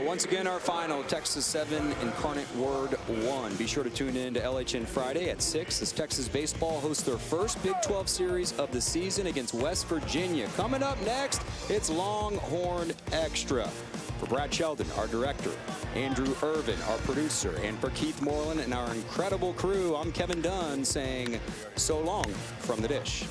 Once again, our final, Texas 7, Incarnate Word 1. Be sure to tune in to LHN Friday at 6 as Texas baseball hosts their first Big 12 series of the season against West Virginia. Coming up next, it's Longhorn Extra. For Brad Sheldon, our director, Andrew Irvin, our producer, and for Keith Moreland and our incredible crew, I'm Kevin Dunn saying so long from the dish.